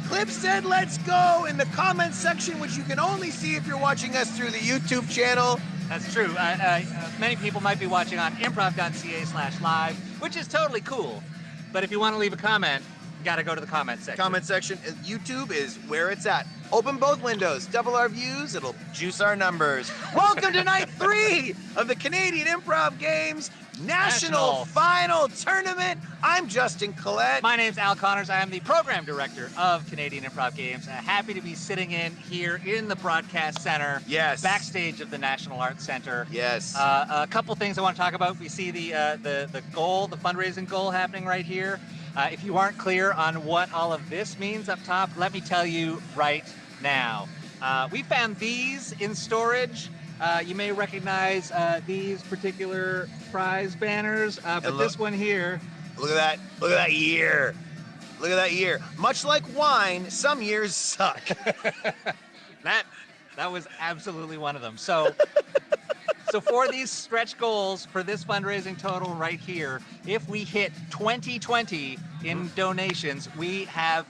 Clip said let's go in the comments section, which you can only see if you're watching us through the YouTube channel. That's true. Many people might be watching on improv.ca/live, which is totally cool. But if you want to leave a comment, you got to go to the comment section. Comment section. YouTube is where it's at. Open both windows, double our views, it'll juice our numbers. Welcome to night 3 of the Canadian Improv Games National Final Tournament. I'm Justin Collette. My name's Al Connors. I am the program director of Canadian Improv Games. Happy to be sitting in here in the broadcast center. Yes. Backstage of the National Arts Center. Yes. A couple things I want to talk about. We see the goal, the fundraising goal happening right here. If you aren't clear on what all of this means up top, let me tell you right now. We found these in storage. You may recognize these particular prize banners, but look, this one here. Look at that. Look at that year. Look at that year. Much like wine, some years suck. That was absolutely one of them. So for these stretch goals for this fundraising total right here, if we hit 2020 in donations, we have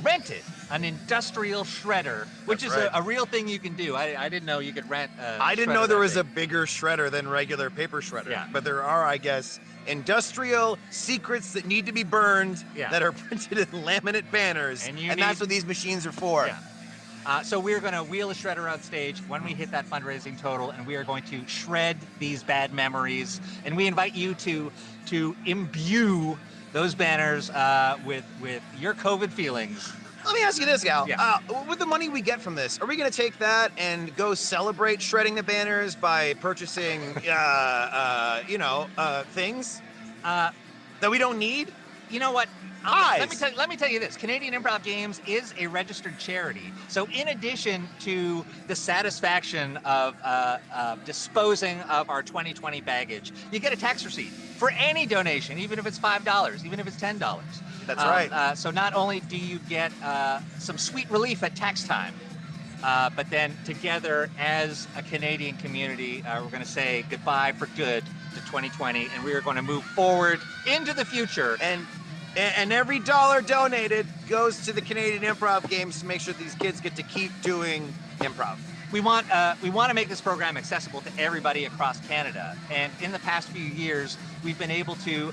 rented an industrial shredder, which is a real thing you can do. I didn't know you could rent a I didn't know there was a bigger shredder than regular paper shredder. Yeah. But there are, I guess, industrial secrets that need to be burned that are printed in laminate banners. And that's what these machines are for. Yeah. So we're going to wheel a shredder on stage when we hit that fundraising total, and we are going to shred these bad memories. And we invite you to imbue those banners with your COVID feelings. Let me ask you this, Gal. Yeah. With the money we get from this, are we going to take that and go celebrate shredding the banners by purchasing, things that we don't need? You know what? Eyes. Let me tell you this. Canadian Improv Games is a registered charity. So in addition to the satisfaction of disposing of our 2020 baggage, you get a tax receipt for any donation, even if it's $5, even if it's $10. That's right. So not only do you get some sweet relief at tax time, but then together as a Canadian community, we're going to say goodbye for good to 2020, and we are going to move forward into the future. And every dollar donated goes to the Canadian Improv Games to make sure these kids get to keep doing improv. We want to make this program accessible to everybody across Canada. And in the past few years, we've been able to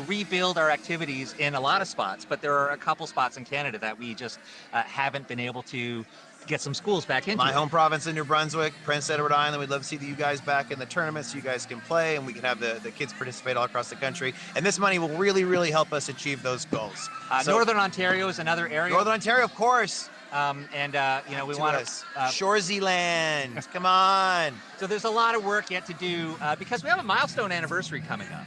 rebuild our activities in a lot of spots, but there are a couple spots in Canada that we just haven't been able to get some schools back into. My home province in New Brunswick, Prince Edward Island, we'd love to see you guys back in the tournament so you guys can play and we can have the kids participate all across the country. And this money will really, really help us achieve those goals. Northern Ontario is another area. Northern Ontario, of course. We want to Shoresy Land. Come on. So there's a lot of work yet to do because we have a milestone anniversary coming up.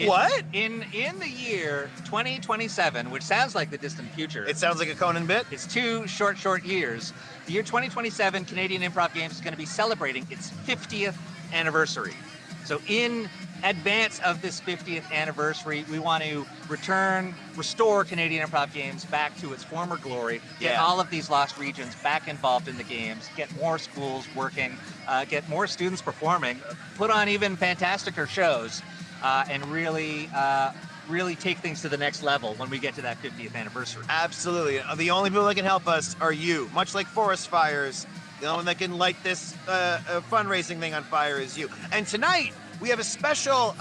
What? In the year 2027, which sounds like the distant future. It sounds like a Conan bit. It's 2 short years. The year 2027, Canadian Improv Games is going to be celebrating its 50th anniversary. So in advance of this 50th anniversary, we want to restore Canadian Improv Games back to its former glory, get all of these lost regions back involved in the games, get more schools working, get more students performing, put on even fantasticer shows, and really take things to the next level when we get to that 50th anniversary. Absolutely. The only people that can help us are you. Much like forest fires, the only one that can light this fundraising thing on fire is you. And tonight, we have a special.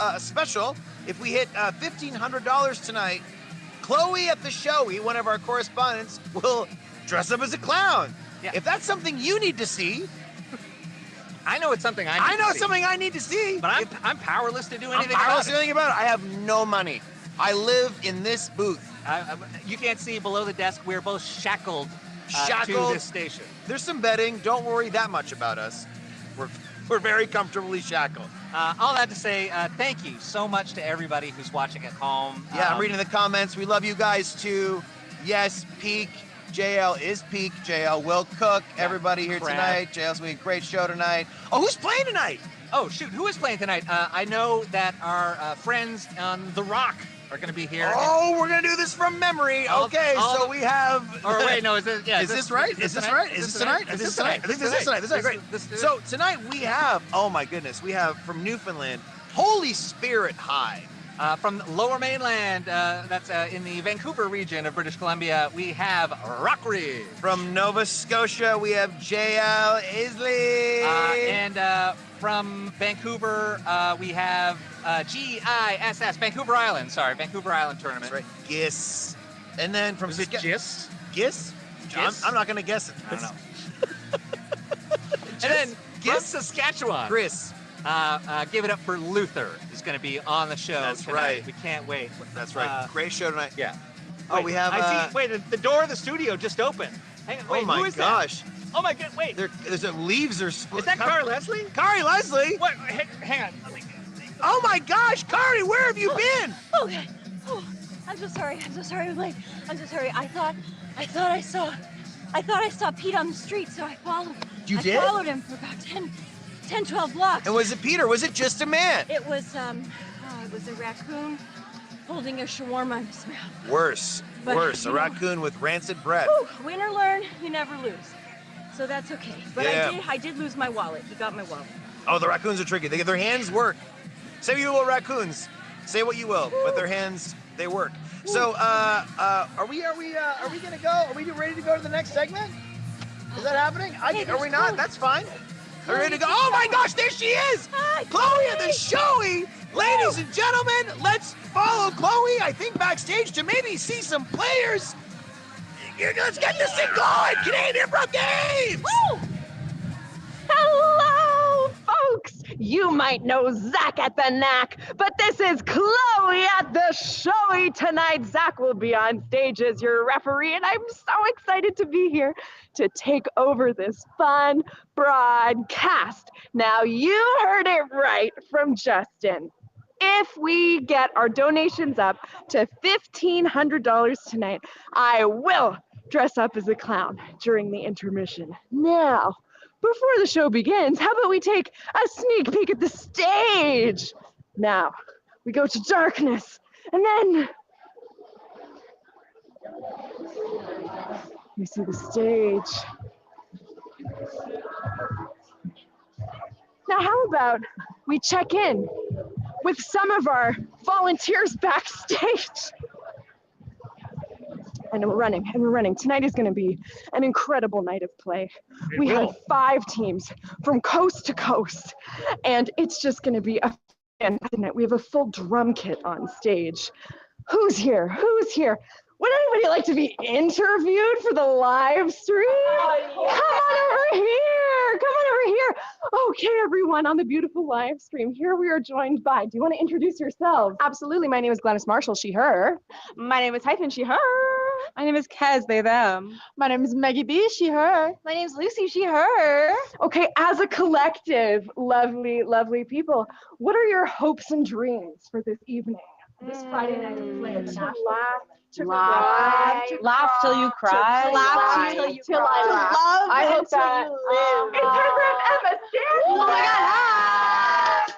If we hit $1,500 tonight, Chloe at the Showy, one of our correspondents, will dress up as a clown. Yeah. If that's something you need to see, I know it's something I need to see. But I'm powerless to do anything about it. I have no money. I live in this booth. You can't see below the desk. We're both shackled to this station. There's some bedding. Don't worry that much about us. We're very comfortably shackled. All that to say, thank you so much to everybody who's watching at home. Yeah, I'm reading the comments. We love you guys too. Yes, Peak. JL is Peak. JL will cook. Everybody here tonight. JL's going to be a great show tonight. Oh, who's playing tonight? Oh, shoot. Who is playing tonight? I know that our friends on The Rock are going to be here. Oh, we're going to do this from memory. Okay, so we have... Or wait, no, is this... Yeah, is this right? Is this right? Is this tonight? I think this is tonight. This is great. So tonight we have... Oh, my goodness. We have from Newfoundland, Holy Spirit High. From Lower Mainland, that's in the Vancouver region of British Columbia, we have Rockridge. From Nova Scotia, we have JL Ilsley. And from Vancouver, we have GISS, Vancouver Island. Sorry, Vancouver Island Tournament. That's right, GISS. And then from GISS? GISS? GISS? I'm not going to guess it. I don't know. And then from Saskatchewan, Chris. give it up for Luther, who's going to be on the show That's tonight. right. We can't wait. That's right. Great show tonight. Yeah. Oh, Wait, we have. I see. Wait, the door of the studio just opened. Hang on. Wait, oh my who is gosh. That? Oh my god! Wait. There's leaves are split. Is that Kari Leslie? Kari Leslie? What? Hang on. Oh my gosh, Kari, where have you been? Okay. Oh, I'm so sorry. I'm late. I'm so sorry. I thought I saw Pete on the street, so I followed. You I did? followed him for about 10, 12 blocks. And was it Peter? Was it just a man? It was a raccoon holding a shawarma in his mouth. Worse. But, Worse. A you know, raccoon with rancid breath. Whew, win or learn, you never lose. So that's okay. But Yeah. I did lose my wallet. He got my wallet. Oh, the raccoons are tricky. Their hands work. Say what you will, raccoons. Say what you will, but their hands, they work. So, are we gonna go? Are we ready to go to the next segment? Is that happening? Are we not? That's fine. Are we ready to go? Oh my gosh, there she is! Hi, Chloe at the showy! Ladies and gentlemen, let's follow Chloe, I think, backstage to maybe see some players. Let's get this thing going! Canadian Improv Games! Woo! Hello, folks! You might know Zach at the Knack, but this is Chloe at the Showy tonight. Zach will be on stage as your referee, and I'm so excited to be here to take over this fun broadcast. Now, you heard it right from Justin. If we get our donations up to $1,500 tonight, I will dress up as a clown during the intermission. Now, before the show begins, how about we take a sneak peek at the stage? Now, we go to darkness, and then we see the stage. Now, how about we check in with some of our volunteers backstage? And we're running. Tonight is going to be an incredible night of play. We have 5 teams from coast to coast, and it's just going to be a fantastic night. We have a full drum kit on stage. Who's here? Would anybody like to be interviewed for the live stream? Come on over here. Okay, everyone, on the beautiful live stream, here we are joined by, do you want to introduce yourselves? Absolutely. My name is Glennis Marshall, she, her. My name is Hyphen, she, her. My name is Kez, they, them. My name is Maggie B, she, her. My name's Lucy, she, her. Okay, as a collective, lovely, lovely people, what are your hopes and dreams for this evening? This Friday night of play at the National? Laugh till you cry. Laugh till you cry. Love I hope until that. you live. Interpret Emma Stanley. Oh my God.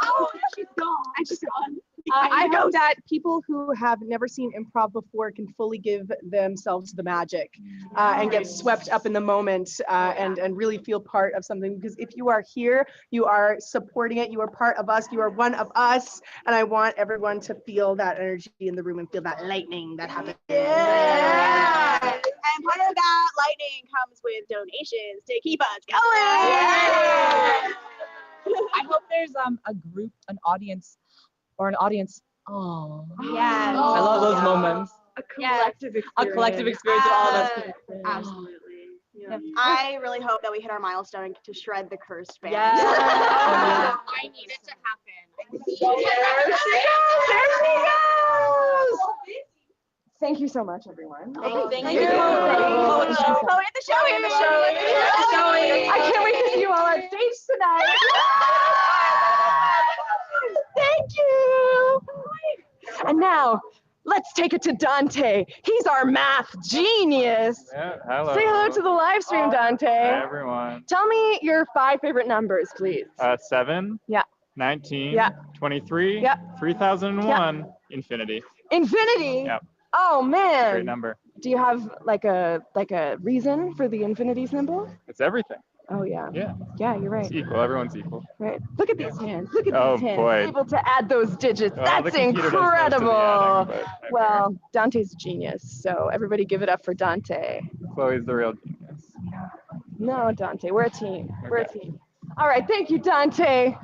Oh, she's gone. She's gone. I hope that people who have never seen improv before can fully give themselves the magic and get swept up in the moment and really feel part of something. Because if you are here, you are supporting it, you are part of us, you are one of us. And I want everyone to feel that energy in the room and feel that lightning that happens. Yeah. And part of that lightning comes with donations to keep us going. Yeah. I hope there's a group, an audience. Oh, Yes. I love those moments. A collective experience. A collective experience that all of us can experience. Absolutely. Yeah. I really hope that we hit our milestone to shred the cursed band. Yes. I need it to happen. There she goes. Thank you so much, everyone. Thank you. Chloe at the show. I can't wait to see you all on stage tonight. Thank you. And now, let's take it to Dante. He's our math genius. Yeah, hello. Say hello to the live stream, Dante. Hi, everyone. Tell me your 5 favorite numbers, please. 7. Yeah. 19. Yeah. 23. Yeah. 3001. Infinity. Infinity? Yep. Oh, man. Great number. Do you have like a reason for the infinity symbol? It's everything. Oh yeah. Yeah. Yeah, you're right. It's equal. Everyone's equal. Right. Look at these hands. Look at Oh, these hands. boy. Able to add those digits. Well, the That's computer does most of the incredible. adding, but Well, Dante's a genius. So everybody give it up for Dante. Chloe's the real genius. No, Dante, we're a team. We're a Okay. team. All right, thank you, Dante.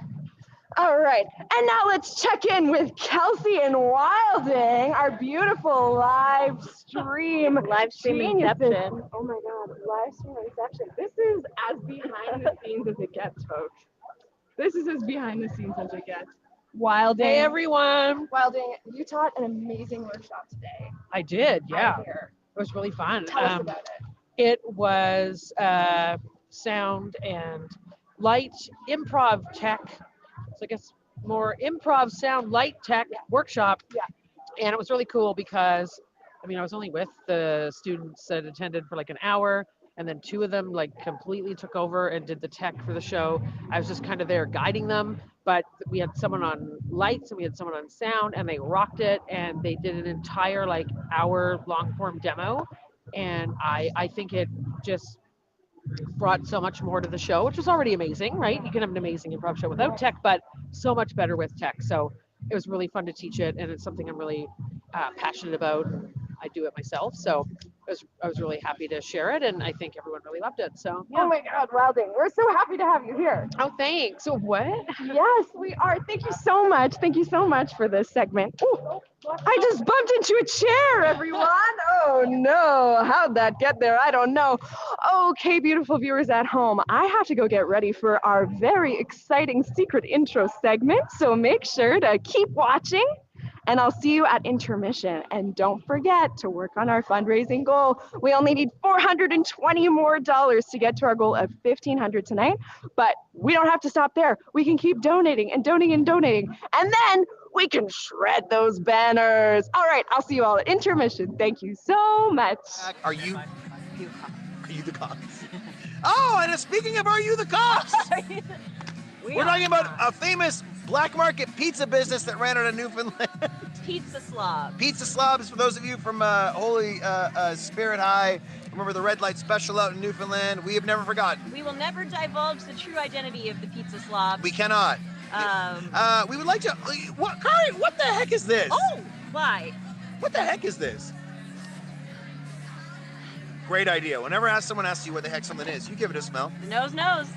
All right, and now let's check in with Kelsey and Wilding, our beautiful live stream geniuses. Inception. Oh my God, live stream inception. This is as behind the scenes as it gets, folks. This is as behind the scenes as it gets. Wilding. Hey everyone! Wilding, you taught an amazing workshop today. I did, yeah. I'm here. It was really fun. Tell us about it. It was sound and light improv tech. So I guess more improv sound light tech workshop. Yeah. And it was really cool because I was only with the students that attended for like an hour, and then 2 of them like completely took over and did the tech for the show. I was just kind of there guiding them, but we had someone on lights and we had someone on sound, and they rocked it, and they did an entire like hour long form demo. And I think it just brought so much more to the show, which was already amazing, right? You can have an amazing improv show without tech, but so much better with tech. So it was really fun to teach it, and it's something I'm really passionate about. I do it myself, so I was really happy to share it, and I think everyone really loved it. So yeah. Oh my God, Wilding, we're so happy to have you here. Oh, thanks. So what? Yes, we are. Thank you so much. Thank you so much for this segment. Ooh, I just bumped into a chair, everyone. Oh no, how'd that get there? I don't know. Okay, beautiful viewers at home, I have to go get ready for our very exciting secret intro segment. So make sure to keep watching, and I'll see you at intermission. And don't forget to work on our fundraising goal. We only need $420 more to get to our goal of $1,500 tonight, but we don't have to stop there. We can keep donating and donating and donating, and then we can shred those banners. All right, I'll see you all at intermission. Thank you so much. Are you the cops? Oh, and speaking of Are You the Cops? We're talking about a famous black market pizza business that ran out of Newfoundland. Pizza Slob. Pizza Slobs, for those of you from Holy Spirit High, remember the red light special out in Newfoundland? We have never forgotten. We will never divulge the true identity of the Pizza Slob. We cannot. We would like to. What, Kari? What the heck is this? Oh, why? What the heck is this? Great idea. Whenever someone asks you what the heck something is, you give it a smell. The nose knows.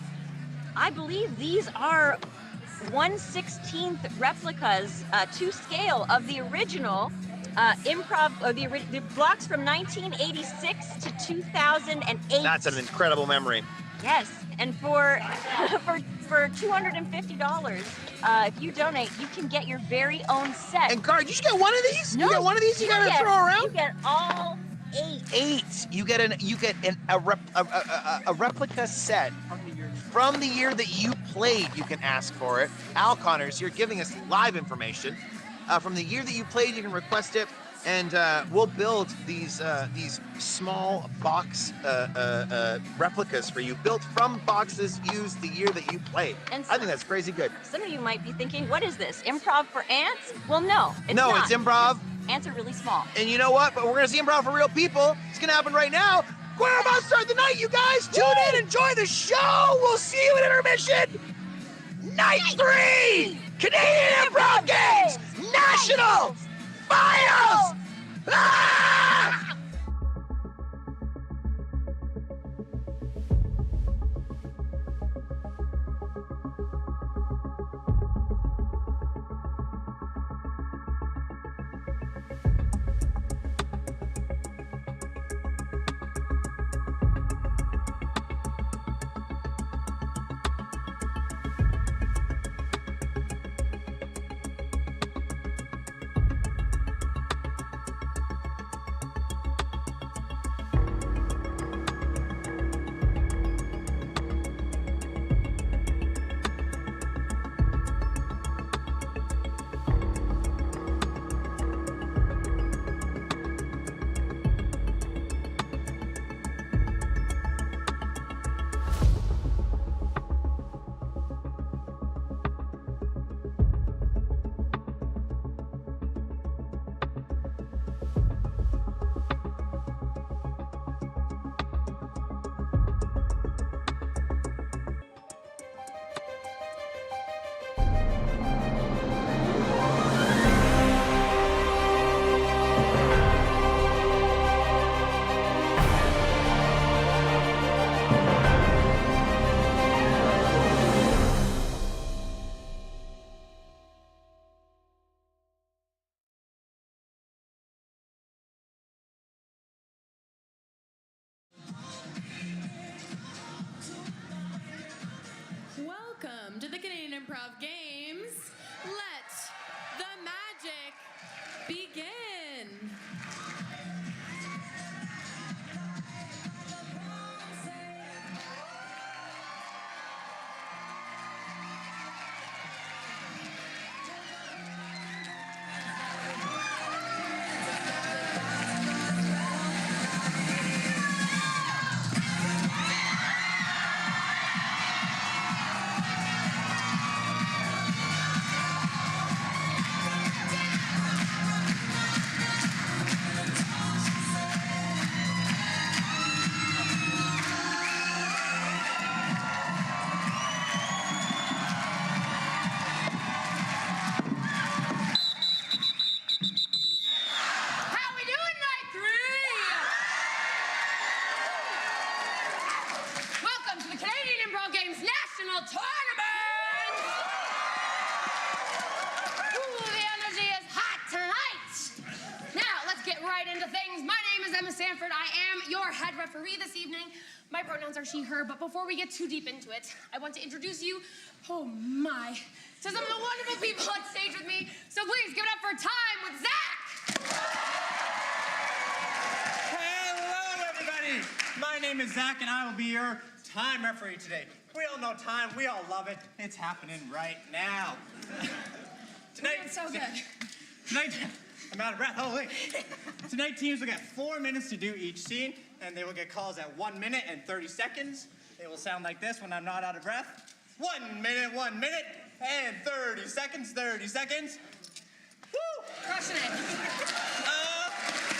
I believe these are 1/16th replicas to scale of the original improv, the blocks from 1986 to 2008. That's an incredible memory. Yes, and for $250, if you donate, you can get your very own set. And Kari, did you get one of these? No, you get one of these? You gotta throw around? You get all 8. 8. You get a replica set from the year that you played. You can ask for it. Al Connors, you're giving us live information. From the year that you played, you can request it, and we'll build these small box replicas for you, built from boxes used the year that you played. And I think that's crazy good. Some of you might be thinking, what is this? Improv for ants? Well, no, it's No, not. it's improv. Ants are really small. And you know what? But we're gonna see improv for real people. It's gonna happen right now. We're about to start the night, you guys. Tune in, enjoy the show. We'll see you at intermission. Night 3, Canadian Improv Games, National Finals. Ah! Games National Tournament! Ooh, the energy is hot tonight! Now, let's get right into things. My name is Emma Sanford. I am your head referee this evening. My pronouns are she, her, but before we get too deep into it, I want to introduce you, oh my, to some of the wonderful people on stage with me. So please give it up for Time with Zach! Hello, everybody. My name is Zach, and I will be your time referee today. We all know time. We all love it. It's happening right now. Tonight, It's so good. Tonight, I'm out of breath. Holy. Tonight, teams will get 4 minutes to do each scene, and they will get calls at 1 minute and 30 seconds. It will sound like this when I'm not out of breath. 1 minute, and 30 seconds, 30 seconds. Woo! Crushing it.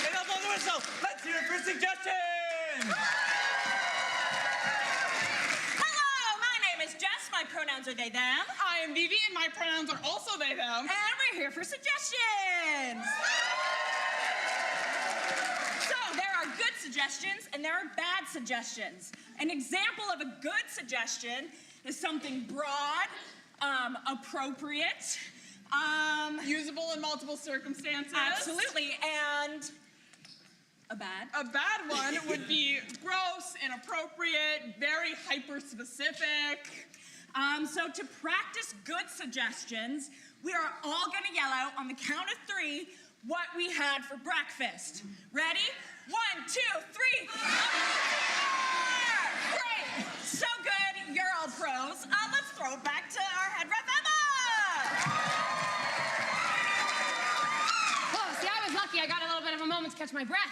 And up on the whistle. Let's hear it for suggestions. Hello, my name is Jess. My pronouns are they, them. I am Vivi, and my pronouns are also they, them. And we're here for suggestions. So there are good suggestions and there are bad suggestions. An example of a good suggestion is something broad, appropriate, usable in multiple circumstances. absolutely, and a bad. A bad one would be gross, inappropriate, very hyper-specific. So to practice good suggestions, we are all gonna yell out on the count of 3 what we had for breakfast. Ready? 1, 2, 3. Great, so good, you're all pros. Let's throw it back to our head ref, Emma. Oh, see, I was lucky. I got a little bit of a moment to catch my breath.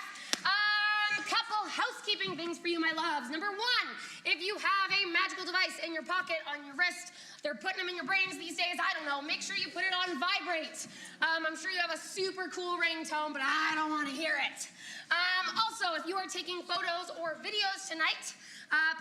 Couple housekeeping things for you, my loves. Number 1, if you have a magical device in your pocket, on your wrist, they're putting them in your brains these days, I don't know, make sure you put it on vibrate. I'm sure you have a super cool ringtone, but I don't want to hear it. Also, if you are taking photos or videos tonight,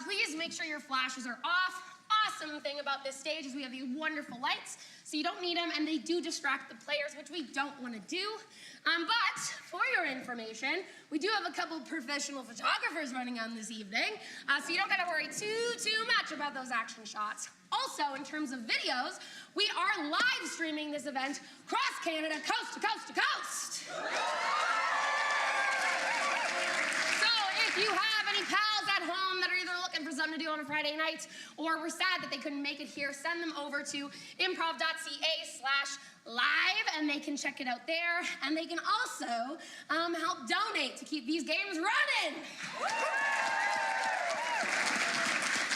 please make sure your flashes are off. Awesome thing about this stage is we have these wonderful lights, so you don't need them, and they do distract the players, which we don't want to do. But for your information, we do have a couple professional photographers running on this evening, so you don't got to worry too much about those action shots. Also, in terms of videos, we are live streaming this event across Canada, coast to coast to coast. So if you have any pals at home that are either looking for something to do on a Friday night or were sad that they couldn't make it here, send them over to improv.ca/live and they can check it out there. And they can also help donate to keep these games running.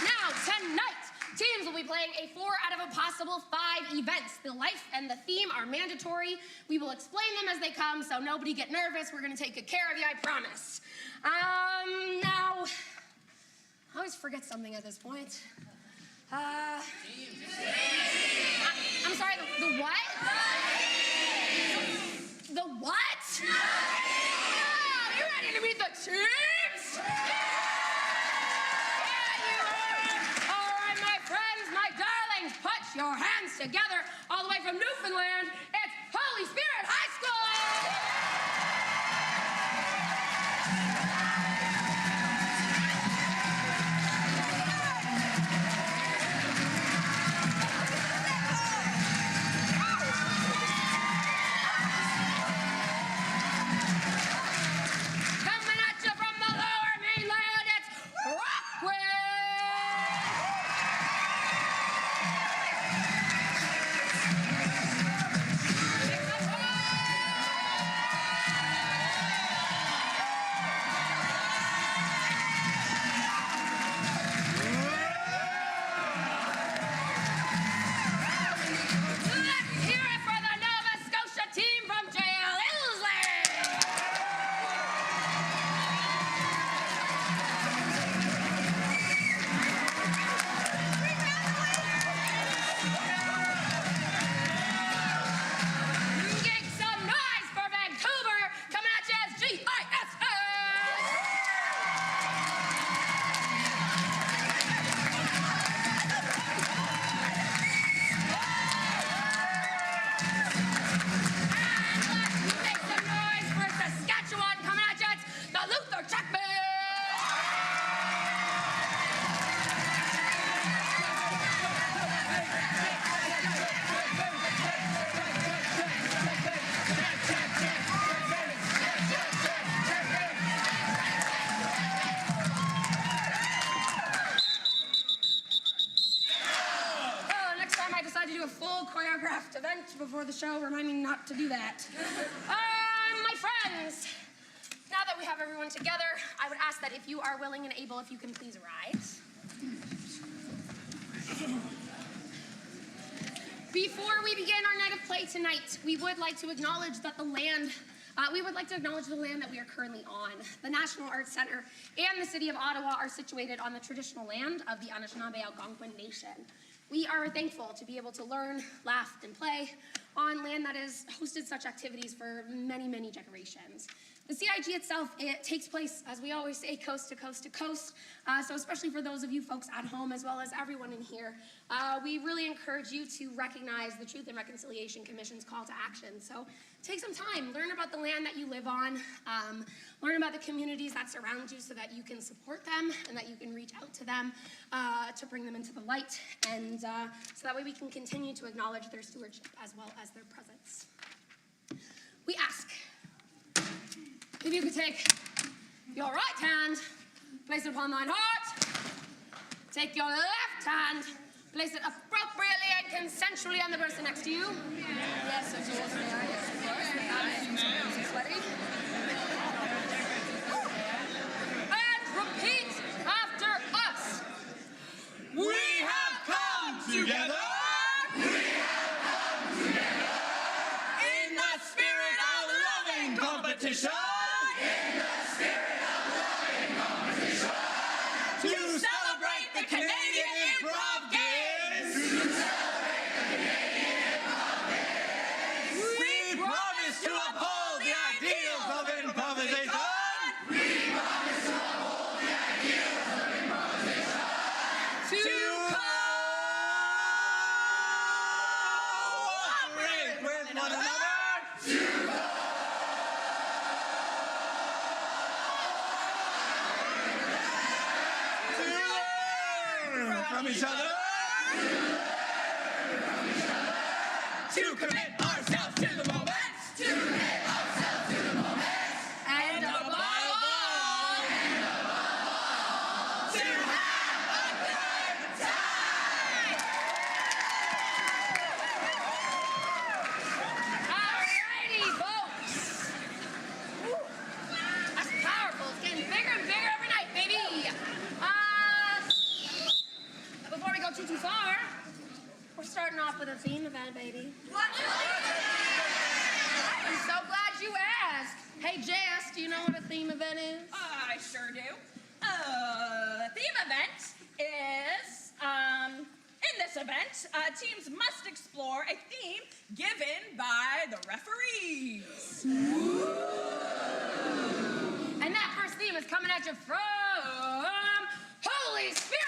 Now, tonight, teams will be playing a 4 out of a possible 5 events. The life and the theme are mandatory. We will explain them as they come, so nobody get nervous. We're gonna take good care of you, I promise. Now, I always forget something at this point. I'm sorry, the what? The what? Oh, you ready to meet the teams? All right, my friends, my darlings, put your hands together all the way from Newfoundland. It's Holy Spirit High School! Coming at you from the lower mainland, it's Rockridge! choreographed event before the show. Remind me not to do that. My friends, now that we have everyone together, I would ask that if you are willing and able, if you can please rise. Before we begin our night of play tonight, we would like to acknowledge that the land that we are currently on. The National Arts Centre and the City of Ottawa are situated on the traditional land of the Anishinaabe Algonquin Nation. We are thankful to be able to learn, laugh, and play on land that has hosted such activities for many, many generations. The CIG itself, it takes place, as we always say, coast to coast to coast. So especially for those of you folks at home, as well as everyone in here, we really encourage you to recognize the Truth and Reconciliation Commission's call to action. So take some time, learn about the land that you live on, learn about the communities that surround you so that you can support them and that you can reach out to them to bring them into the light, and so that way we can continue to acknowledge their stewardship as well as their presence. We ask if you could take your right hand, place it upon thine heart, take your left hand, place it appropriately and consensually on the person next to you. Yes, of course, yes, of course. I'm sweaty. And repeat after us. We have come together. In the spirit of loving competition. To celebrate the Canadian Improv Games! We promise to uphold the ideals of improvisation! To cooperate with one another! From each other, to commit ourselves to the moment, and above all, to have a good time. Alrighty, folks. Woo. That's powerful. It's getting bigger and bigger every night, baby. Before we go too far, we're starting off with a theme event, baby. What? I'm so glad you asked. Hey, Jess, do you know what a theme event is? I sure do. Theme event is, in this event, teams must explore a theme given by the referees. And that first theme is coming at you from Holy Spirit!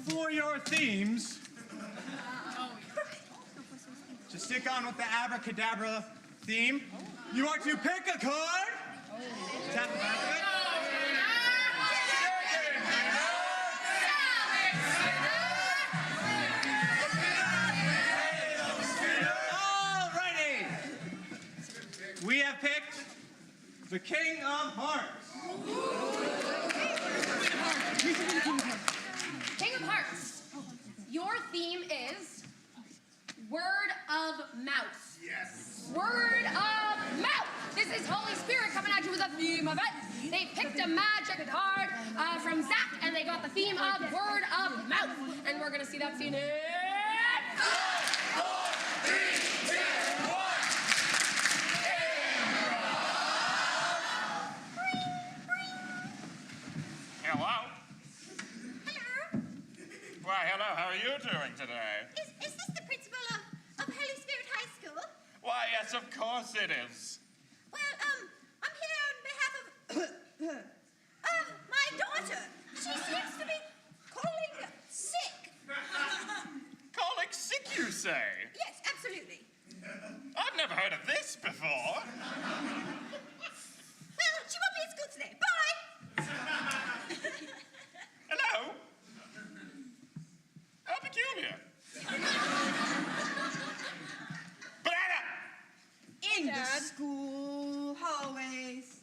For your themes, to stick on with the abracadabra theme, you are to pick a card, tap the back of it. Alrighty, we have picked the King of Hearts. King of Hearts, your theme is word of mouth. Yes. Word of mouth. This is Holy Spirit coming at you with a theme event. They picked a magic card from Zach, and they got the theme of word of mouth. And we're going to see that scene in 5, 4, 3, 2, 1. Hello? Why, hello, how are you doing today? Is this the principal of Holy Spirit High School? Why, yes, of course it is. Well, I'm here on behalf of my daughter. She seems to be calling sick. Calling sick, you say? Yes, absolutely. I've never heard of this before. Well, she won't be at school today. Bye! Hello? How peculiar. Banana! In the school hallways,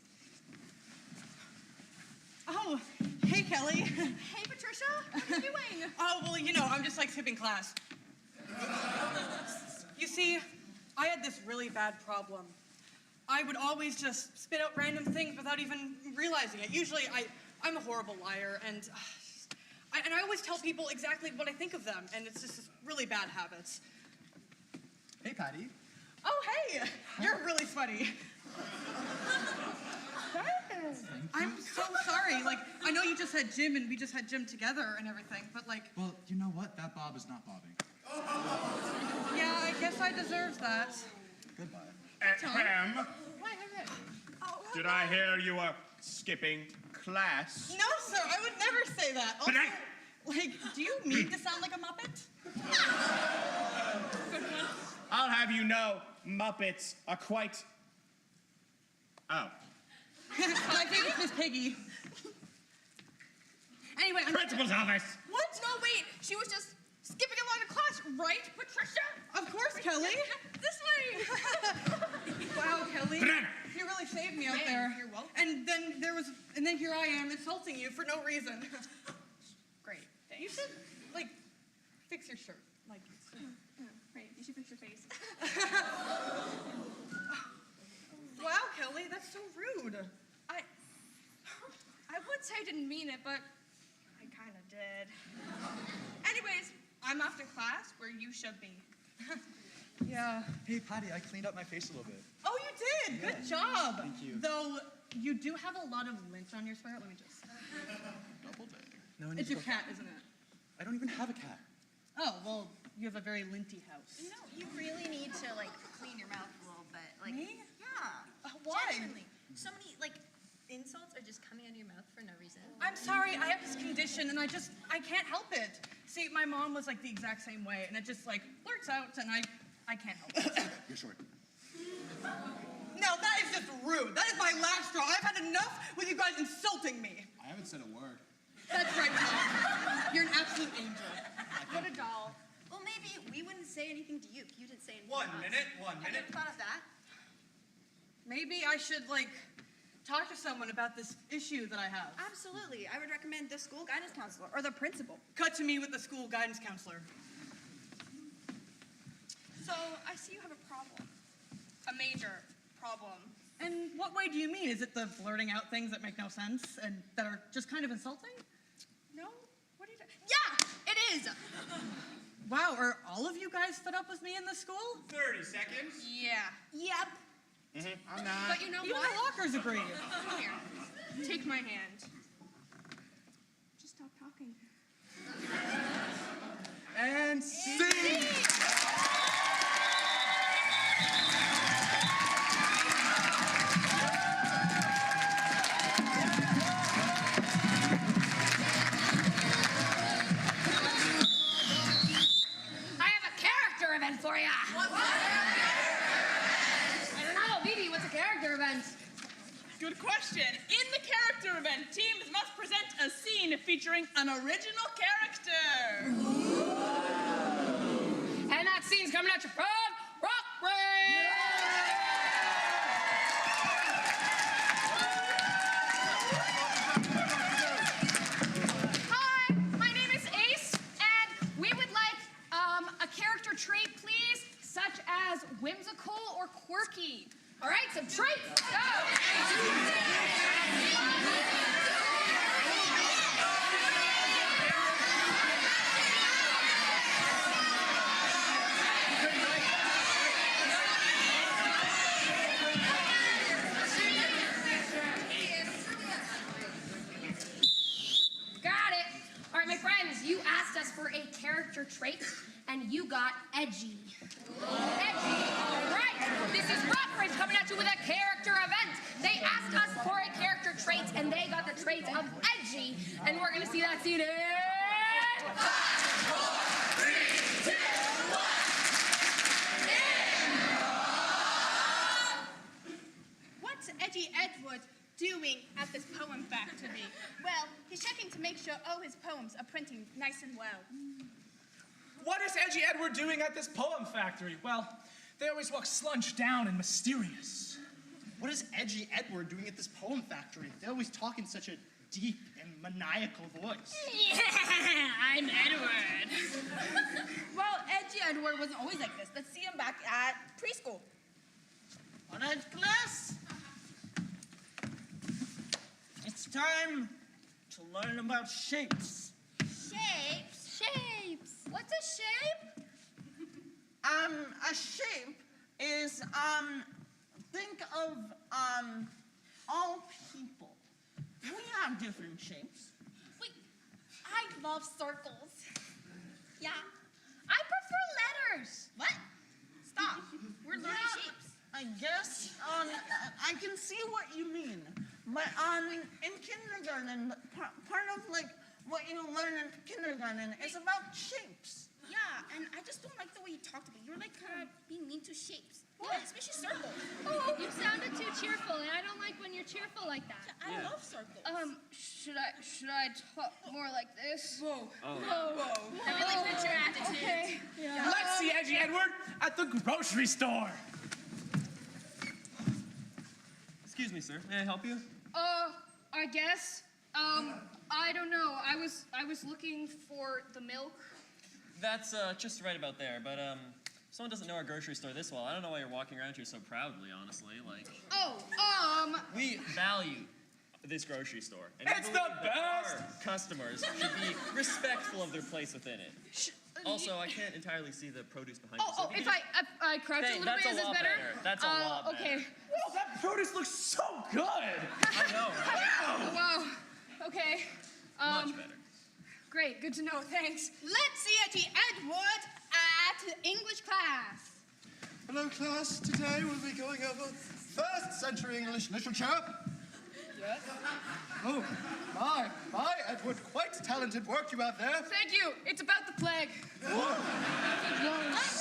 Kelly. Hey, Patricia. What are you doing? Oh, well, you know, I'm just like skipping class. You see, I had this really bad problem. I would always just spit out random things without even realizing it. Usually, I'm a horrible liar, and I always tell people exactly what I think of them, and it's just really bad habits. Hey, Patty. Oh, hey! You're really funny. I'm so sorry. Like, I know you just had gym, and we just had gym together and everything, but like... Well, you know what? That bob is not bobbing. Yeah, I guess I deserve that. Goodbye. Ahem. Did I hear you were skipping class? No, sir, I would never say that. Also, like, do you mean to sound like a Muppet? Good one. I'll have you know, Muppets are quite... Oh. I think it's Miss Piggy. Anyway, Principal's office. What? No, wait. She was just skipping along to class, right, Patricia? Of course, Kelly. This way. Wow, Kelly. Banana. You really saved me out there. You're welcome. And then here I am insulting you for no reason. Great. Thanks. You should, like, fix your shirt. Like, Right. You should fix your face. wow, Kelly, that's so rude. I would say I didn't mean it, but I kind of did. Anyways, I'm off to class where you should be. Yeah. Hey, Patty, I cleaned up my face a little bit. Oh, you did. Good job. Thank you. Though you do have a lot of lint on your sweater. Let me just. Double bag. No, I need It's to your go- cat, isn't it? I don't even have a cat. Oh, well, you have a very linty house. You know, you really need to, like, clean your mouth a little bit. Like, Me? Yeah. Why? Genuinely. So many, like, insults are just coming out of your mouth for no reason. I'm sorry, I have this condition and I can't help it. See, my mom was like the exact same way and it just like blurts out and I can't help it. You're short. No, that is just rude. That is my last straw. I've had enough with you guys insulting me. I haven't said a word. That's right, Mom. You're an absolute angel. What a doll. Well, maybe we wouldn't say anything to you if you didn't say anything. One to us. minute. Have you ever thought of that? Maybe I should like talk to someone about this issue that I have. Absolutely. I would recommend the school guidance counselor or the principal. Cut to me with the school guidance counselor. So I see you have a problem. A major problem. In what way do you mean? Is it the blurting out things that make no sense and that are just kind of insulting? No? What are you doing? Yeah, it is. Wow, are all of you guys fed up with me in this school? 30 seconds. Yeah. Yep. I'm not. But you know Even what? the lockers agree. Come here. Take my hand. Just stop talking. And sing! I have a character event for ya. I don't know, Vivi, what's a character event? Good question. In the character event, teams must present a scene featuring an original character. And that scene's coming at you from Rockridge. Hi, my name is Ace, and we would like a character trait, please, such as whimsical or quirky. All right, some traits. Go. Got it. All right, my friends, you asked us for a character trait, and you got edgy. Edgy. All right. This is Rockridge coming at you with a character event. They asked us for a character trait, and they got the trait of edgy. And we're going to see that scene in... 5, 4, 3, 2, 1. What's Edgy Edward doing at this poem factory? Well, he's checking to make sure all his poems are printing nice and well. What is Edgy Edward doing at this poem factory? Well, they always walk slunched down and mysterious. What is Edgy Edward doing at this poem factory? They always talk in such a deep and maniacal voice. Yeah, I'm Edward. Well, Edgy Edward wasn't always like this. Let's see him back at preschool. All right, class. It's time to learn about shapes. Shapes? Shapes. What's a shape? A shape is, think of, all people. We have different shapes. Wait, I love circles. Yeah. I prefer letters. What? Stop. We're learning shapes. I guess, I can see what you mean. But, in kindergarten, part of, like, what you learn in kindergarten is about shapes. Yeah, and I just don't like the way you talked about it. You're like being mean to shapes. Yeah, especially circles. Oh, you sounded too cheerful, and I don't like when you're cheerful like that. I love circles. Should I talk more like this? Whoa. Oh. Whoa. I really fit your attitude. Okay. Yeah. Let's see Edgy Edward at the grocery store. Excuse me, sir. May I help you? I guess. I don't know. I was looking for the milk. That's just right about there, but someone doesn't know our grocery store this well. I don't know why you're walking around here so proudly, honestly. Like, we value this grocery store. And It's the best! Our customers should be respectful of their place within it. Also, I can't entirely see the produce behind you. So If I crouch a little bit, is this better? That's a lot better. Okay. Whoa, that produce looks so good! I know, right? Wow. Okay. Much better. Great. Good to know. Thanks. Let's see Edgy Edward at English class. Hello, class. Today we'll be going over 1st century English literature. Yes? Oh, my, Edward. Quite talented work you have there. Thank you. It's about the plague.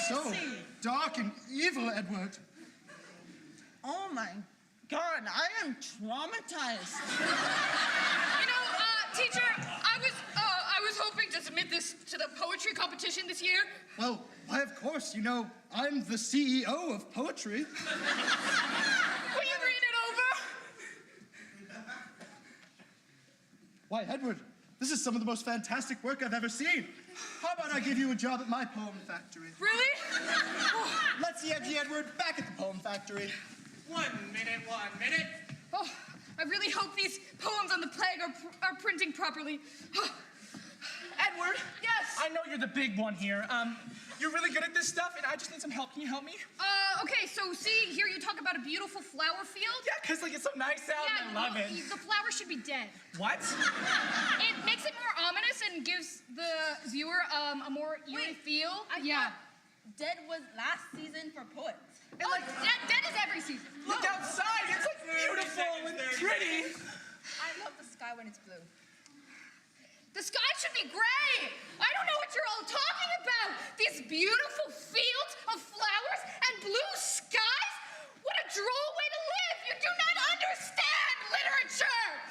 So dark and evil, Edward. Oh my God, I am traumatized. Teacher, I was hoping to submit this to the poetry competition this year. Well, why, of course. You know, I'm the CEO of poetry. Will you read it over? Why, Edward, this is some of the most fantastic work I've ever seen. How about I give you a job at my poem factory? Really? Let's see Edgy Edward back at the poem factory. 1 minute. Oh, I really hope these poems on the plague are printing properly. Edward? Yes? I know you're the big one here. You're really good at this stuff, and I just need some help. Can you help me? Okay, so see, here you talk about a beautiful flower field. Yeah, because, like, it's so nice out, and I love it. The flower should be dead. What? It makes it more ominous and gives the viewer a more eerie feel. Dead was last season for poets. And dead is every season. Look outside. It's, like, beautiful and pretty. I love the sky when it's blue. The sky should be gray. I don't know what you're all talking about. These beautiful fields of flowers and blue skies? What a droll way to live. You do not understand literature.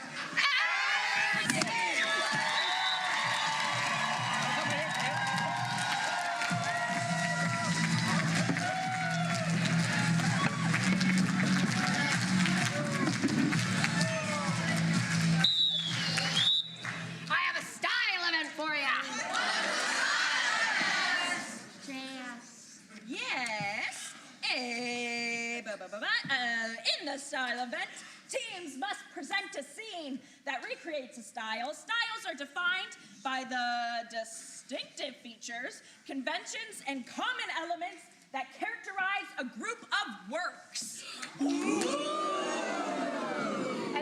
In the style event, teams must present a scene that recreates a style. Styles are defined by the distinctive features, conventions, and common elements that characterize a group of works. And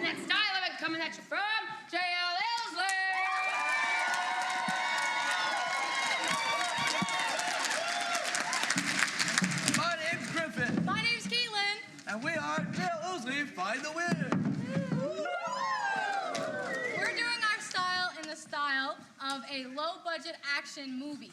that style event coming at you from Ilsley. My name's Griffin. My name's Caitlin. And we are Ilsley, Find the Winner. We're doing our style in the style of a low-budget action movie.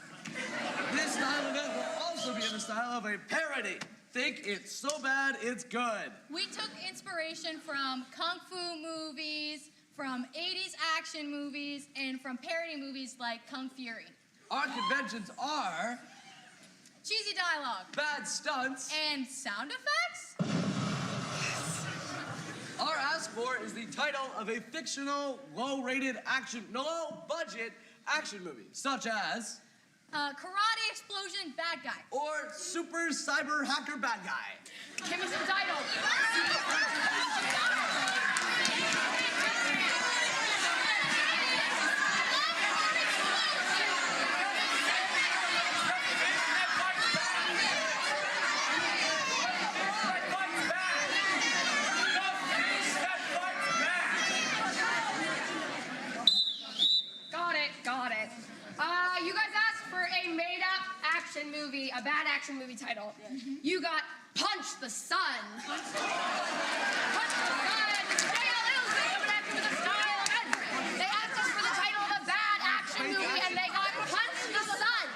This style event will also be in the style of a parody. Think it's so bad, it's good. We took inspiration from kung fu movies, from 80s action movies, and from parody movies like Kung Fury. Our conventions are cheesy dialogue, bad stunts, and sound effects. Our ask for is the title of a fictional, low-rated action, low-budget action movie, such as Karate Explosion Bad Guy. or Super Cyber Hacker Bad Guy. Give me some titles. Got it. You guys asked for a made-up action movie, a bad action movie title. You got Punch the Sun. Punch the Sun. Dale Ilsley coming at you with a style of Edward. They asked us for the title of a bad action movie, and they got Punch the Sun.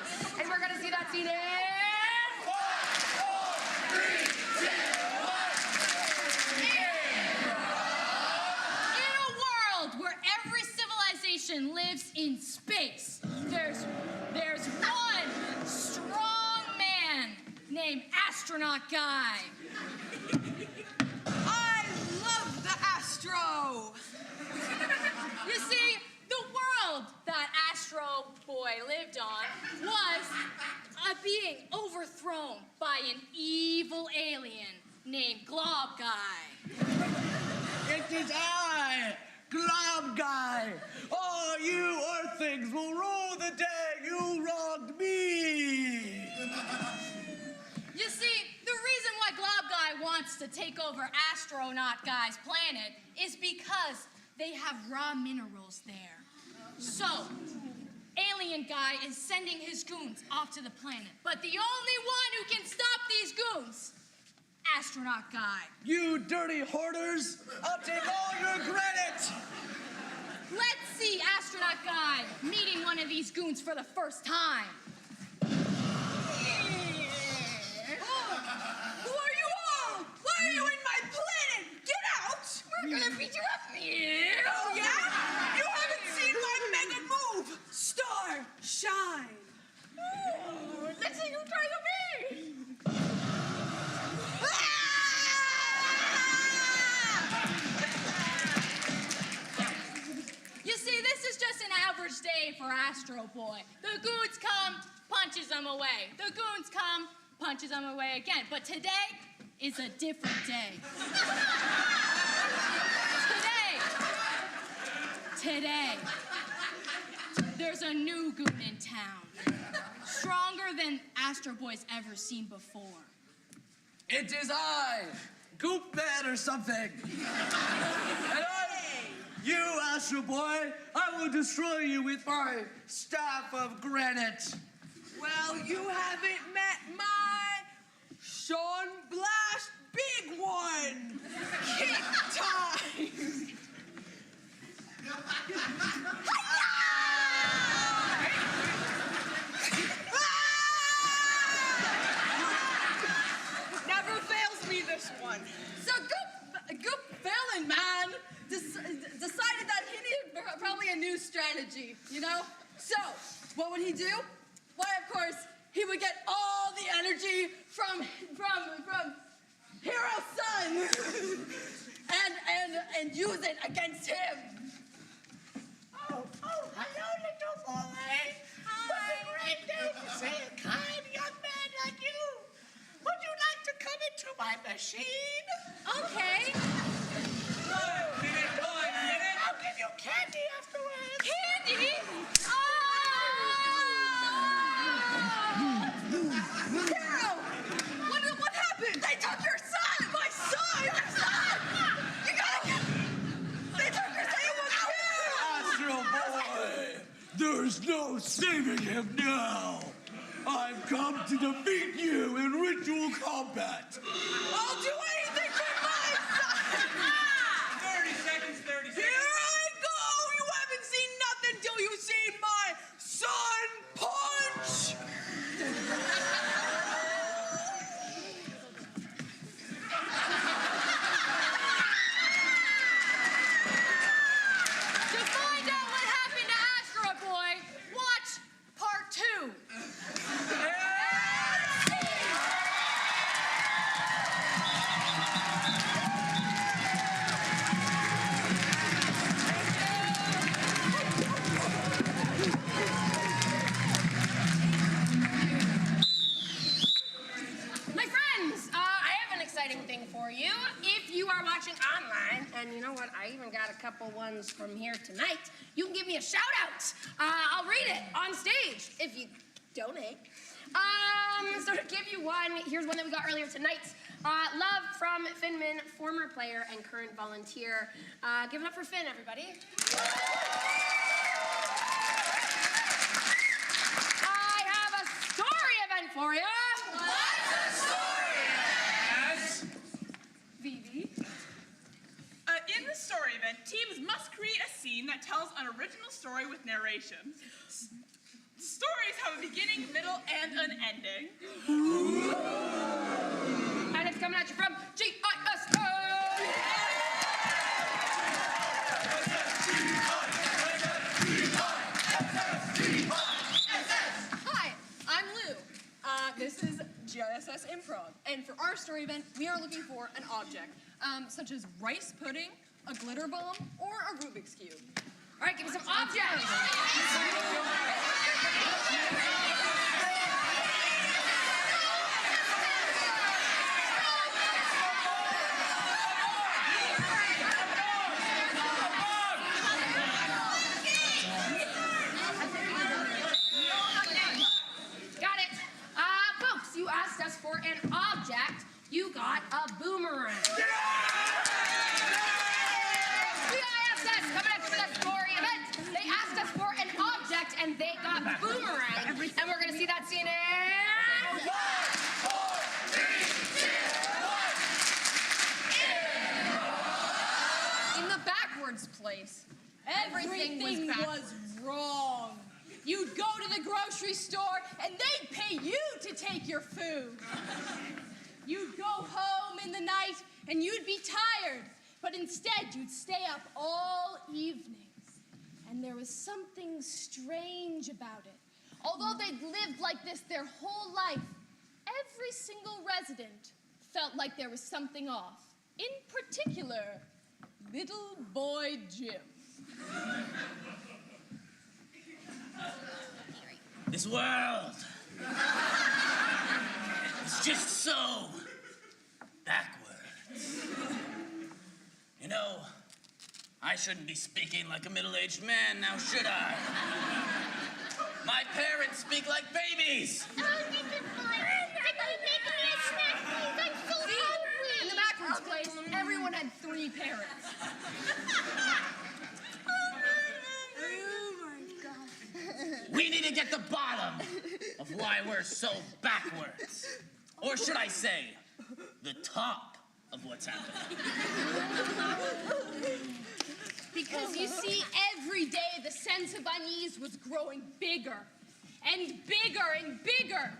And we're gonna see that scene in 4, 3, 2, 1. In a world where every civilization lives in space, there's one strong man named Astronaut Guy. I love the Astro. You see, the world that Astro Boy lived on was being overthrown by an evil alien named Glob Guy. It is I, Glob Guy. All you Earthlings will rue the day you wronged me. You see, the reason why Glob Guy wants to take over Astronaut Guy's planet is because they have raw minerals there. So, Alien Guy is sending his goons off to the planet. But the only one who can stop these goons, Astronaut Guy. You dirty hoarders, I'll take all your credit. Let's see Astronaut Guy meeting one of these goons for the first time. Who are you all? Why are you in my planet? Get out! We're gonna beat you up. Oh, yeah? You haven't seen my mega move! Star Shine! Let's see who tries to be. You see, this is just an average day for Astro Boy. The goons come, punches them away. The goons come, punches them away again. But today is a different day. Today, there's a new goon in town. Stronger than Astro Boy's ever seen before. It is I, Goop Man or something. And you, Astro Boy, I will destroy you with my staff of granite. Well, you haven't met my Sean Blast Big One! Kick time! Never fails me, this one. So Goop Fallon, man, decided that he needed probably a new strategy, you know? So, what would he do? Why, of course, he would get all the energy from Hero Sun and use it against him. Oh, hello, little boy. What a great day to see a kind young man like you. Would you like to come into my machine? Okay. I'll give you candy afterwards. Candy? Carol! What happened? They took your son! My son! Your son! You gotta get... They took your son! Astro Boy, there's no saving him now. I've come to defeat you in ritual combat. I'll do anything for my son! 30 seconds, 30 seconds. Here I go! You haven't seen nothing till you've seen my son punch! To find out what happened to Astro Boy, watch part 2. exciting thing for you. If you are watching online, and you know what, I even got a couple ones from here tonight, you can give me a shout out. I'll read it on stage if you donate. So to give you one, here's one that we got earlier tonight. Love from Finman, former player and current volunteer. Give it up for Finn, everybody. I have a story event for you. What's a story event? Vivi. In the story event, teams must create a scene that tells an original story with narration. Stories have a beginning, middle, and an ending. And it's coming at you from GISS. Hi, I'm Lou. This is GISS Improv, and for our story event, we are looking for an object, such as rice pudding, a glitter bomb, or a Rubik's Cube. All right, give me some objects. Got it. Folks, you asked us for an object. You got a boomerang. GISS coming up for the story event. They asked us for an object and they got boomerang. And we're gonna see that scene in 1, 4, 3, 2, 1. In the backwards place, everything was wrong. You'd go to the grocery store and they'd pay you to take your food. You'd go home in the night and you'd be tired, but instead you'd stay up all evenings. And there was something strange about it. Although they'd lived like this their whole life, every single resident felt like there was something off. In particular, little boy Jim. This world is just so backwards. You know, I shouldn't be speaking like a middle-aged man now, should I? My parents speak like babies. In the backwards place, everyone had 3 parents. We need to get the bottom of why we're so backwards. Or should I say, the top of what's happening. Because you see, every day the sense of unease was growing bigger and bigger and bigger.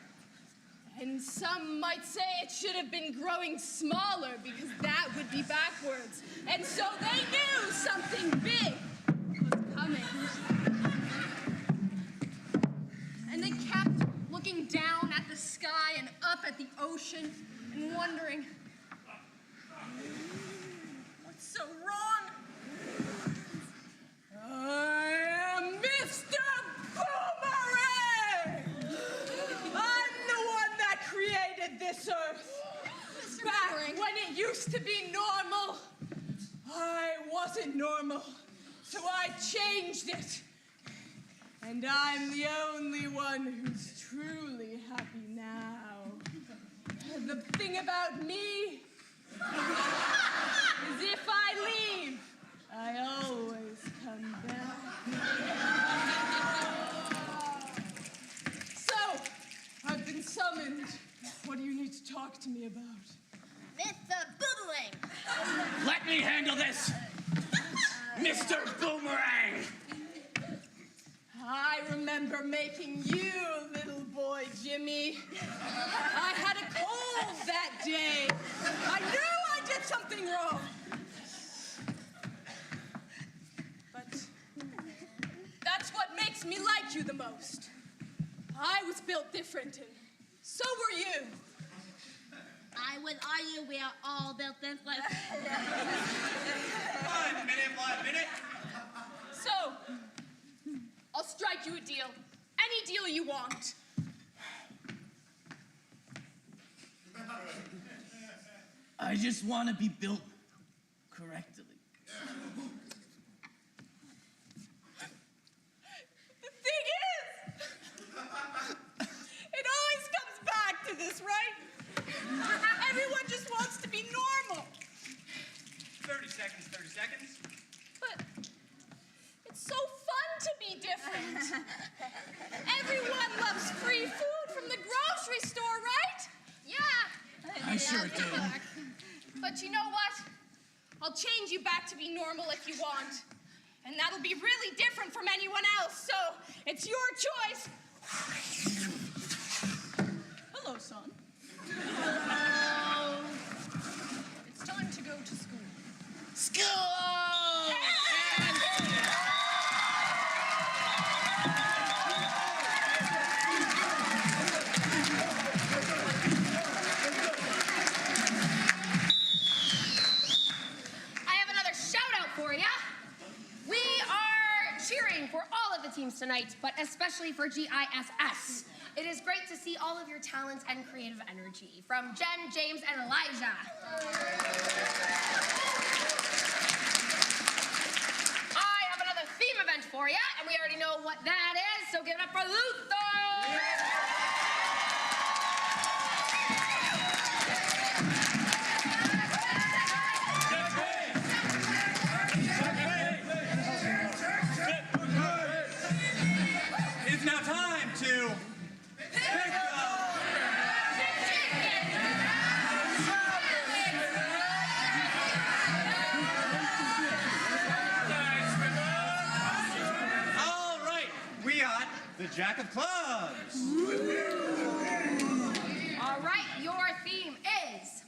And some might say it should have been growing smaller because that would be backwards. And so they knew something big was coming. And they kept looking down at the sky and up at the ocean and wondering, what's so wrong? I am Mr. Boomerang! I'm the one that created this earth. Back when it used to be normal, I wasn't normal, so I changed it. And I'm the only one who's truly happy now. The thing about me is if I leave, I always come back. So, I've been summoned. What do you need to talk to me about? Mr. Boomerang. Let me handle this, Mr. Boomerang. I remember making you, little boy Jimmy. I had a cold that day. I knew I did something wrong. But that's what makes me like you the most. I was built different, and so were you. I would argue we are all built different. 1 minute. So, I'll strike you a deal. Any deal you want. I just want to be built correctly. The thing is, it always comes back to this, right? Everyone just wants to be normal. 30 seconds, 30 seconds. But it's so fun to be different. Everyone loves free food from the grocery store, right? Yeah. I sure do. But you know what? I'll change you back to be normal if you want. And that'll be really different from anyone else, so it's your choice. Hello, son. Hello. It's time to go to school. School! Teams tonight, but especially for GISS. It is great to see all of your talent and creative energy. From Jen, James, and Elijah. I have another theme event for you, and we already know what that is, so give it up for Luther! It's now time to pick up. All right, we got the Jack of Clubs. All right, your theme is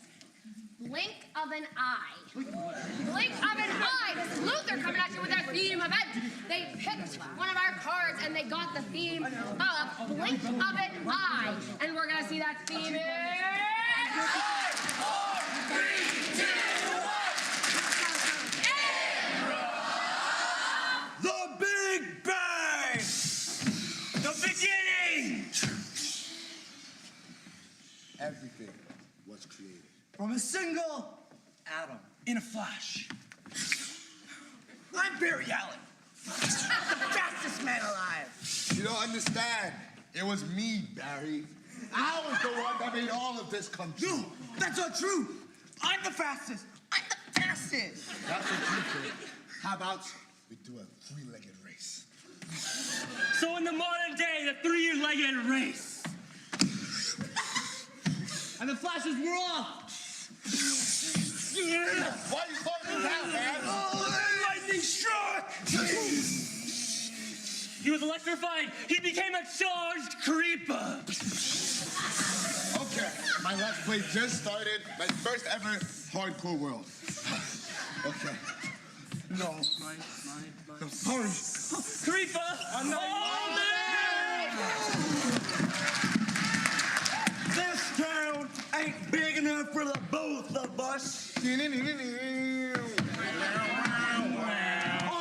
Blink of an Eye. Blink of an Eye. This is Luther coming at you with their theme event. They picked one of our cards and they got the theme of Blink of an Eye. And we're going to see that theme in... 5, 4, 3, 2, 1. The Big Bang! The beginning! Everything was created From a single atom in a flash. I'm Barry Allen. The fastest man alive. You don't understand. It was me, Barry. I was the one that made all of this come true. No, that's not true. I'm the fastest. I'm the fastest. That's what you think. How about we do a three-legged race? So in the modern day, the three-legged race. And the flashes were off. Why are you calling me out, man? Oh, lightning struck! He was electrified. He became a charged creeper. Okay, my Let's Play just started. My first ever hardcore world. Okay. No. No, sorry. Creeper! Oh, man! This town ain't big enough for the both of us. On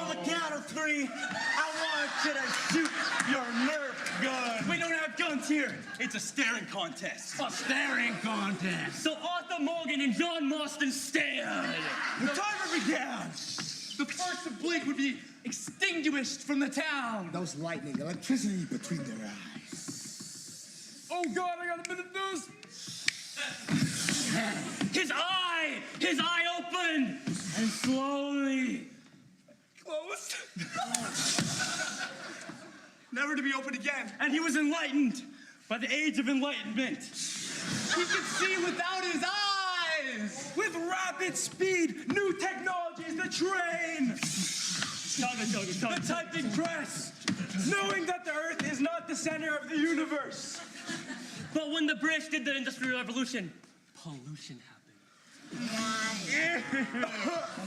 the count of 3, I want you to shoot your Nerf gun. We don't have guns here. It's a staring contest. A staring contest. So Arthur Morgan and John Marston stared. The timer began. The sparks of Blink would be extinguished from the town. That was lightning, electricity between their eyes. Oh God, I got a minute news. His eye opened and slowly closed. Never to be opened again. And he was enlightened by the age of enlightenment. He could see without his eyes. With rapid speed, new technologies, the train. The typing press. Knowing that the Earth is not the center of the universe. But when the British did the Industrial Revolution, pollution happened.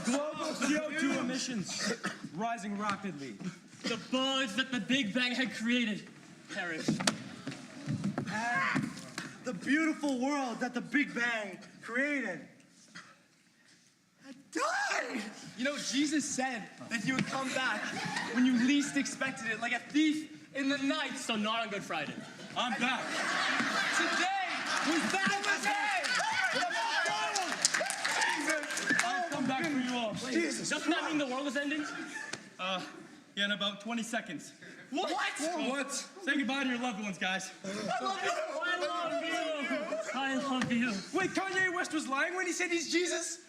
Global CO2 emissions rising rapidly. The bugs that the Big Bang had created perished. And the beautiful world that the Big Bang created died. You know, Jesus said that he would come back when you least expected it, like a thief in the night. So not on Good Friday. I'm back. Today was that day. Jesus. Doesn't that mean the world is ending? Yeah, in about 20 seconds. What? What? Say goodbye to your loved ones, guys. I love you. I love you. I love you. Wait, Kanye West was lying when he said he's Jesus?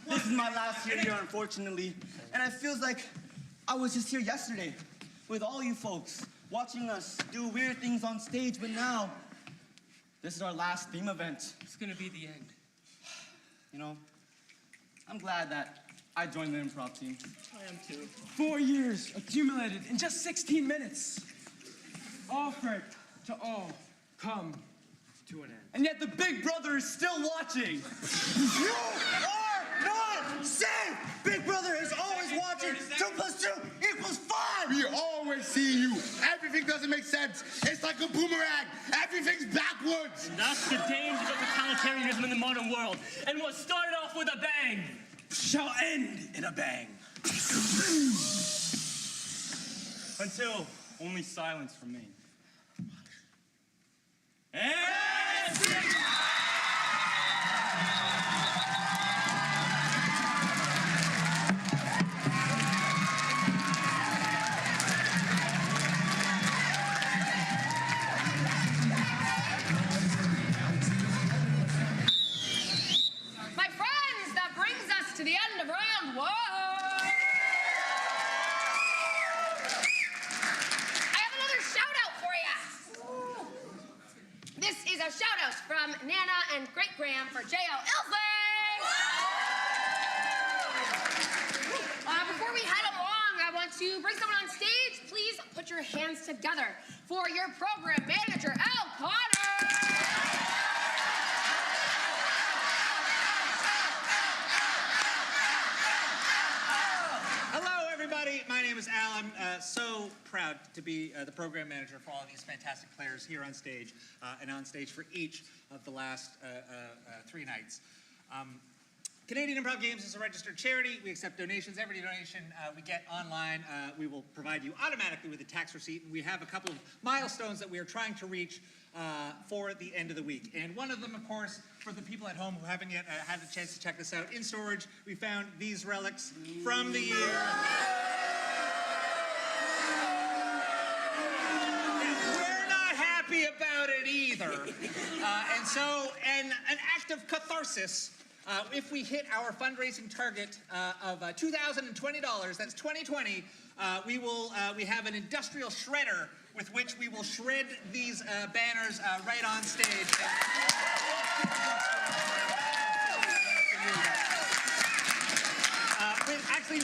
This is my last year here, unfortunately. And it feels like I was just here yesterday with all you folks, watching us do weird things on stage, but now, this is our last theme event. It's gonna be the end. You know, I'm glad that I joined the improv team. I am too. 4 years accumulated in just 16 minutes. Offered to all come to an end. And yet the big brother is still watching. You are not safe! Big brother is always watching. 2 + 2 = 5! We always see you. Everything doesn't make sense. It's like a boomerang. Everything's backwards. And that's the danger of totalitarianism in the modern world. And what started off with a bang shall end in a bang. until only silence remains. My friends, that brings us to the end of round one. I have another shout out for you. This is a shout out from Nana and Great Graham for J.O. Ilsley. Before we head along, I want to bring someone on stage. Please put your hands together for your program manager, Al Connor. Hello, everybody. My name is Al. I'm so proud to be the program manager for all of these fantastic players here on stage and on stage for each of the last 3 nights. Canadian Improv Games is a registered charity. We accept donations. Every donation we get online, we will provide you automatically with a tax receipt. And we have a couple of milestones that we are trying to reach for the end of the week. And one of them, of course, for the people at home who haven't yet had a chance to check this out, in storage, we found these relics from the year. We're not happy about it either. And so, an act of catharsis, if we hit our fundraising target of $2,020, that's 2020, we have an industrial shredder with which we will shred these banners right on stage.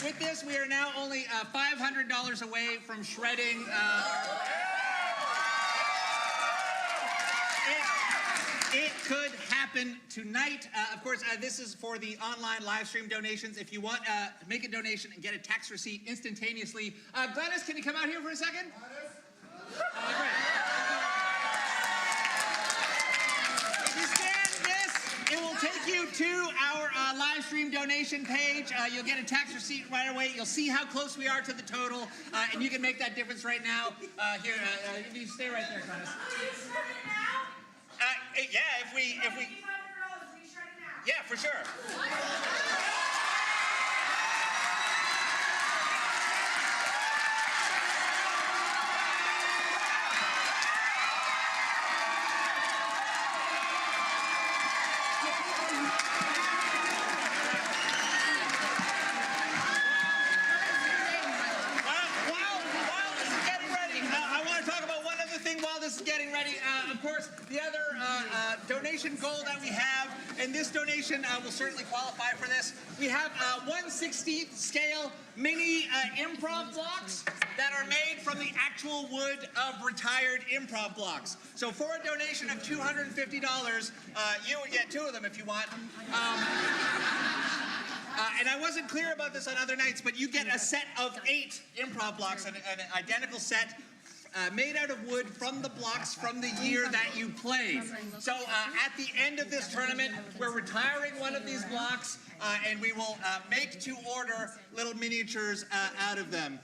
With this, we are now only $500 away from shredding. It could happen tonight. Of course, this is for the online live stream donations. If you want to make a donation and get a tax receipt instantaneously, Gladys, can you come out here for a second? Great. If you scan this, it will take you to our live stream donation page. You'll get a tax receipt right away. You'll see how close we are to the total, and you can make that difference right now. Here, if you stay right there, Gladys. Yeah, if we, yeah, for sure. Of course, the other donation goal that we have, and this donation will certainly qualify for this, we have 1/16th scale mini improv blocks that are made from the actual wood of retired improv blocks. So for a donation of $250, you would get 2 of them if you want. And I wasn't clear about this on other nights, but you get a set of 8 improv blocks, an identical set, made out of wood from the blocks from the year that you played. So at the end of this tournament, we're retiring one of these blocks, and we will make to order little miniatures out of them.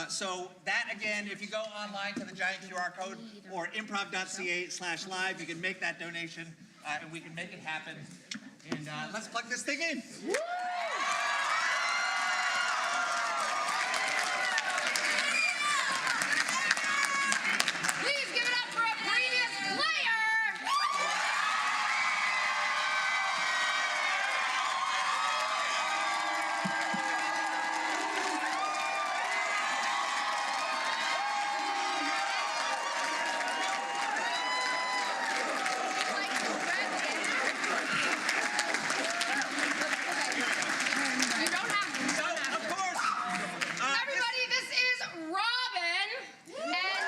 So that, again, if you go online to the giant QR code or improv.ca/live, you can make that donation, and we can make it happen And let's plug this thing in. Please give it up for a previous player. You don't have to. Of course. Everybody, this is Robin. And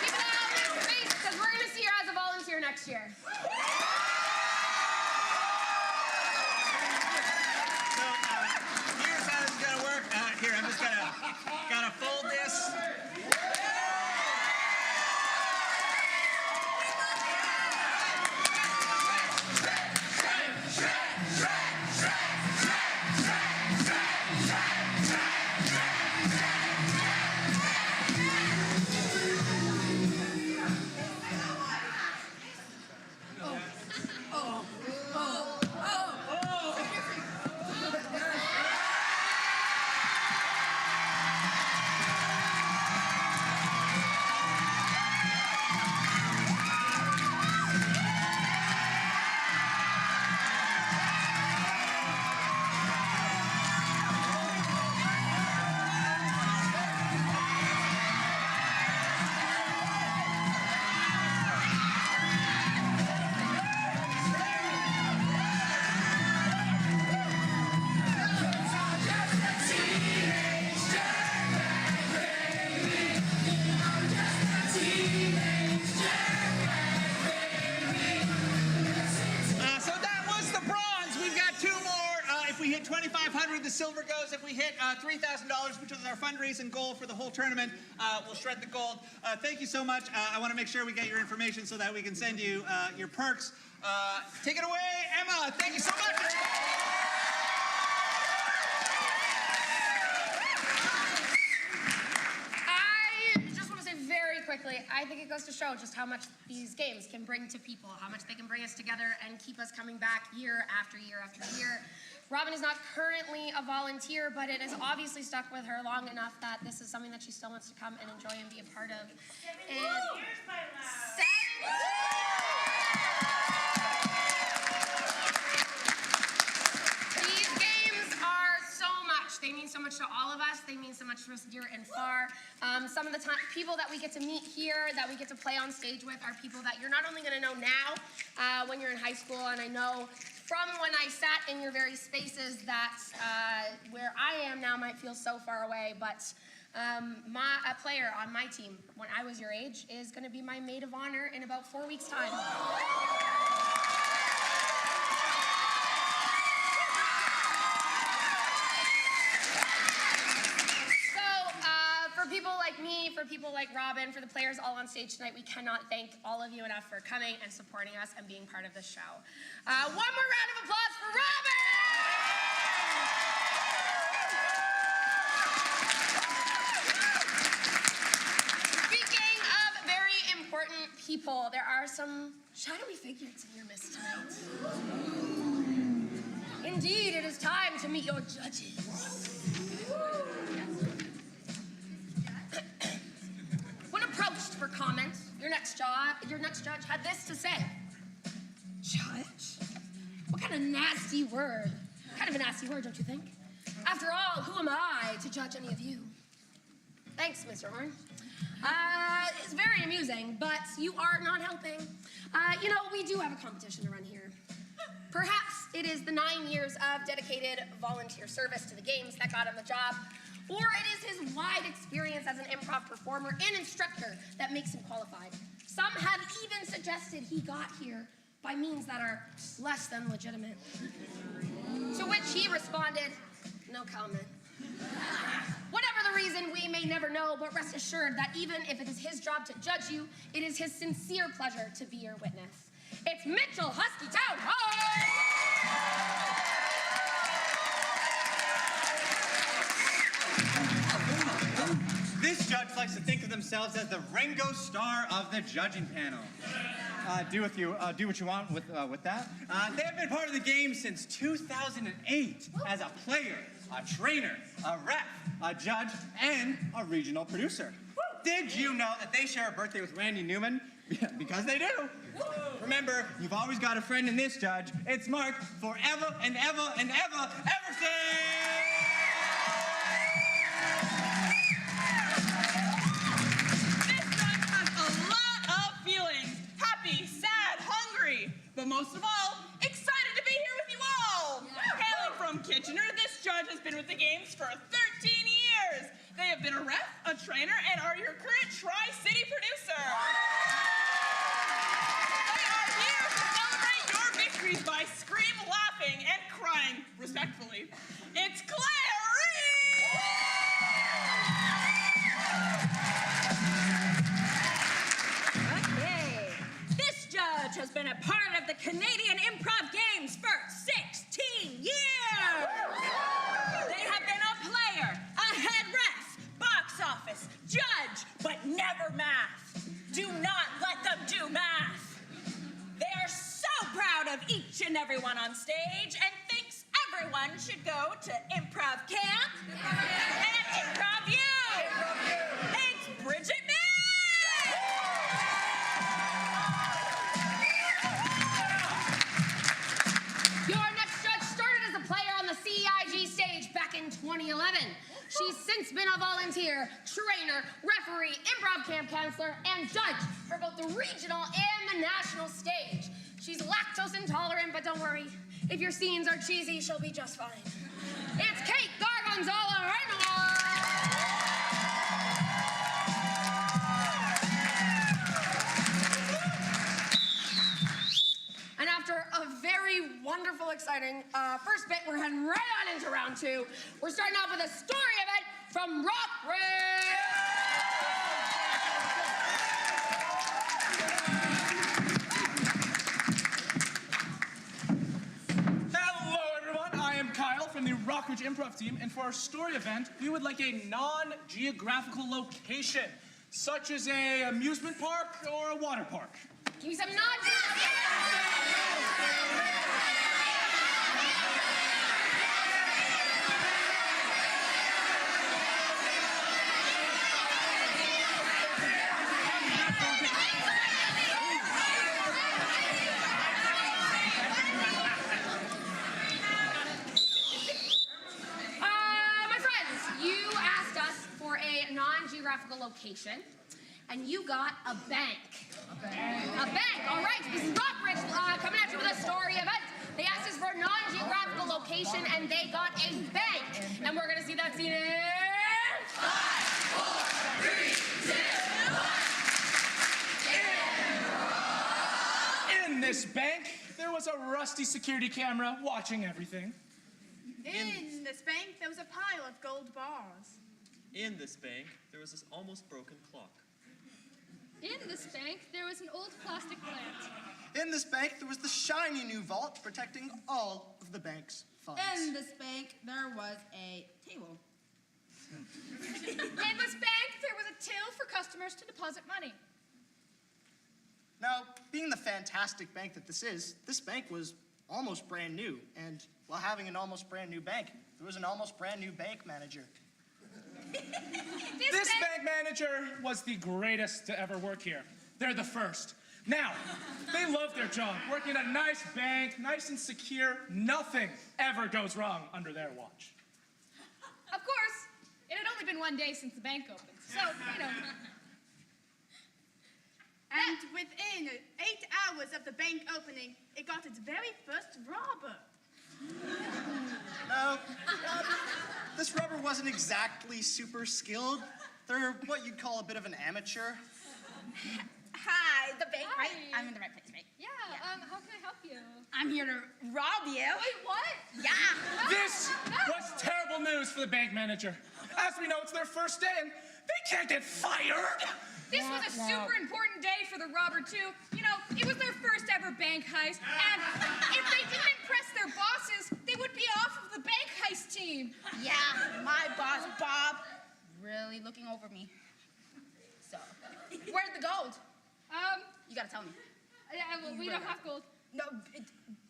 keep an eye on this face because we're going to see her as a volunteer next year. Here's how this is gonna work. Here, I'm just gotta fold this. So that was the bronze. We've got two more. If we hit 2,500, the silver goes. If we hit $3,000, which is our fundraising goal for the whole tournament, we'll shred the gold. Thank you so much. I want to make sure we get your information so that we can send you your perks. Take it away, Emma. Thank you so much. I just want to say very quickly, I think it goes to show just how much these games can bring to people, how much they can bring us together and keep us coming back year after year after year. Robin is not currently a volunteer, but it has obviously stuck with her long enough that this is something that she still wants to come and enjoy and be a part of. And these games are so much. They mean so much to all of us. They mean so much to us near and far. Some of the people that we get to meet here, that we get to play on stage with, are people that you're not only going to know now when you're in high school, and I know from when I sat in your very spaces that where I am now might feel so far away, but a player on my team when I was your age is going to be my maid of honor in about 4 weeks' time. For people like me, for people like Robin, for the players all on stage tonight, we cannot thank all of you enough for coming and supporting us and being part of this show. One more round of applause for Robin! Speaking of very important people, there are some shadowy figures in your midst tonight. Indeed, it is time to meet your judges. When approached for comment, your next judge had this to say. Judge? What kind of nasty word? Kind of a nasty word, don't you think? After all, who am I to judge any of you? Thanks, Mr. Horn. It's very amusing, but you are not helping. You know, we do have a competition to run here. Perhaps it is the 9 years of dedicated volunteer service to the games that got him the job, or it is his wide experience as an improv performer and instructor that makes him qualified. Some have even suggested he got here by means that are less than legitimate. To which he responded, no comment. Whatever the reason, we may never know, but rest assured that even if it is his job to judge you, it is his sincere pleasure to be your witness. It's Mitchell Husky Town Hall! This judge likes to think of themselves as the Ringo Starr of the judging panel. do what you want with that. They have been part of the game since 2008 as a player, a trainer, a ref, a judge, and a regional producer. Did you know that they share a birthday with Randy Newman? Yeah, because they do. Remember, you've always got a friend in this, Judge. It's Mark forever and ever and ever, everything! This judge has a lot of feelings. Happy, sad, hungry, but most of all, excited to be here with you all. Hailing from Kitchener, this judge has been with the games for 13 years. They have been a ref, a trainer, and are your current Tri-City producer. They are here to celebrate your victories by scream, laughing, and crying respectfully. It's Clary! Okay. This judge has been a part of the Canadian Improv Games for 16 years. They have been a player, a head ref, box office, judge, but never math. Do not let them do math. They are so proud of each and every one on stage and thinks everyone should go to improv camp and improv you. It's Bridget May. Your next judge started as a player on the CIG stage back in 2011. She's since been a volunteer, trainer, referee, improv camp counselor, and judge for both the regional and the national stage. She's lactose intolerant, but don't worry. If your scenes are cheesy, she'll be just fine. It's Kate Gargonzola Reinhardt! And after a very wonderful, exciting first bit, we're heading right on into round two. We're starting off with a story event from Rockridge. Hello, everyone. I am Kyle from the Rockridge Improv team, and for our story event, we would like a non-geographical location, such as an amusement park or a water park. Give me some nods. My friends, you asked us for a non-geographical location, and you got a bank. A bank, all right. This is Rockridge coming at you with a story event. They asked us for a non-geographical location, and they got a bank. And we're going to see that scene in 5, 4, 3, 2, 1. In this bank, there was a rusty security camera watching everything. In this bank, there was a pile of gold bars. In this bank, there was this almost broken clock. In this bank, there was an old plastic plant. In this bank, there was the shiny new vault protecting all of the bank's funds. In this bank, there was a table. In this bank, there was a till for customers to deposit money. Now, being the fantastic bank that this is, this bank was almost brand new. And while having an almost brand new bank, there was an almost brand new bank manager. This bank manager was the greatest to ever work here. They're the first. Now, they love their job, working at a nice bank, nice and secure. Nothing ever goes wrong under their watch. Of course, it had only been one day since the bank opened, so, you know. And within 8 hours of the bank opening, it got its very first robber. No, this robber wasn't exactly super skilled. They're what you'd call a bit of an amateur. Hi, the bank, right? I'm in the right place, right? Yeah, how can I help you? I'm here to rob you. Wait, what? Yeah. This was terrible news for the bank manager. As we know, it's their first day, and they can't get fired. This was a super important day for the robber, too. You know, it was their first ever bank heist, and if they didn't impress their bosses, they would be off of the bank heist team. Yeah, my boss, Bob, really looking over me. So, where'd the gold? You gotta tell me. Yeah, well, we don't have gold. No,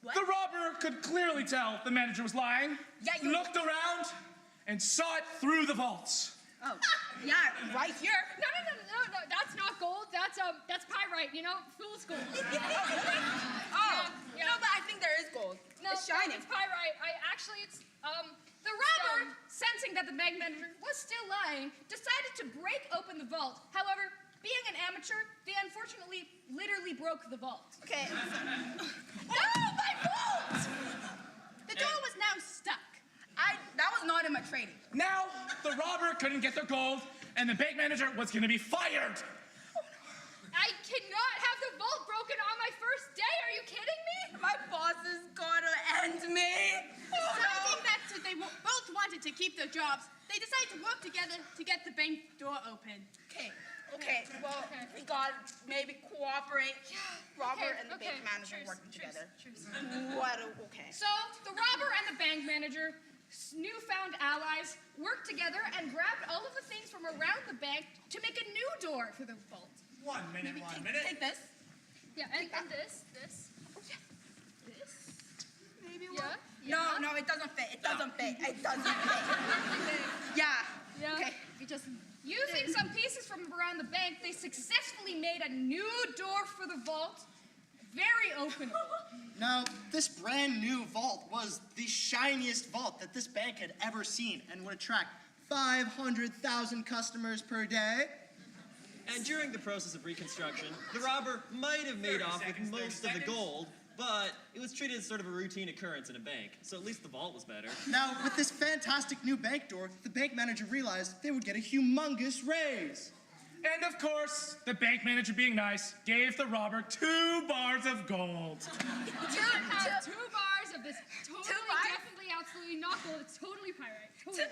what? The robber could clearly tell the manager was lying. Yeah, looked around and saw it through the vaults. Oh, yeah, right here. No, that's not gold. That's pyrite, you know, fool's gold. Yeah. No, but I think there is gold. No, it's shining. It's pyrite. It's the robber, sensing that the bank manager was still lying, decided to break open the vault. However, being an amateur, they unfortunately literally broke the vault. Okay. No, my vault! The door was now stuck. That was not in my training. Now, the robber couldn't get the gold, and the bank manager was going to be fired. I cannot have the vault broken on my first day. Are you kidding me? My boss is gonna end me. Deciding that they both wanted to keep their jobs, they decided to work together to get the bank door open. Okay, well, we gotta maybe cooperate. Robert and the bank manager working together. Okay. So, the robber and the bank manager, newfound allies, worked together and grabbed all of the things from around the bank to make a new door for the vault. 1 minute, Maybe 1 minute. Take this. Yeah, and this. Oh, yeah. This. Maybe one. Yeah. No, it doesn't fit. It doesn't fit. Yeah. Okay. Using some pieces from around the bank, they successfully made a new door for the vault. Very openable. Now, this brand new vault was the shiniest vault that this bank had ever seen and would attract 500,000 customers per day. And during the process of reconstruction, the robber might have made off with most of the gold, but it was treated as sort of a routine occurrence in a bank, so at least the vault was better. Now, with this fantastic new bank door, the bank manager realized they would get a humongous raise. And of course, the bank manager, being nice, gave the robber 2 bars of gold. You have 2 bars of this definitely, absolutely not gold. It's totally pyrite. Totally.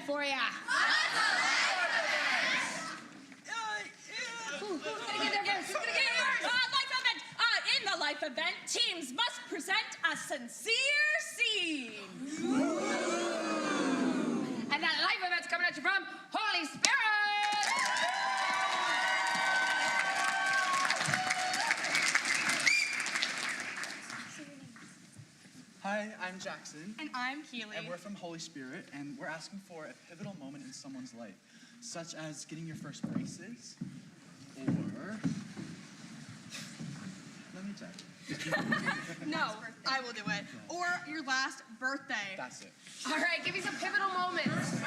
For ya. Who's gonna get there first? Life event. In the life event, teams must present a sincere scene. And that life event's coming at you from Holy Spirit. Hi, I'm Jackson. And I'm Keely. And we're from Holy Spirit, and we're asking for a pivotal moment in someone's life, such as getting your first braces, or... Let me check. No, I will do it. Or your last birthday. That's it. All right, give me some pivotal moments.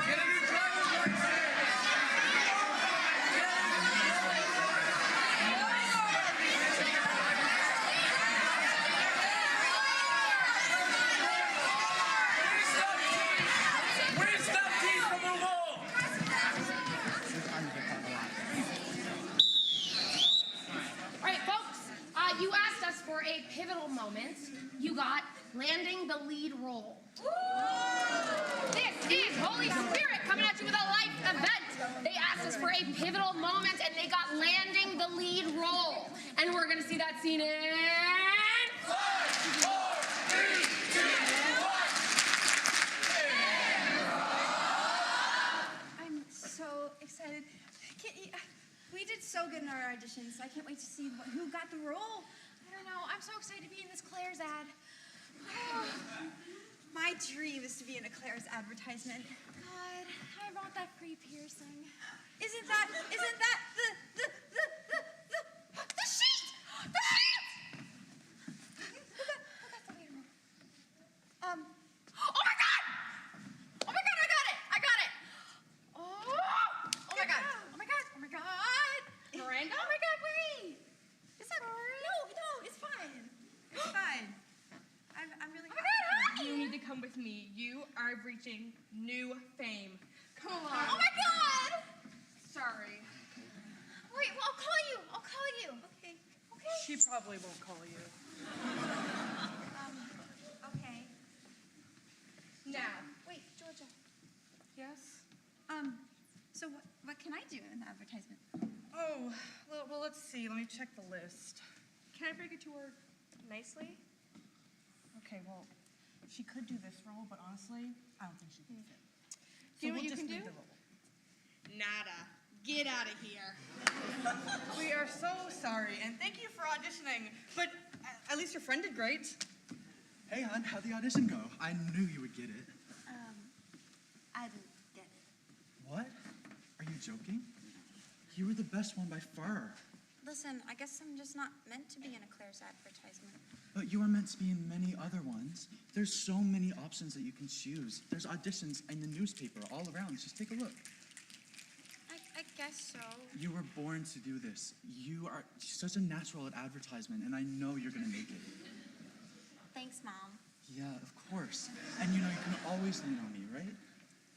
You asked us for a pivotal moment. You got landing the lead role. This is Holy Spirit coming at you with a life event. They asked us for a pivotal moment, and they got landing the lead role. And we're going to see that scene in... 5, 4, 3, 2, 1. I'm so excited. We did so good in our auditions, so I can't wait to see who got the role. I don't know. I'm so excited to be in this Claire's ad. My dream is to be in a Claire's advertisement. God, I want that free piercing. Isn't that the sheet? The sheet! Who got the lead role? Oh my God! Oh my God, I got it! Oh my God! Miranda? Oh my God, wait! Is that No, it's fine. It's fine. I'm really happy. You need to come with me. You are reaching new fame. Come on. Oh my God! Sorry. Wait, well, I'll call you. Okay. She probably won't call you. Okay. Now. Wait, Georgia. Yes? So what can I do in the advertisement? Oh, well, let's see. Let me check the list. Can I break it to her nicely? Okay, well, she could do this role, but honestly, I don't think she can fit. Do you know what we'll you just can leave do? the role. Nada. Get out of here. We are so sorry, and thank you for auditioning. But at least your friend did great. Hey, hon, how'd the audition go? I knew you would get it. I didn't get it. What? Are you joking? You were the best one by far. Listen, I guess I'm just not meant to be in a Claire's advertisement. But you are meant to be in many other ones. There's so many options that you can choose. There's auditions in the newspaper all around. Just take a look. I guess so. You were born to do this. You are such a natural at advertisement, and I know you're gonna make it. Thanks, Mom. Yeah, of course. And you know, you can always lean on me, right?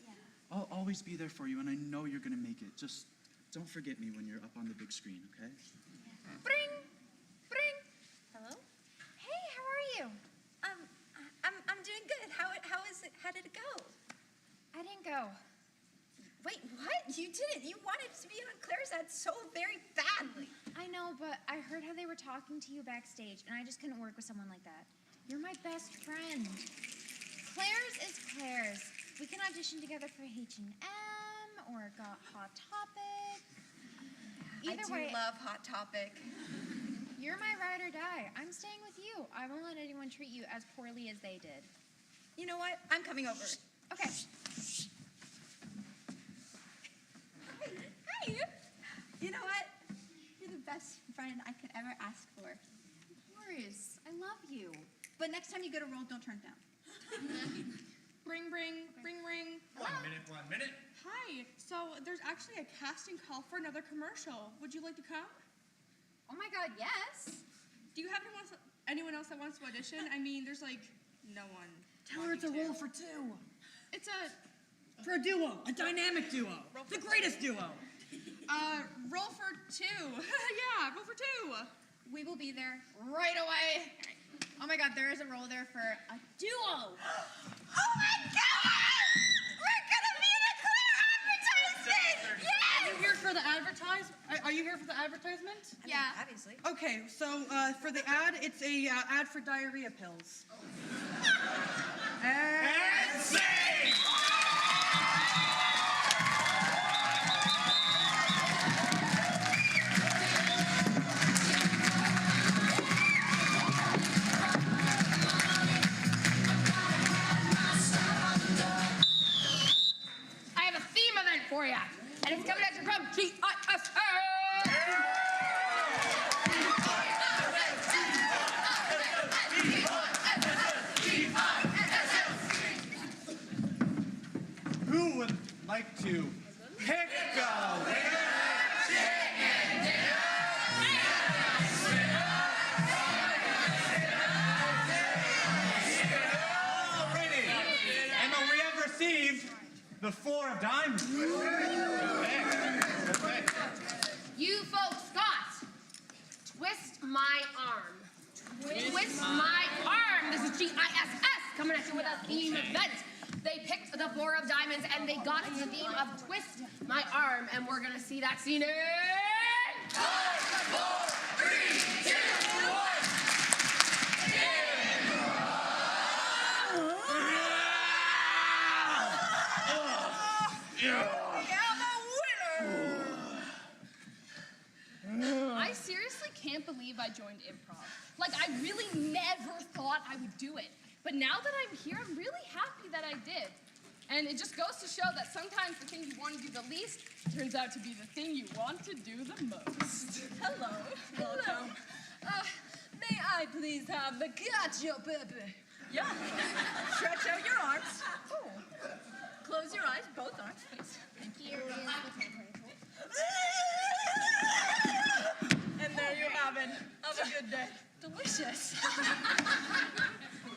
Yeah. I'll always be there for you, and I know you're gonna make it. Just don't forget me when you're up on the big screen, okay? Bring! Bring! Hello? Hey, how are you? I'm doing good. How is it? How did it go? I didn't go. Wait, what? You didn't? You wanted to be on Claire's ad so very badly. I know, but I heard how they were talking to you backstage, and I just couldn't work with someone like that. You're my best friend. Claire's is Claire's. We can audition together for H&M or Got Hot Topic. Either way, I do love Hot Topic. you're my ride or die. I'm staying with you. I won't let anyone treat you as poorly as they did. You know what? I'm coming over. Okay. Hey! You know what? You're the best friend I could ever ask for. Of course. I love you. But next time you get a role, don't turn it down. Ring. One minute. Hi. So there's actually a casting call for another commercial. Would you like to come? Oh my God, yes. Do you have anyone else that wants to audition? I mean, there's like no one. Tell her it's a role for two. It's a For a duo, a dynamic duo, the greatest duo. role for two. Yeah, role for two. We will be there right away. Oh my God, there is a role there for a duo. Oh my God! We're gonna be in a Claire advertisement! Yes! Are you here for the Are you here for the advertisement? Yeah, obviously. Okay, so for the ad, it's a ad for diarrhea pills. And sing! I have a theme event for you, and it's coming at you from GISS. Who would like to pick a winner? Alrighty. And we have received the 4 of diamonds. Okay. You folks got Twist My Arm. Twist My Arm. This is GISS coming at you with a theme event. They picked the 4 of diamonds and they got the theme of Twist My Arm, and we're gonna see that scene in 5, 4, 3, 2, 1. I seriously can't believe I joined improv. Like, I really never thought I would do it. But now that I'm here, I'm really happy that I did. And it just goes to show that sometimes the thing you want to do the least turns out to be the thing you want to do the most. Hello. Welcome. May I please have the gotcha, baby? Yeah. Stretch out your arms. Oh. Close your eyes, both arms, please. Here is the And there you have it. Have a good day. Delicious.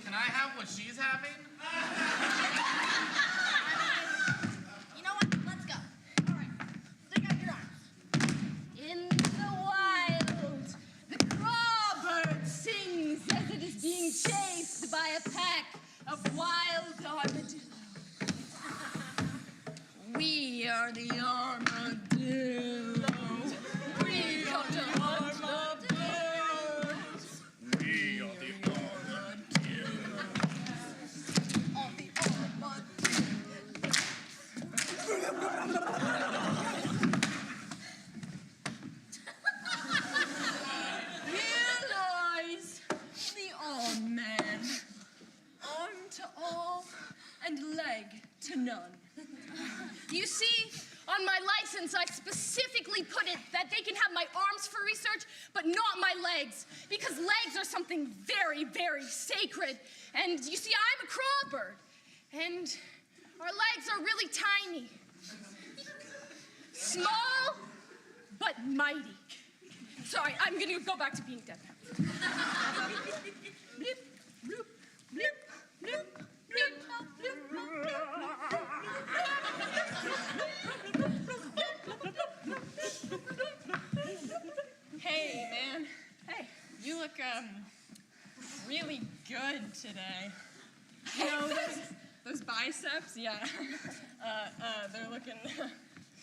Can I have what she's having? You know what? Let's go. All right. Stick out your arms. In the wild, the crawbird sings as it is being chased by a pack of wild armadillos. We We are the armadillos. We are the armadillos. We are the Here lies the all-man, arm to all and leg to none. You see, on my license, I specifically put it that they can have my arms for research, but not my legs, because legs are something very, very sacred. And you see, I'm a crawbird, and our legs are really tiny. Small, but mighty. Sorry, I'm gonna go back to being dead. Hey, man. Hey, you look really good today. You know, those biceps, yeah. They're looking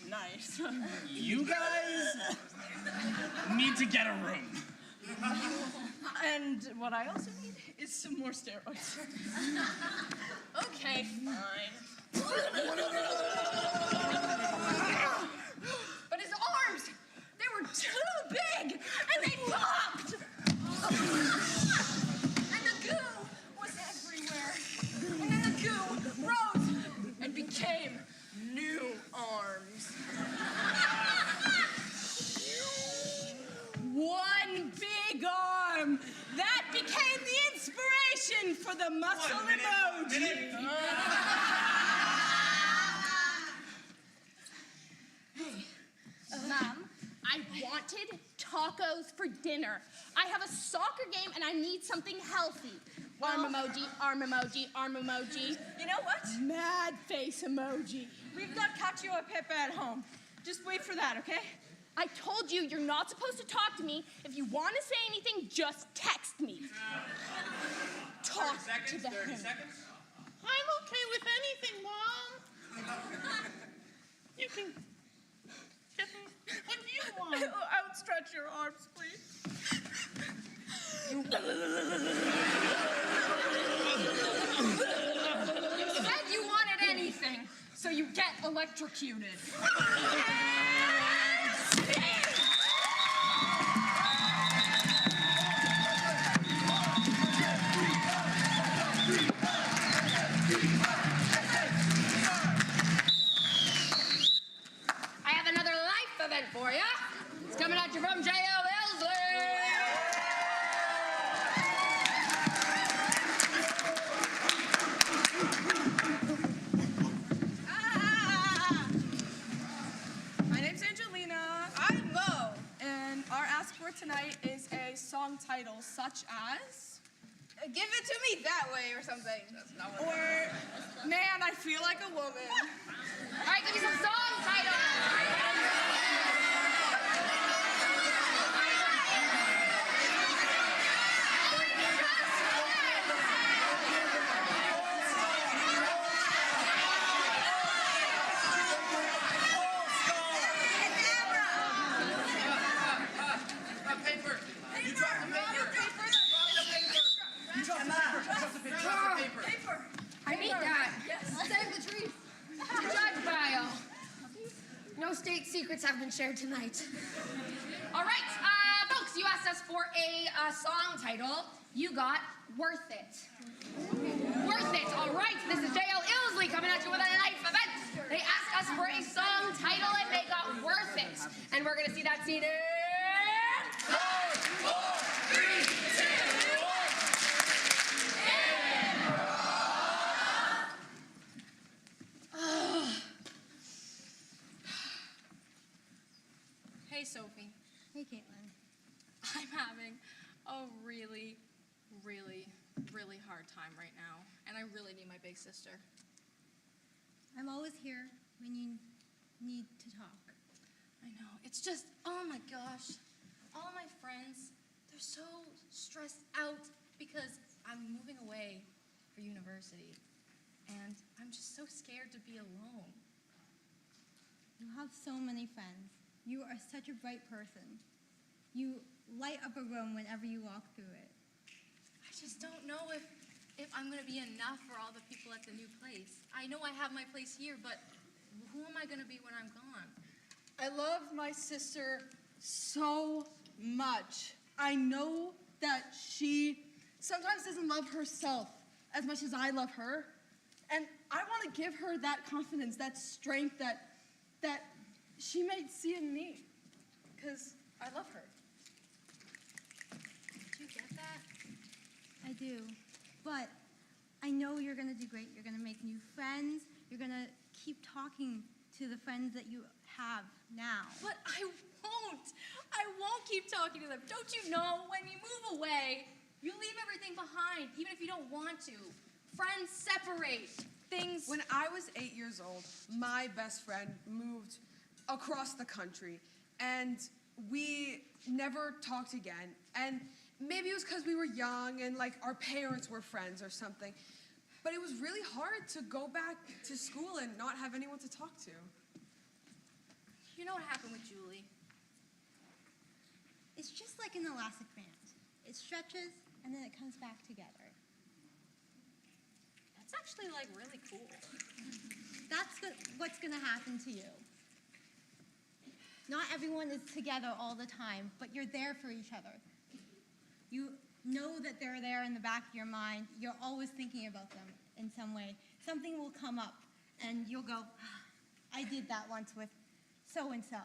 nice. You guys need to get a room. And what I also need is some more steroids. Okay, fine. But his arms, they were too big, and they popped. And the goo was everywhere. And then the goo rose and became new arms. One big arm. That became the inspiration for the muscle emoji. Mom, I wanted tacos for dinner. I have a soccer game and I need something healthy. Arm emoji, arm emoji, arm emoji. You know what? Mad face emoji. We've got Cacio e Pepe at home. Just wait for that, okay? I told you you're not supposed to talk to me. If you want to say anything, just text me. Talk to the 30 him. seconds. I'm okay with anything, Mom. You can get me. What do you want? Outstretch your arms, please. You said you wanted anything, so you get electrocuted. I have another life event for you. It's coming at you from J.O. Ilsley. My name's Angelina. I'm Mo. And our ask for tonight is a song title such as... Give it to me that way or something. Or, Man, I Feel Like a Woman. All right, give me some song titles. I need that. Save the trees. Judge bio. No state secrets have been shared tonight. All right, folks, you asked us for a song title. You got Worth It. Worth It. All right, this is J.L. Ilsley coming at you with a life event. They asked us for a song title and they got Worth It. And we're going to see that scene in... 4, 3, 2, 1. Hey, Sophie. Hey, Caitlin. I'm having a really, really, really hard time right now, and I really need my big sister. I'm always here when you need to talk. I know. It's just, oh my gosh. All my friends, they're so stressed out because I'm moving away for university, and I'm just so scared to be alone. have so many friends. You are such a bright person. You light up a room whenever you walk through it. I just don't know if I'm gonna be enough for all the people at the new place. I know I have my place here, but who am I gonna be when I'm gone? I love my sister so much. I know that she sometimes doesn't love herself as much as I love her. And I want to give her that confidence, that strength that she might see in me. Because I love her. Do you get that? I do. But I know you're going to do great. You're going to make new friends. You're going to keep talking to the friends that you have now. But I won't. I won't keep talking to them. Don't you know, when you move away, you leave everything behind, even if you don't want to. Friends separate. Things. When I was 8 years old, my best friend moved across the country, and we never talked again. And maybe it was because we were young and like our parents were friends or something. But it was really hard to go back to school and not have anyone to talk to. You know what happened with Julie? It's just like an elastic band. It stretches, and then it comes back together. That's actually, like, really cool. That's what's going to happen to you. Not everyone is together all the time, but you're there for each other. You know that they're there in the back of your mind. You're always thinking about them in some way. Something will come up, and you'll go, I did that once with so-and-so.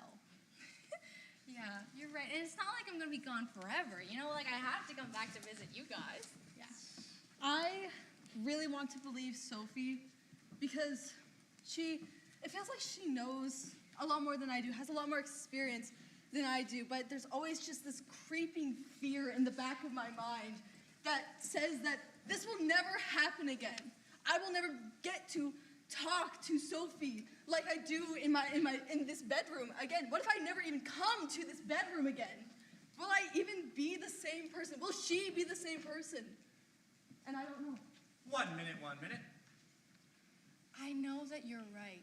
Yeah, you're right. And it's not like I'm going to be gone forever. You know, like, I have to come back to visit you guys. Yeah. I really want to believe Sophie because it feels like she knows a lot more than I do, has a lot more experience than I do, but there's always just this creeping fear in the back of my mind that says that this will never happen again. I will never get to talk to Sophie like I do in this bedroom again. What if I never even come to this bedroom again? Will I even be the same person? Will she be the same person? And I don't know. 1 minute, 1 minute. I know that you're right.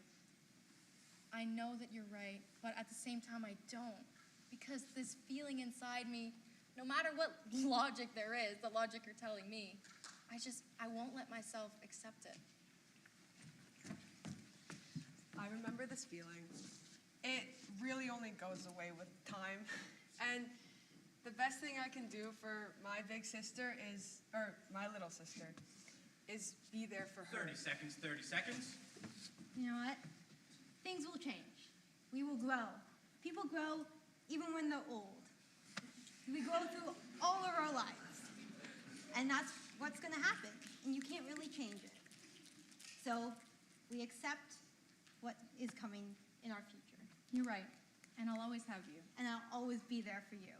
I know that you're right, but at the same time I don't. Because this feeling inside me, no matter what logic there is, the logic you're telling me, I won't let myself accept it. I remember this feeling. It really only goes away with time. And the best thing I can do for my big sister or my little sister, is be there for her. 30 seconds, 30 seconds. You know what? Things will change. We will grow. People grow even when they're old. We grow through all of our lives. And that's what's going to happen. And you can't really change it. So we accept what is coming in our future. You're right. And I'll always have you. And I'll always be there for you.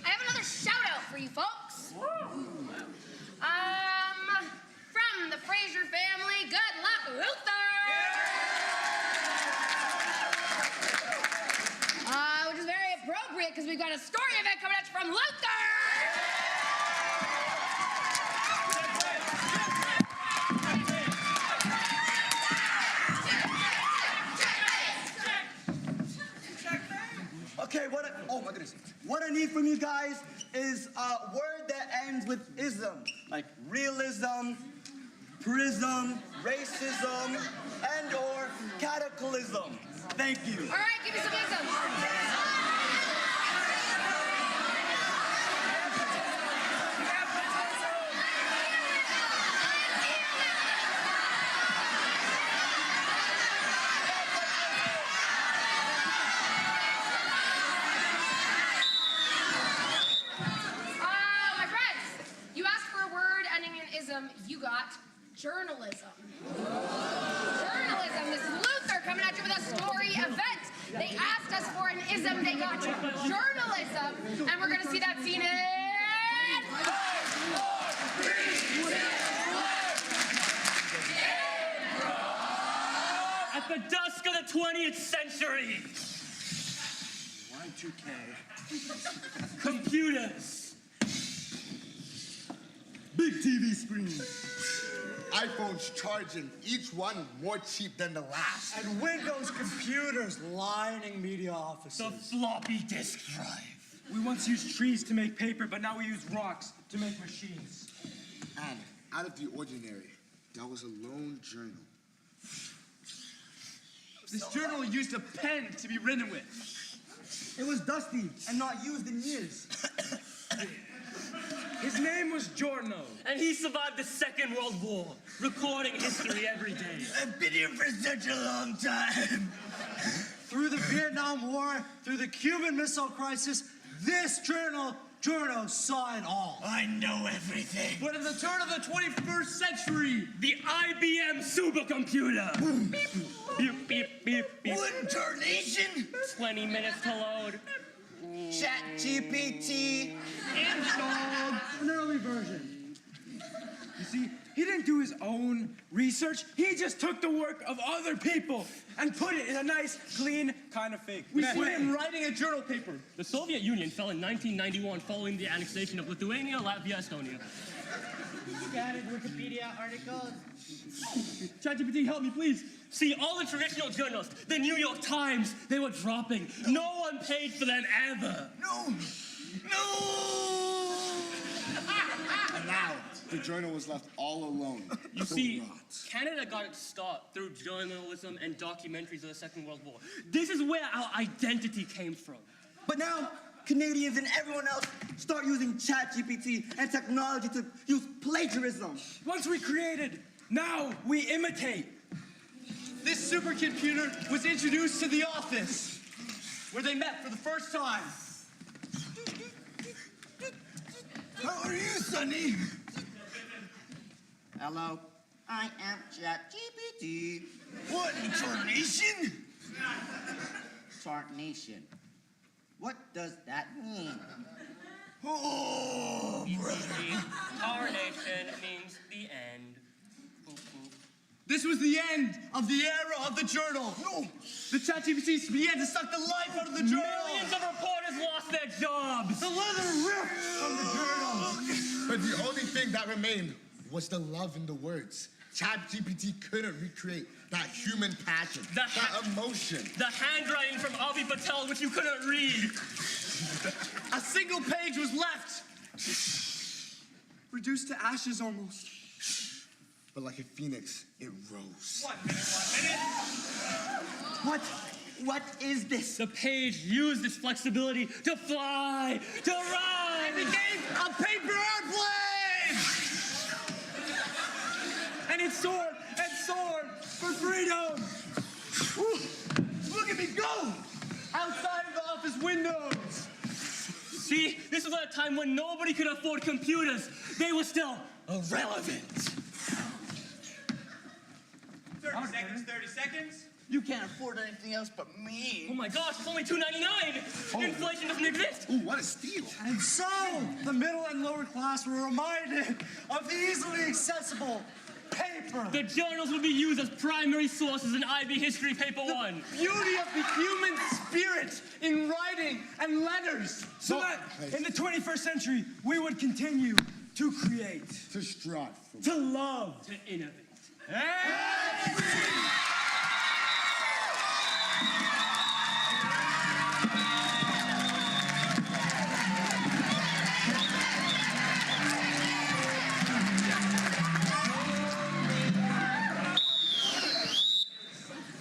I have another shout out for you folks. From the Fraser family, good luck, Luther! Which is very appropriate because we've got a story event coming at you from Luther! Okay, oh my goodness. What I need from you guys is a word that ends with ism, like realism, prism, racism, and or cataclysm. Thank you. All right, give me some isms. You got journalism. Journalism. This is Luther coming at you with a story event. They asked us for an ism. They got journalism. And we're going to see that scene in... At the dusk of the 20th century. Y2K. Computers. Big TV screens. iPhones charging, each one more cheap than the last. And Windows computers lining media offices. The floppy disk drive. We once used trees to make paper, but now we use rocks to make machines. And out of the ordinary, that was a lone journal. This journal used a pen to be written with. It was dusty and not used in years. His name was Giorno. And he survived the Second World War, recording history every day. I've been here for such a long time. Through the Vietnam War, through the Cuban Missile Crisis, this Journo saw it all. I know everything. But at the turn of the 21st century, the IBM supercomputer. Beep, beep, beep, beep. One tarnation. 20 minutes to load. ChatGPT. Installed an early version. You see, he didn't do his own research. He just took the work of other people and put it in a nice, clean, kind of fake. we put him writing a journal paper. The Soviet Union fell in 1991 following the annexation of Lithuania, Latvia, Estonia. Scattered Wikipedia articles. ChatGPT, help me, please. See, all the traditional journalists, the New York Times, they were dropping. No one paid for them ever. No. And now, the journal was left all alone. You see, Canada got its start through journalism and documentaries of the Second World War. This is where our identity came from. But now, Canadians and everyone else start using ChatGPT and technology to use plagiarism. Once we created, now we imitate. This supercomputer was introduced to the office, where they met for the first time. How are you, Sonny? Hello, I am ChatGPT. What in tarnation? Tarnation. What does that mean? Oh, brother. Tarnation means the end. Boop, boop. This was the end of the era of the journal. No. The ChatGPT began to suck the life out of the journal. Millions of reporters lost their jobs. The leather ripped from the journal. But the only thing that remained was the love in the words. ChatGPT couldn't recreate that human passion, that emotion. The handwriting from Avi Patel, which you couldn't read. A single page was left. Reduced to ashes almost. But like a phoenix, it rose. 1 minute. What is this? The page used its flexibility to fly, to run. It became a paper airplane! And it soared and soared for freedom. Whew. Look at me go! Outside of the office windows. See, this was at a time when nobody could afford computers. They were still irrelevant. 30 seconds. You can't afford anything else but me. Oh my gosh, it's only $2.99. Inflation doesn't exist. Ooh, what a steal. And so, the middle and lower class were reminded of the easily accessible paper. The journals would be used as primary sources in IB History Paper 1. Beauty of the human spirit in writing and letters. So that in the 21st century, we would continue to create. To strive. To love. To innovate. I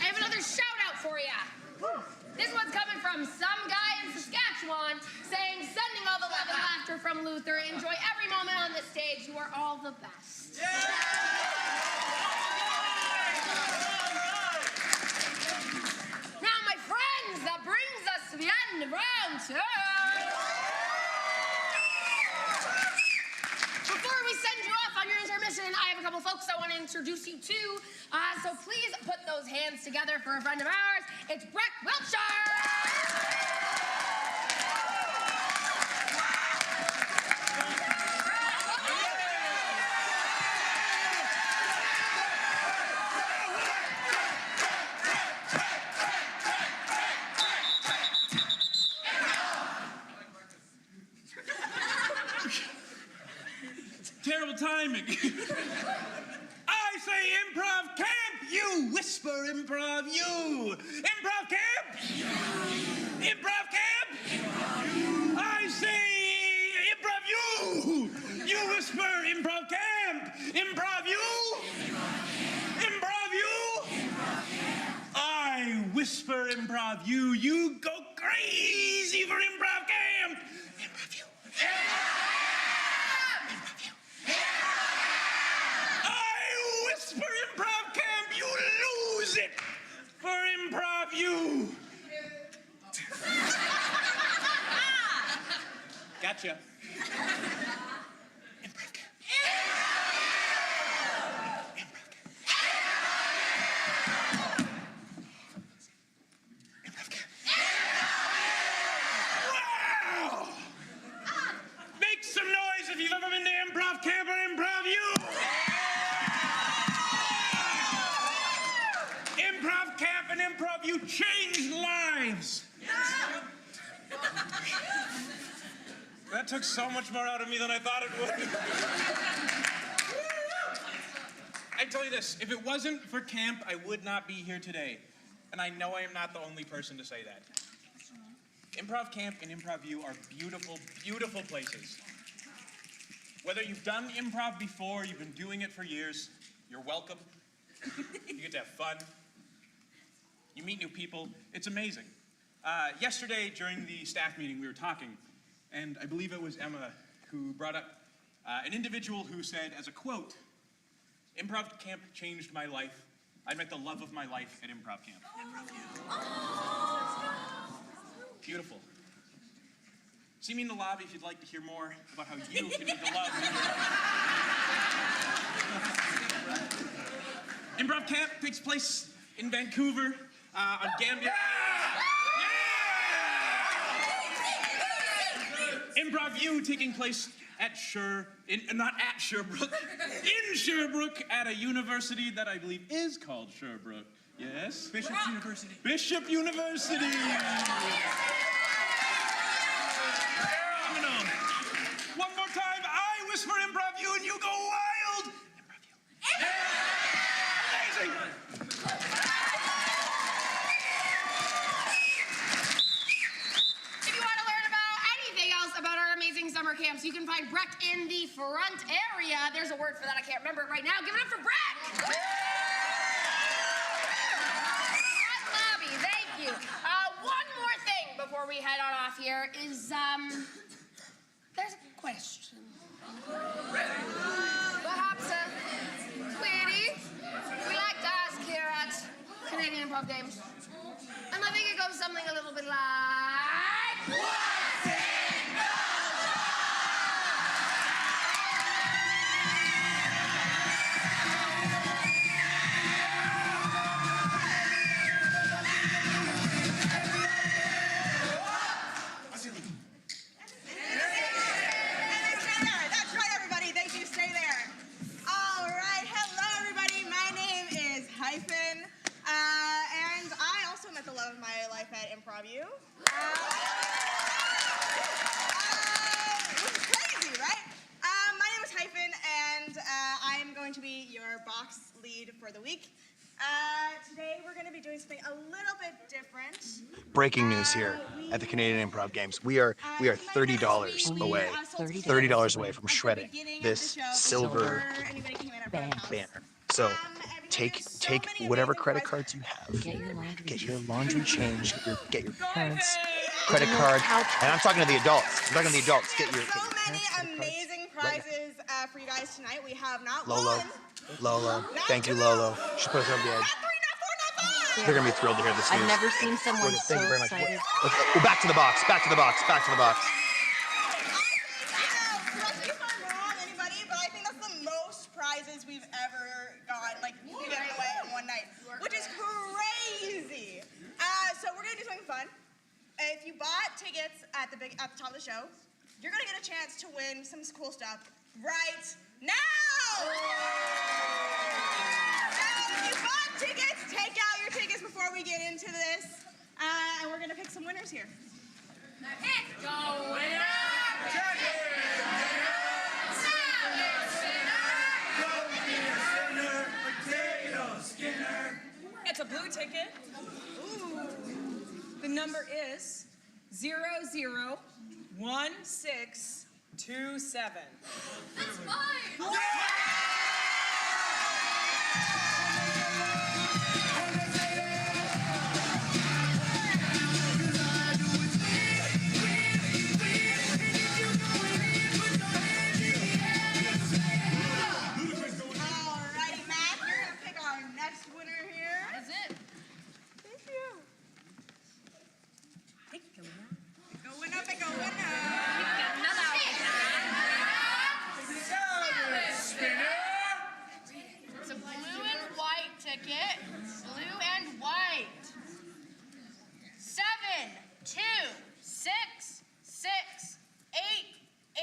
have another shout out for you. This one's coming from some guy in Saskatchewan saying, sending all the love and laughter from Luther. Enjoy every moment on the stage. You are all the best. Now, my friends, that brings us to the end of round 2. Before we send you off on your intermission, I have a couple folks I want to introduce you to. So please put those hands together for a friend of ours. It's Brett Wiltshire. rhyming. I say improv camp, you whisper improv, you. Improv camp? Improv camp? I say improv you. You whisper improv camp. Improv you. Improv you. I whisper improv you. You go crazy for improv camp. Improv you. For improv camp, you lose it. For improv, you. Gotcha. Improv camp. Improv camp. Wow! Make some noise if you've ever been to improv camp or improv, you. Improv camp and improv, you changed lives. That took so much more out of me than I thought it would. I tell you this, if it wasn't for camp, I would not be here today. And I know I am not the only person to say that. Improv camp and improv U are beautiful, beautiful places. Whether you've done improv before, you've been doing it for years, you're welcome. You get to have fun. You meet new people. It's amazing. Yesterday, during the staff meeting, we were talking, and I believe it was Emma who brought up an individual who said, as a quote, improv camp changed my life. I met the love of my life at improv camp. Beautiful. See me in the lobby if you'd like to hear more about how you can meet the love. Improv camp takes place in Vancouver, on Gambia. Yeah! Improv U taking place at not at Sherbrooke, in Sherbrooke at a university that I believe is called Sherbrooke. Yes? Bishop University. Bishop University! One more time, I whisper improv U and you go wild! Improv U. Amazing! If you want to learn about anything else about our amazing summer camps, you can find Breck in the front area. There's a word for that, I can't remember it right now. Give it up for Breck! Front lobby, thank you. One more thing before we head on off here is, there's a question. Perhaps a query we like to ask here at Canadian Improv Games. And I think it goes something a little bit like... What's in the That's right, everybody. Thank you. Stay there. All right. Hello, everybody. My name is Hyphen, and I also met the love of my life at Improv U. Which is crazy, right? My name is Hyphen, and I am going to be your box lead for the week. Today, we're going to be doing something a little bit different. Breaking news here at the Canadian Improv Games. We are $30 away. $30 away from shredding this silver banner. So take whatever credit cards you have. Get your laundry changed. Get your parents' credit card. And I'm talking to the adults. Get your So many amazing prizes for you guys tonight. We have not Lolo. one. Thank you, Lolo. She put us over the edge. They're gonna be thrilled to hear this news. I've never seen someone so Thank you very much. excited. Well, back to the box. Correct me if I'm wrong, anybody, but I think that's the most prizes we've ever got, like, giving away in one night, which is crazy. So we're gonna do something fun. If you bought tickets at the top of the show, you're gonna get a chance to win some cool stuff right now. If you bought tickets, take out your tickets before we get into this, and we're gonna pick some winners here. It's going up! a blue ticket. Ooh. The number is 001627. That's mine! Alrighty, Matt, you're gonna pick our next winner here. That is it. Thank you. Pick a winner. Pick a winner, pick a winner. It's a blue and white ticket. Blue and white. 7, 2, 6, 6, 8, 8,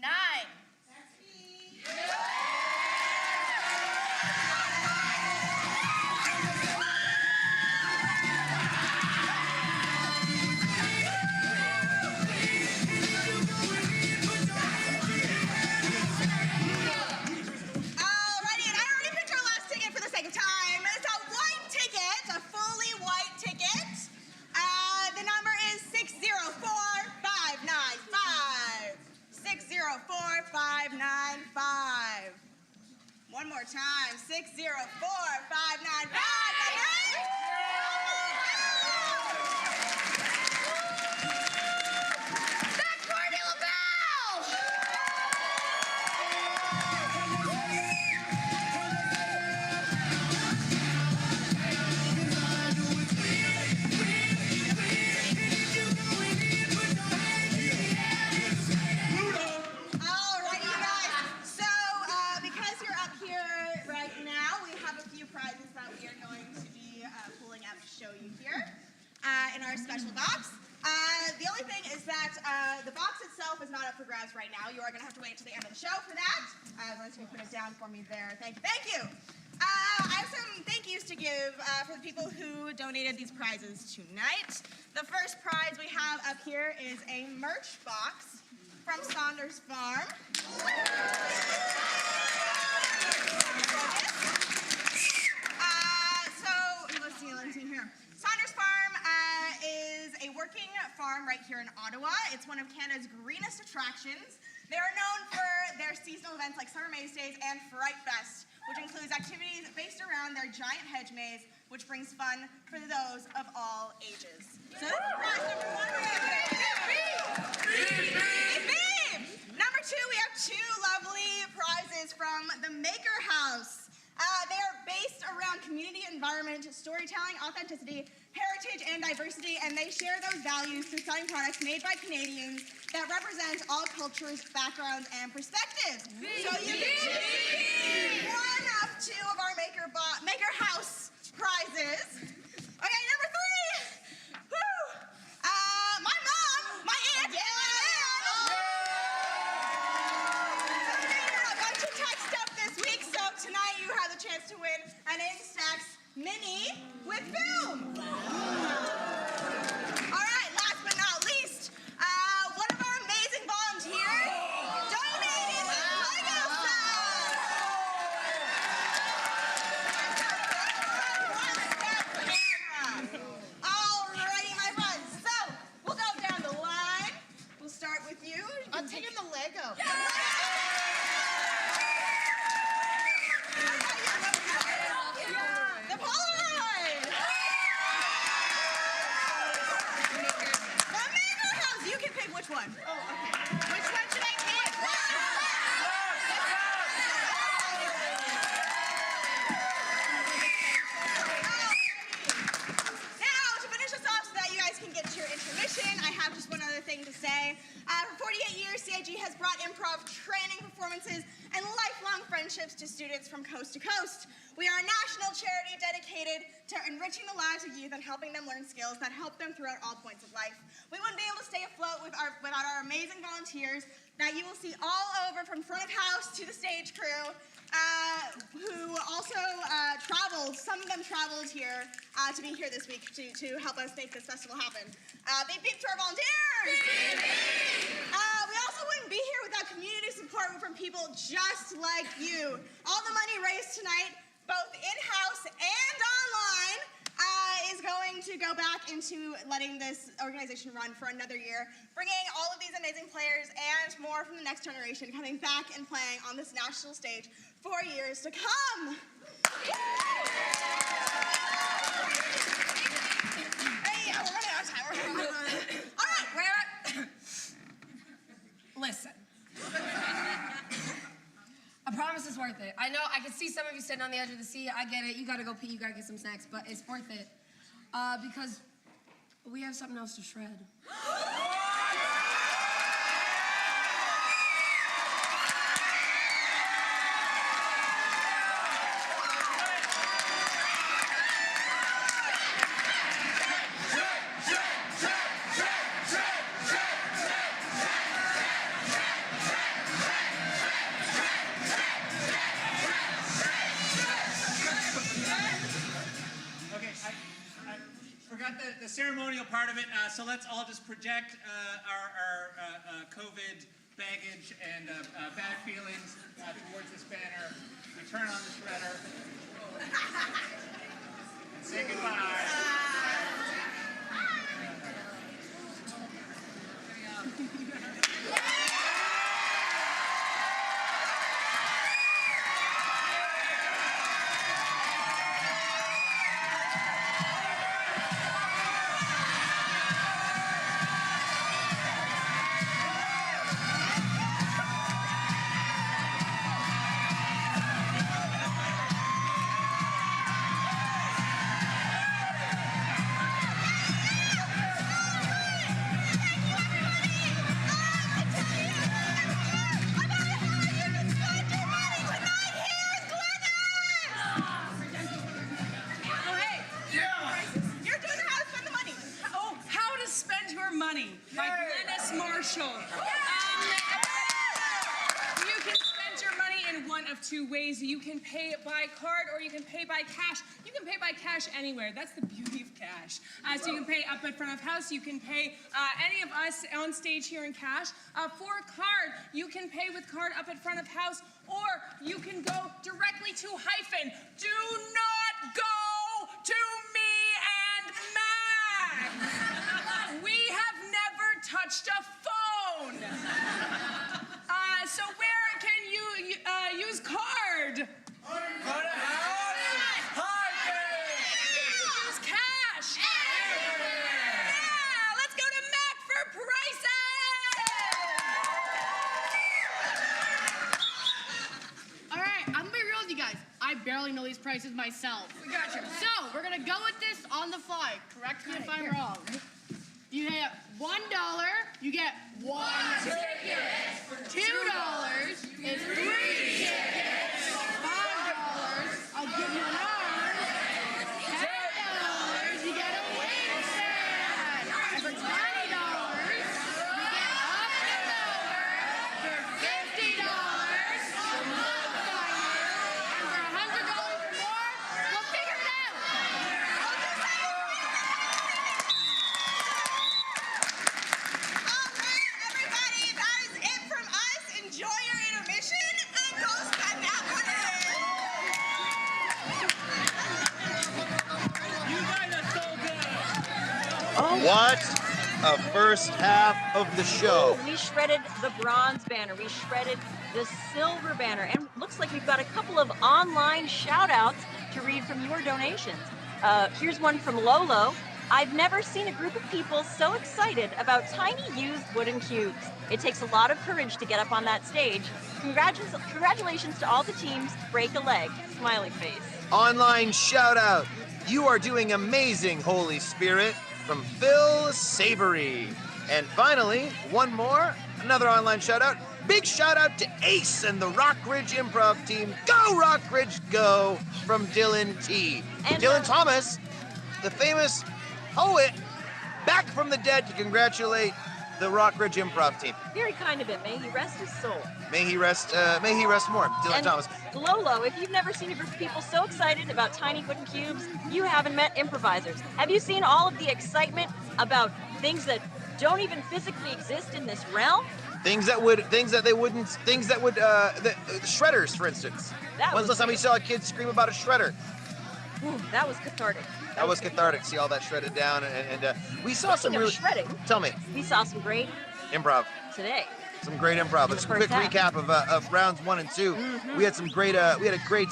9. Alrighty, and I already picked our last ticket for the second time. It's a white ticket, a fully white ticket. The number is 604595. 604595. One more time, 604595. That's Courtney LaBelle! Alrighty, you guys. So, because you're up here right now, we have a few prizes that we are going to be pulling out to show you here in our special box. The only thing is that the box itself is not up for grabs right now. You are going to have to wait to the end of the show for that. Once you put it down for me there. Thank you. Thank you. I have some thank yous to give for the people who donated these prizes tonight. The first prize we have up here is a merch box from Saunders Farm. Let's see here. Saunders Farm is a working farm right here in Ottawa. It's one of Canada's greenest attractions. They are known for their seasonal events like Summer Maze Days and Fright Fest, which includes activities based around their giant hedge maze, which brings fun for those of all ages. So this is prize number one. Number two, we have two lovely prizes from the Maker House. They are based around community environment, storytelling, authenticity, heritage, and diversity, and they share those values through selling products made by Canadians that represent all cultures, backgrounds, and perspectives. So you can choose one of two of our Maker House prizes. Okay, number three. Woo! My mom, my aunt, and my aunt donated a bunch of tech stuff this week, so tonight you have the chance to win an Instax Mini with Boom. All right, last but not least, one of our amazing volunteers donated a Lego set. Alrighty, my friends. So we'll go down the line. We'll start with you. I'm taking the Lego. The Polaroid! The Maker House! You can pick which one. Oh, okay. Which one should I pick? Now, to finish us off so that you guys can get to your intermission, I have just one other thing to say. For 48 years, CIG has brought improv training, performances, and lifelong friendships to students from coast to coast. We are a national charity dedicated to enriching the lives of youth and helping them learn skills that help them throughout all points of life. We wouldn't be able to stay afloat without our amazing volunteers that you will see all over from front of house to the stage crew, who also traveled. Some of them traveled here to be here this week to help us make this festival happen. Beep beep to our volunteers! Beep, beep. We also wouldn't be here without community support from people just like you. All the money raised tonight both in-house and online, is going to go back into letting this organization run for another year, bringing all of these amazing players and more from the next generation coming back and playing on this national stage for years to come. Hey, we're running out of time. All right, Listen. I promise it's worth it. I know I can see some of you sitting on the edge of the seat. I get it. You gotta go pee, you gotta get some snacks, but it's worth it. Because we have something else to shred. The ceremonial part of it, so let's all just project our COVID baggage and bad feelings towards this banner. We turn on the shredder and say goodbye. Two ways. You can pay by card or you can pay by cash. You can pay by cash anywhere. That's the beauty of cash. So you can pay up at front of house. You can pay any of us on stage here in cash. For a card, you can pay with card up at front of house, or you can go directly to hyphen. Do not go to me and Mac. We have never touched a phone. So where can you use card? Use cash. Yeah, let's go to Mac for prices. All right, I'm gonna be real with you guys. I barely know these prices myself. We got you. So we're gonna go with this on the fly. Correct me if I'm wrong. You have $1, you get one ticket. $2 is 3 tickets. $5, I'll give you an arm. $10, you get a wing stand. And for $20, you get up and over. For $50, we'll notify you. And for $100 or more, we'll figure it out. What a first half of the show. We shredded the bronze banner. We shredded the silver banner. And looks like we've got a couple of online shout outs to read from your donations. Here's one from Lolo. I've never seen a group of people so excited about tiny used wooden cubes. It takes a lot of courage to get up on that stage. Congratulations to all the teams. Break a leg. Smiley face. Online shout out. You are doing amazing, Holy Spirit. From Phil Savory. And finally, one more, another online shout out. Big shout out to Ace and the Rockridge improv team. Go Rockridge, go! From Dylan T. And Dylan Thomas, the famous poet, back from the dead to congratulate the Rockridge improv team. Very kind of him. May he rest his soul. May he rest more. Dylan Thomas. Lolo, if you've never seen a group of people so excited about tiny wooden cubes, you haven't met improvisers. Have you seen all of the excitement about things that don't even physically exist in this realm? Things that would shredders, for instance. When's the last time you saw a kid scream about a shredder? Ooh, that was cathartic. That was cathartic. See all that shredded down, and we saw some really shredding. Tell me. We saw some great Improv. today. Some great improv. Let's quick recap of rounds 1 and 2. We had some great. We had a great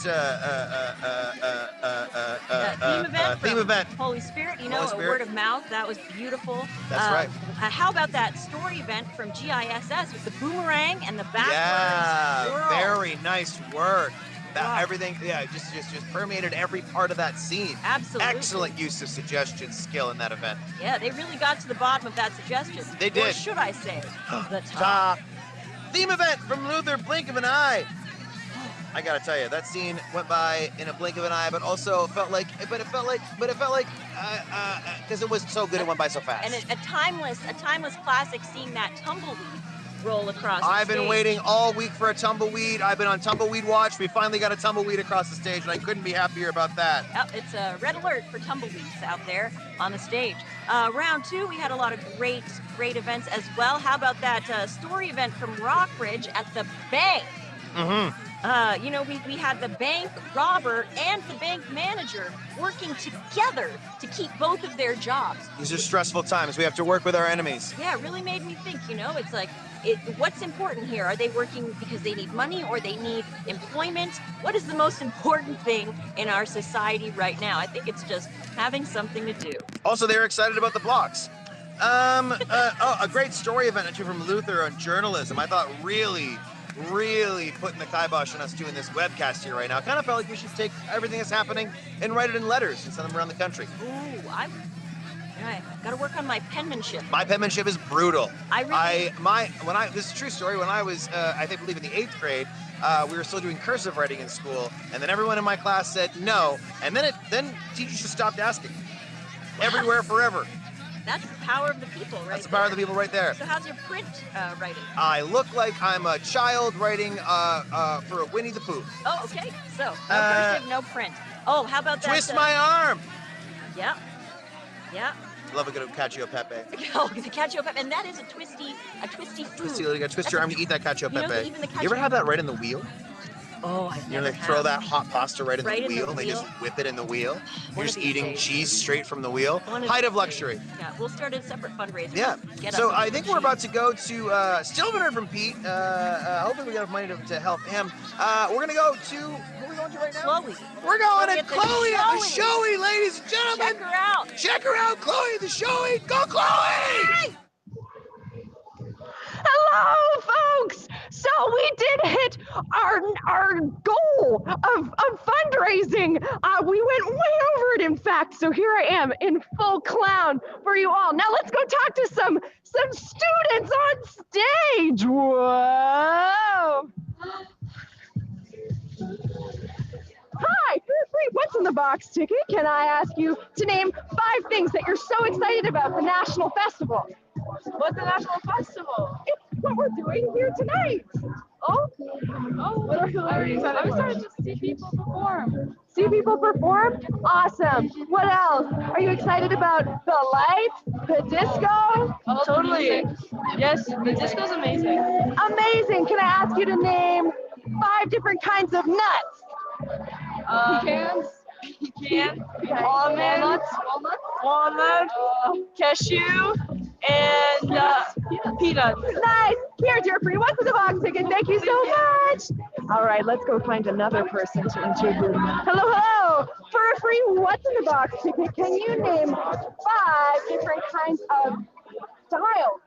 theme event. Holy Spirit, a word of mouth. That was beautiful. That's right. How about that story event from GISS with the boomerang and the backwards Yeah, swirl? very nice work. That everything, just permeated every part of that scene. Absolutely. Excellent use of suggestion skill in that event. Yeah, they really got to the bottom of that suggestion. They did. Or should I say, the top. Theme event from Luther, blink of an eye. I gotta tell you, that scene went by in a blink of an eye, but also felt like, because it was so good, it went by so fast. And a timeless classic, seeing that tumbleweed roll across the I've been stage. waiting all week for a tumbleweed. I've been on tumbleweed watch. We finally got a tumbleweed across the stage, and I couldn't be happier about that. Yep, it's a red alert for tumbleweeds out there on the stage. Round 2, we had a lot of great events as well. How about that story event from Rockridge at the bank? We had the bank robber and the bank manager working together to keep both of their jobs. These are stressful times. We have to work with our enemies. Yeah, it really made me think, it's like, what's important here? Are they working because they need money or they need employment? What is the most important thing in our society right now? I think it's just having something to do. Also, they were excited about the blocks. A great story event actually from Luther on journalism. I thought really putting the kibosh on us doing this webcast here right now. I kind of felt like we should take everything that's happening and write it in letters and send them around the country. Ooh, I gotta work on my penmanship. My penmanship is brutal. This is a true story. When I was, I believe in the 8th grade, we were still doing cursive writing in school, and then everyone in my class said no, and then teachers just stopped asking. Everywhere, forever. That's the power of the people, right? That's the power of the people right there. So how's your print writing? I look like I'm a child writing for a Winnie the Pooh. Oh, okay. So, no cursive, no print. Oh, how about that? Twist my arm! Yeah. Love a good cacio pepe. Oh, the cacio pepe, and that is a twisty food. You gotta twist your arm to eat that cacio pepe. Even the You ever have that right in the wheel? Oh, throw that hot pasta right in the wheel, and they just whip it in the wheel. You're just eating cheese straight from the wheel. Height of luxury. Yeah, we'll start a separate fundraiser. Yeah. So I think we're about to go to, still haven't heard from Pete. Hopefully we got enough money to help him. We're gonna go to, who are we going to right now? Chloe. We're going to Chloe at the Showy, ladies and gentlemen. Check her out. Check her out, Chloe, the Showy. Go, Chloe! Hello, folks! So we did hit our goal of fundraising. We went way over it, in fact. So here I am in full clown for you all. Now let's go talk to some students on stage. Whoa! Hi, for a free What's in the Box ticket, can I ask you to name 5 things that you're so excited about the National Festival? What's the National Festival? It's what we're doing here tonight. What are you excited about? I'm excited to see people perform. See people perform? Awesome. What else? Are you excited about the lights? The disco? Totally. Yes, the disco's amazing. Amazing. Can I ask you to name 5 different kinds of nuts? Pecans? Pecan, almond, walnut, cashew, and peanuts. Nice. Here's your free What's in the Box ticket. Thank you so much. All right, let's go find another person to interview. Hello. For a free What's in the Box ticket, can you name 5 different kinds of styles?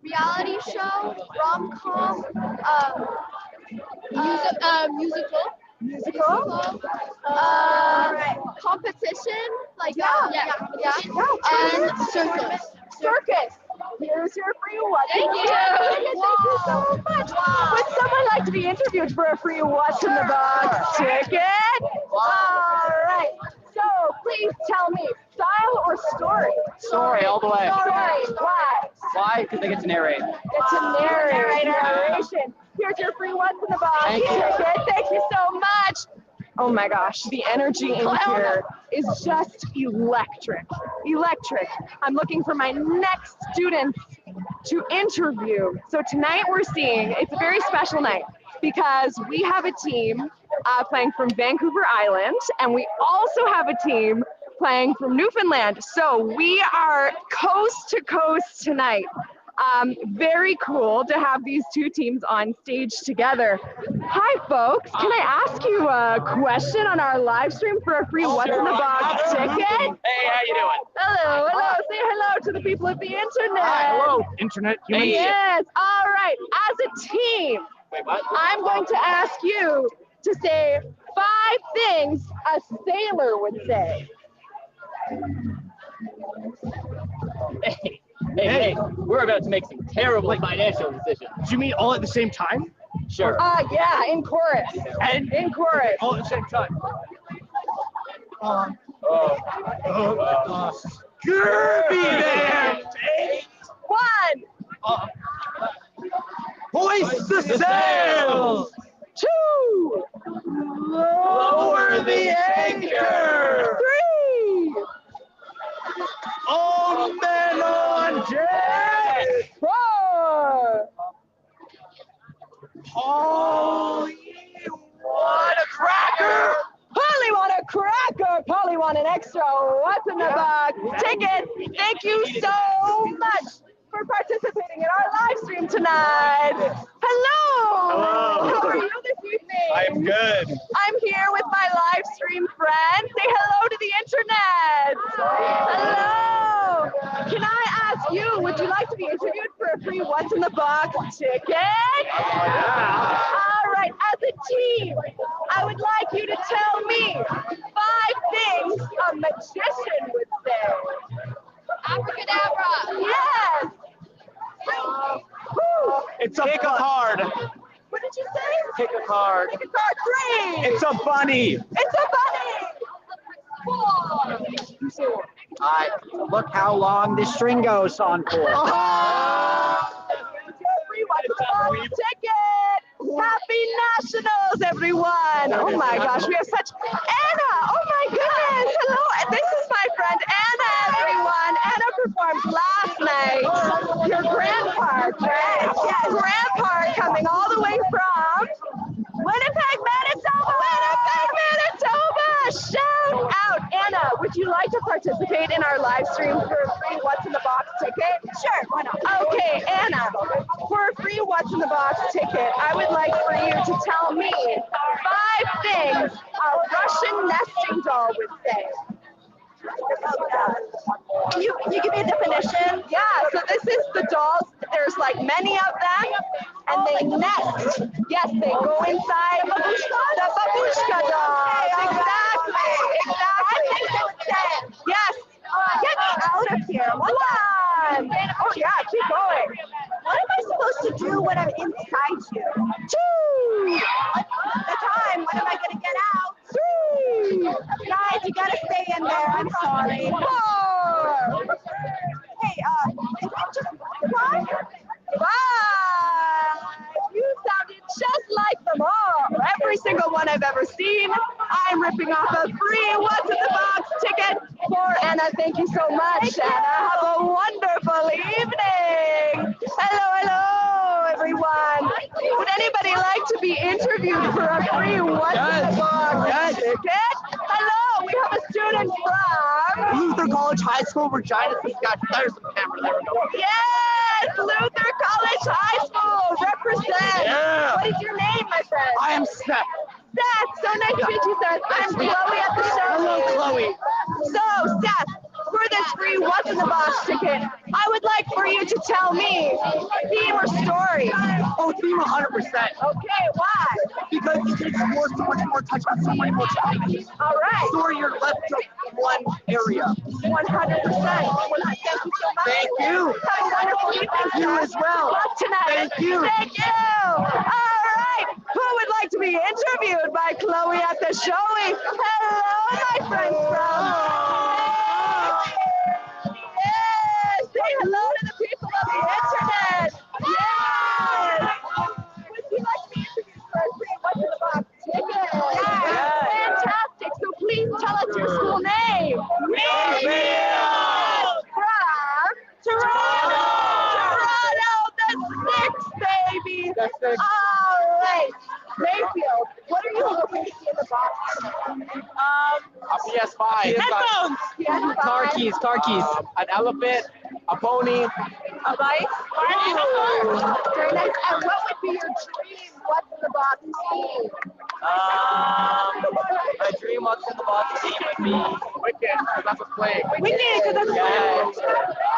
Reality show, rom-com, musical, competition, like and circus. Here's your free What's in the Box ticket. Thank you so much. Would someone like to be interviewed for a free What's in the Box ticket? All right. So please tell me, style or story? Story all the way. Story. Why? Why? Because I get to narrate. Get to narrate. Narration. Here's your free What's in the Box Thank you. ticket. Thank you so much. Oh my gosh, the energy in here is just electric. Electric. I'm looking for my next students to interview. So tonight we're seeing, it's a very special night because we have a team playing from Vancouver Island, and we also have a team playing from Newfoundland. So we are coast to coast tonight. Very cool to have these two teams on stage together. Hi folks, can I ask you a question on our live stream for a free What's in the Box ticket? Hey, how you doing? Hello, hello, say hello to the people of the internet. Hi, hello, internet humans. Yes, all right, as a team, Wait, what? I'm going to ask you to say 5 things a sailor would say. Hey, we're about to make some terrible financial decisions. You mean all at the same time? Sure. Yeah, in chorus. And in chorus. all at the same time. Kirby there! 1. Hoist the sails! 2. Lower the anchor! 3. All men on deck! 4. Polly, want a cracker? Polly want a cracker. Polly want an extra What's in the Box ticket. Thank you so much for participating in our live stream tonight. Hello. Hello. How are you this evening? I'm good. I'm here with my live stream friend. Say hello to the internet. Hello. Can I ask you, would you like to be interviewed for a free What's in the Box ticket? Yeah. All right, as a team, I would like you to tell me 5 things a magician would say. Abracadabra. Yes. It's a pick a card. What did you say? Pick a card. Pick a card. 3. It's a bunny. It's a bunny. 4. Look how long this string goes on for. Free What's in the Box ticket. Happy Nationals, everyone. Oh my gosh, we have such Anna. Oh my goodness. Hello. This is my friend Anna, everyone. Anna performed last night. Your grandpa, right? Yes, grandpa coming all the way from Winnipeg, Manitoba. Winnipeg, Manitoba. Shout out, Anna. Would you like to participate in our live stream for a free What's in the Box ticket? Sure, why not? Okay, Anna, for a free What's in the Box ticket, I would like for you to tell me 5 things a Russian nesting doll would say. You give me a definition? Yeah, so this is the dolls. There's like many of them, and they nest. Yes, they go inside the babushka doll. Exactly. Yes. Get me out of here. 1. Oh yeah, keep going. What am I supposed to do when I'm inside you? 2. The time. When am I gonna get out? 3. Guys, you gotta stay in there. I'm sorry. 4. Hey, is it just 1? 5. You sounded just like them all. Every single one I've ever seen. I'm ripping off a free What's in the Box ticket for Anna. Thank you so much, Anna. Have a wonderful evening. Hello, everyone. Would anybody like to be interviewed for a free What's in the Box ticket? Hello, we have a student from Luther College High School, Regina, Saskatchewan. There's some camera. There we go. Yes, Luther College High School. Represent. Yeah. What is your name, my friend? I am Seth. Seth, so nice to meet you, Seth. I'm Chloe at the show. Hello, Chloe. So, Seth, for this free What's in the Box ticket, I would like for you to tell me theme or story. Oh, theme 100%. Okay, why? Because you can explore so much more, touch on so many more topics. All right. Story, you're left to one area. 100%. Thank you so much. Thank you. Have a wonderful evening. You as well. Good luck tonight. Thank you. Thank you. All right. Who would like to be interviewed by Chloe at the showy? Hello, my friend from. Yes. Say hello to the people of the internet. Yes. Would you like to be interviewed for a free What's in the Box ticket? Yes. Fantastic. So please tell us your school name. From Toronto. Toronto. keys, car keys. An elephant, a pony. A bike? Ooh, very nice. And what would be your dream What's in the Box team? My dream What's in the Box team would be Wicked, because that's what's playing. Wicked, because that's what's playing.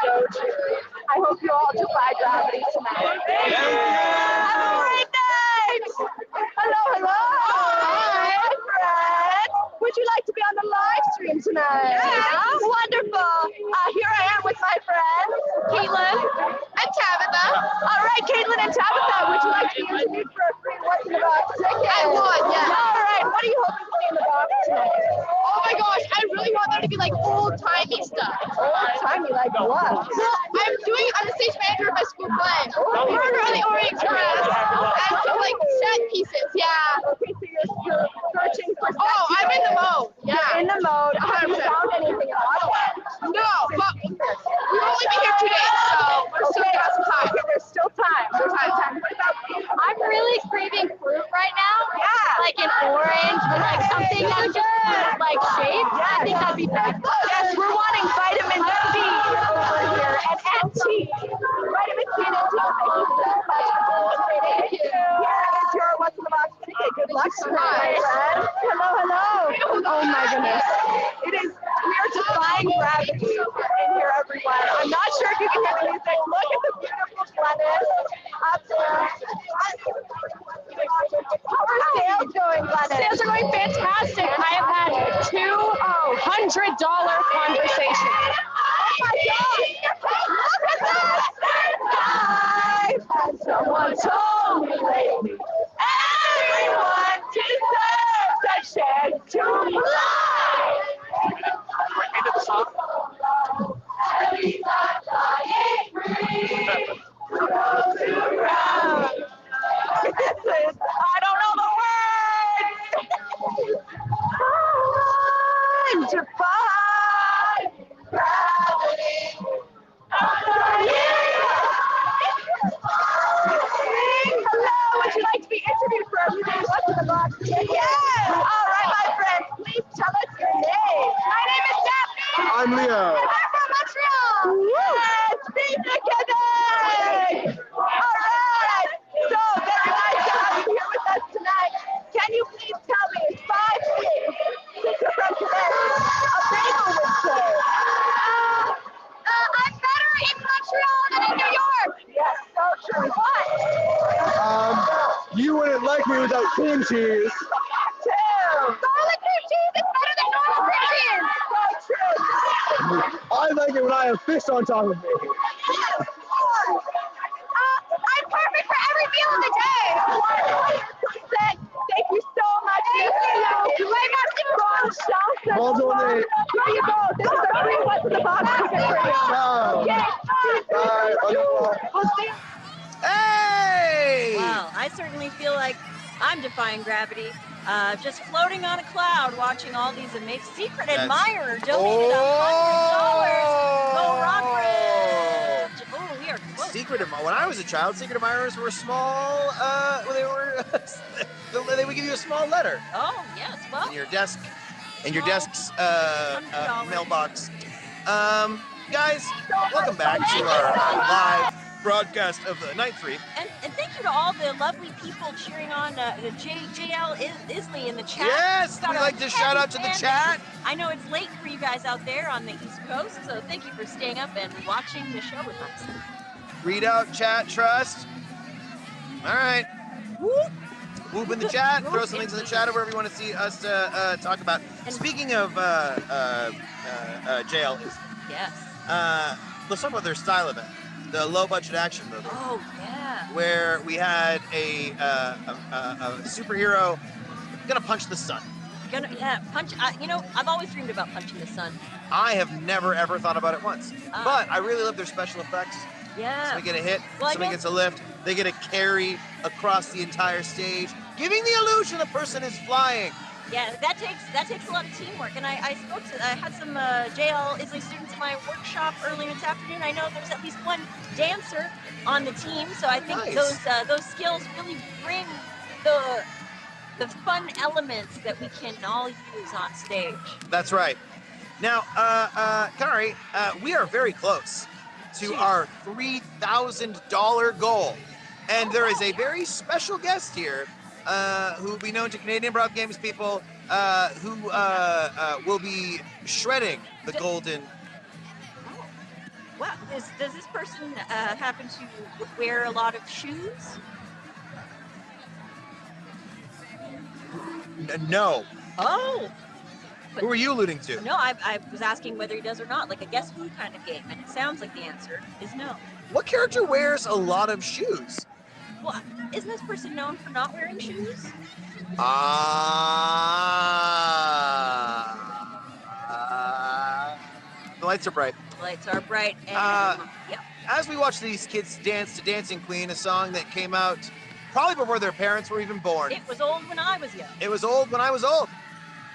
So true. I hope you all defy gravity tonight. Thank you. Have a great night. Hello, hello. Hi, Fred. Would you like to be on the live stream tonight? Yeah. Wonderful. Here I am with my friends, Caitlin and Tabitha. All right, Caitlin and Tabitha, would you like to be interviewed for a free What's in the Box ticket? I would, yeah. All right, what are you hoping to see in the box tonight? Oh my gosh, I really want there to be like old-timey stuff. Old-timey, like what? Well, I'm the stage manager of my school play. Murder on the Orient Express. And so like set pieces, yeah. Okay, so you're searching for set pieces. I'm in the mode. Yeah. You're in the mode. Have you found anything in Ottawa? No, but we've only been here 2 days, so we're still got some time. Okay, there's still time. There's time. What about you? I'm really craving fruit right now. Yeah. Like an orange with like something that's just like shaped. Yes. I think that'd be perfect. Yes, we're wanting vitamin C over here and T. Vitamin C and T. Thank you so much for participating. Here is your What's in the Box ticket. Good luck tonight, friend. Hello, hello. Oh my goodness. We are defying gravity in here, everyone. I'm not sure if you can hear the music. Look at the beautiful Glennis up there. How are sales going, Glennis? Sales are going fantastic. I have had two $100 conversations. Oh my God! Look at this! And someone told me lately, everyone deserves a chance to fly. End of the song. He's not flying free. Goes around. I don't know the words. I'm defying gravity. Hello, would you like to be interviewed for a free What's in the Box ticket? Yes. All right, my friends, please tell us your name. My name is Daphne. I'm Leo. And I'm from Montreal. Yes, Pizza Quebec. All right. So very nice to have you here with us tonight. Can you please tell me in 5 things since you're from Quebec a bagel would say? I'm better in Montreal than in New York. Yes, so true. What? You wouldn't like me without cream cheese. Garlic cream cheese is better than normal cream cheese. So true. I like it when I have fish on top of me. I'm perfect for every meal of the day. 100%. Thank you so much. Thank you. Ron Shelton. Well done. Here you go. This is a free What's in the Box ticket for you. Wow. Okay. We'll see you. Hey! Wow, I certainly feel like I'm defying gravity. Just floating on a cloud, watching all these amazing secret admirer donated $100. Go Rockridge! Oh, we are close. When I was a child, secret admirers were small. They would give you a small letter Oh, yes, well. in your desk, desk's $100. mailbox. Guys, welcome back to our live broadcast of the Night 3. And thank you to all the lovely people cheering on JL Ilsley in the chat. Yes, Got we'd our like to shout out to the fan chat. base. I know it's late for you guys out there on the East Coast, so thank you for staying up and watching the show with us. Read out chat, trust. All right. Whoop. Whoop in the chat. Throw some links in the chat or wherever you want to see us talk about. Speaking of JL Ilsley. Yes. Let's talk about their style event, the low-budget action movie. Oh, yeah. Where we had a superhero gonna punch the sun. Punch. You know, I've always dreamed about punching the sun. I have never ever thought about it once, but I really love their special effects. Yeah. Somebody get a hit, Well, somebody gets a lift, they get a carry across the entire stage, giving the illusion the person is flying. Yeah, that takes a lot of teamwork. And I had some JL Ilsley students in my workshop earlier this afternoon. I know there's at least one dancer on the team, so I think those skills really bring the fun elements that we can all use on stage. That's right. Now, Kari, we are very close to our $3,000 goal. And there is a very special guest here who will be known to Canadian Improv Games people who will be shredding the golden. Wow, does this person happen to wear a lot of shoes? No. Oh. Who are you alluding to? No, I was asking whether he does or not, like a Guess Who kind of game, and it sounds like the answer is no. What character wears a lot of shoes? Well, isn't this person known for not wearing shoes? The lights are bright. The lights are bright, and yeah. As we watch these kids dance to Dancing Queen, a song that came out probably before their parents were even born. It was old when I was young. It was old when I was old.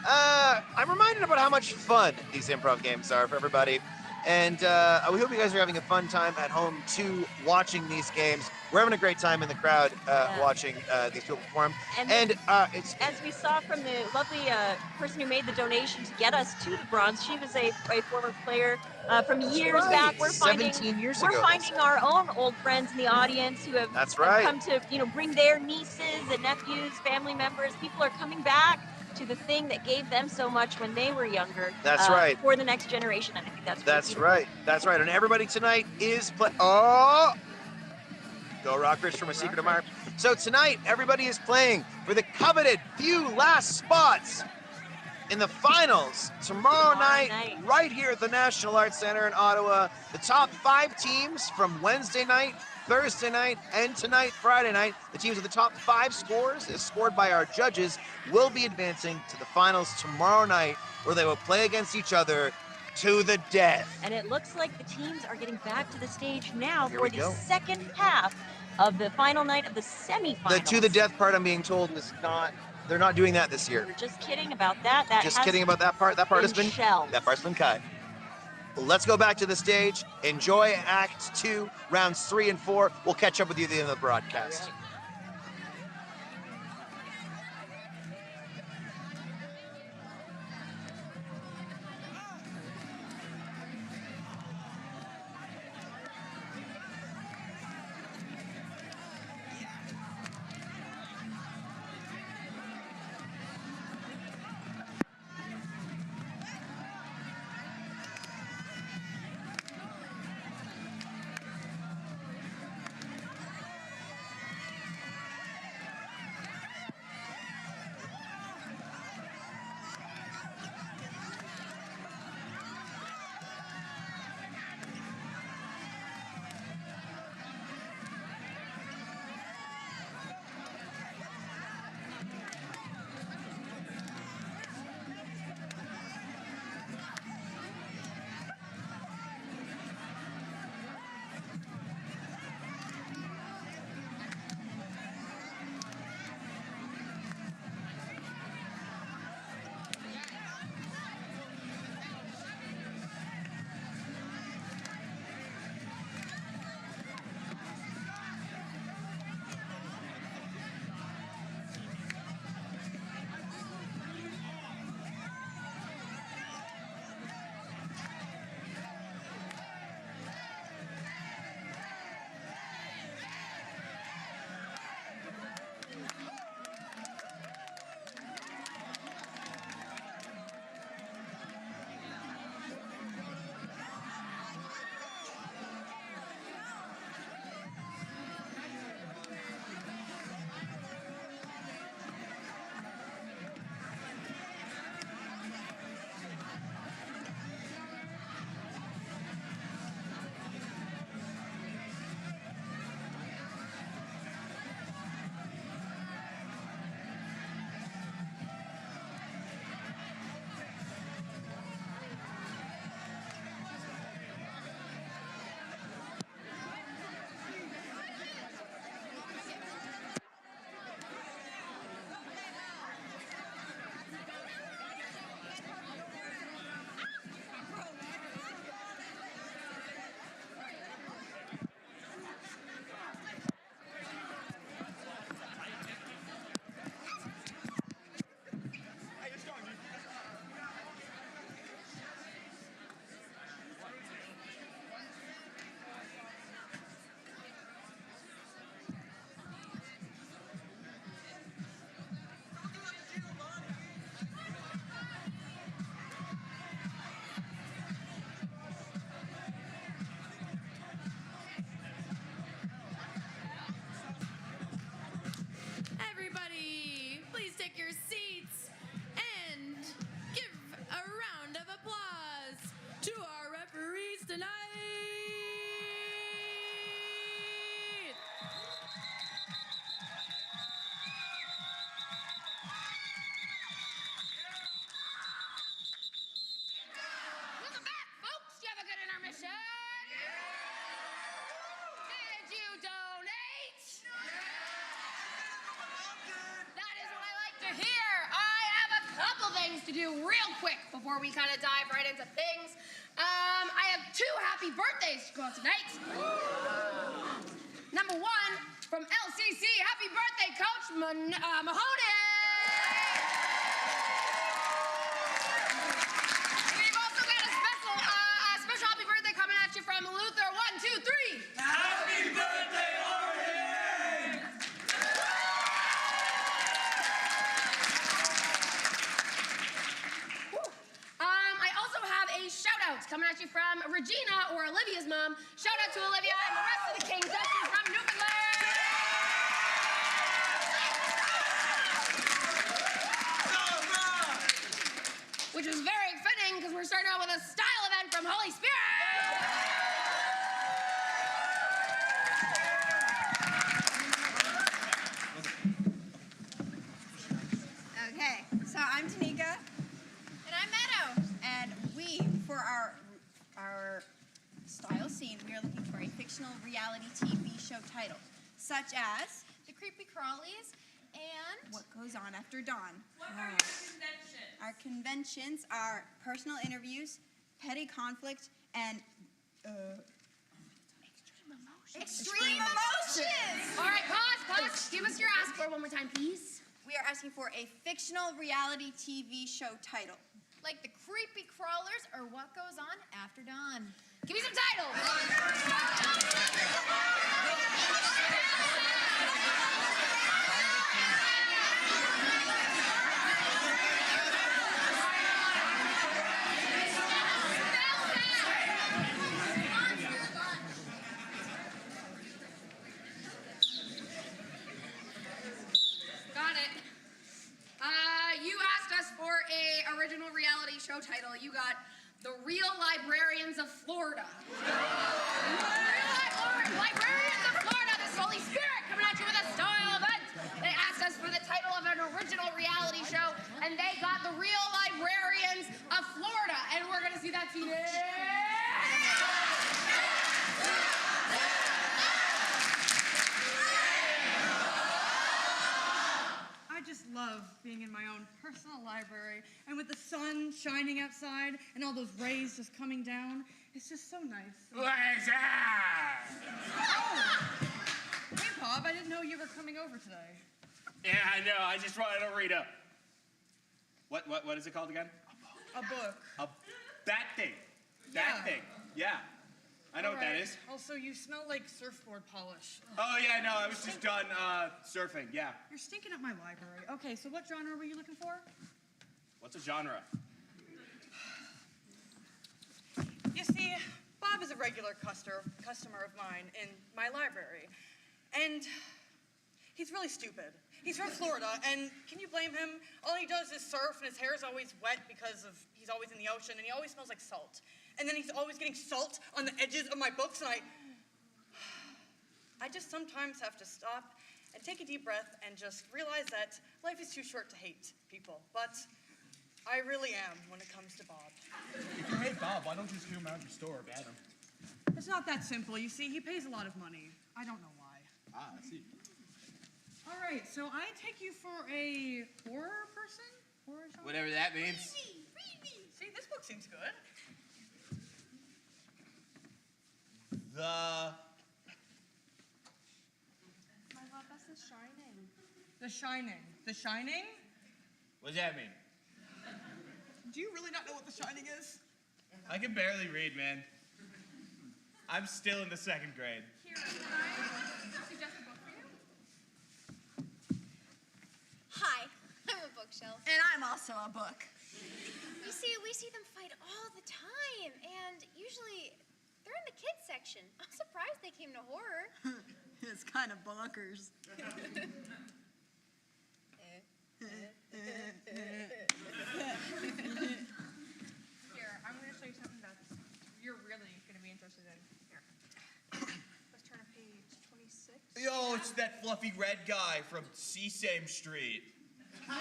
I'm reminded about how much fun these improv games are for everybody. And we hope you guys are having a fun time at home too, watching these games. We're having a great time in the crowd watching these people perform. And it's as we saw from the lovely person who made the donation to get us to the bronze, she was a former player from years back. We're 17 years ago. We're finding our own old friends in the audience who have, have come to bring their nieces and nephews, family members. People are coming back to the thing that gave them so much when they were younger. That's right. For the next generation, and I think that's right. That's right. And everybody tonight is go Rockridge from a secret admirer. So tonight, everybody is playing for the coveted few last spots in the finals tomorrow night, right here at the National Arts Center in Ottawa. The top 5 teams from Wednesday night, Thursday night, and tonight, Friday night, the teams with the top 5 scores, as scored by our judges, will be advancing to the finals tomorrow night, where they will play against each other to the death. And it looks like the teams are getting back to the stage now for the second half of the final night of the semifinals. The to the death part, I'm being told, is not. They're not doing that this year. We're just kidding about that. Just kidding about that part. That part has been shelved. That part's been cut. Well, let's go back to the stage. Enjoy Act 2, rounds 3 and 4. We'll catch up with you at the end of the broadcast. to do real quick before we kind of dive right into things. I have 2 happy birthdays to go out tonight. Number 1, from LCC, happy birthday, Coach Mahoney! We've also got a special happy birthday coming at you from Luther. 1, 2, 3. Happy birthday, Arden! I also have a shout-out coming at you from Regina, or Olivia's mom. Shout-out to Olivia and the rest of the King Duchess from Newfoundland! Which is very fitting, because we're starting out with a style event from Holy Spirit! Okay, so I'm Tanika. And I'm Meadow. And we, for our style scene, we are looking for a fictional reality TV show title, such as The Creepy Crawlies and What Goes On After Dawn. What are your conventions? Our conventions are personal interviews, petty conflict, and extreme emotions. All right, pause. Give us your ask for one more time, please. We are asking for a fictional reality TV show title. like The Creepy Crawlers or What Goes On After Dawn. Give me some titles. Got it. You asked us for a original reality show title. You got The Real Librarians of Florida. Librarians of Florida, this Holy Spirit coming at you with a style event. They asked us for the title of an original reality show, and they got The Real Librarians of Florida. And we're gonna see that scene. I just love being in my own personal library, and with the sun shining outside and all those rays just coming down, it's just so nice. What's that? Oh! Hey, Bob, I didn't know you were coming over today. Yeah, I know. I just wanted to read a... What is it called again? A book. That thing. That thing. Yeah. I know what that is. Also, you smell like surfboard polish. Oh, yeah, no, I was just done surfing, yeah. You're stinking up my library. Okay, so what genre were you looking for? What's a genre? You see, Bob is a regular customer of mine in my library. And he's really stupid. He's from Florida, and can you blame him? All he does is surf, and his hair is always wet because he's always in the ocean, and he always smells like salt. And then he's always getting salt on the edges of my books, and I just sometimes have to stop and take a deep breath and just realize that life is too short to hate people. But I really am when it comes to Bob. If you hate Bob, why don't you just hear him out of your store or ban him? It's not that simple. You see, he pays a lot of money. I don't know why. Ah, I see. All right, so I take you for a horror person? Horror genre? Whatever that means. Read me. See, this book seems good. The... My love, that's The Shining. The Shining. The Shining? What does that mean? Do you really not know what The Shining is? I can barely read, man. I'm still in the 2nd grade. Here, can I suggest a book for you? Hi, I'm a bookshelf. And I'm also a book. You see, we see them fight all the time, and usually they're in the kids section. I'm surprised they came to horror. It's kind of bonkers. Here, I'm going to show you something that you're really going to be interested in. Here. Let's turn to page 26. Yo, it's that fluffy red guy from Sesame Street. Yeah,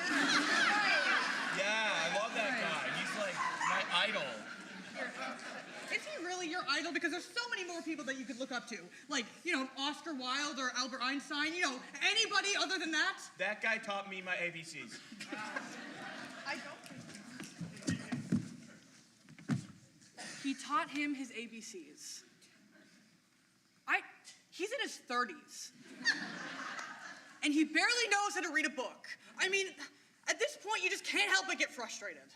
I love that guy. He's like my idol. Is he really your idol? Because there's so many more people that you could look up to. Like, you know, Oscar Wilde or Albert Einstein. You know, anybody other than that? That guy taught me my ABCs. I don't think taught him his ABCs. He's in his 30s. And he barely knows how to read a book. I mean, at this point, you just can't help but get frustrated.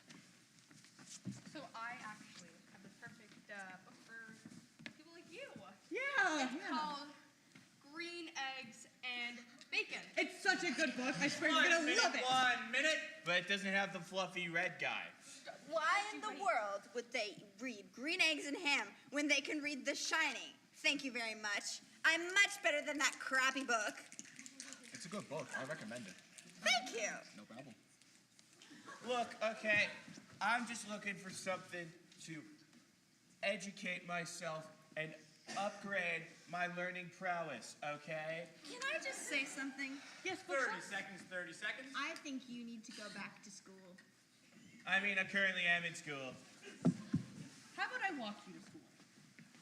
So I actually have the perfect book for people like you. Yeah. It's called Green Eggs and Bacon. It's such a good book. I swear you're gonna love it. 1 minute, but it doesn't have the fluffy red guy. Why in the world would they read Green Eggs and Ham when they can read The Shining? Thank you very much. I'm much better than that crappy book. It's a good book. I recommend it. Thank you. No problem. Look, okay, I'm just looking for something to educate myself and upgrade my learning prowess, okay? Can I just say something? Yes, 30 seconds, 30 seconds. I think you need to go back to school. I mean, I currently am in school. How about I walk you to school?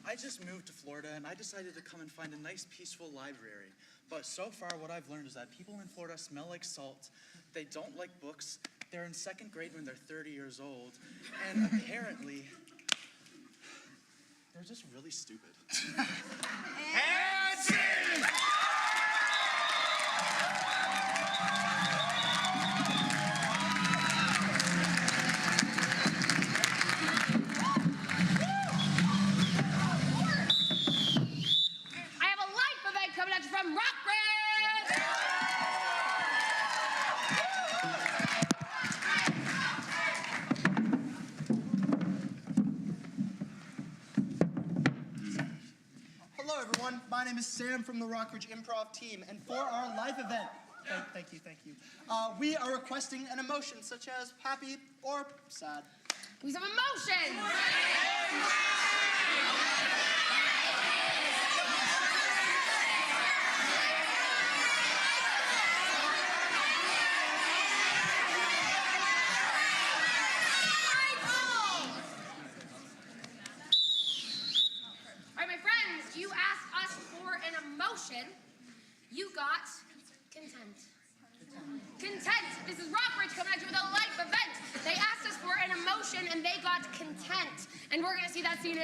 I just moved to Florida and I decided to come and find a nice peaceful library. But so far what I've learned is that people in Florida smell like salt, they don't like books, they're in 2nd grade when they're 30 years old, and apparently, they're just really stupid. From Rockridge! Hello everyone, my name is Sam from the Rockridge improv team, and for our live event, thank you, we are requesting an emotion such as happy or sad. We have emotion! You asked us for an emotion. You got content. Content. This is Rockridge coming at you with a life event. They asked us for an emotion and they got content. And we're going to see that scene in...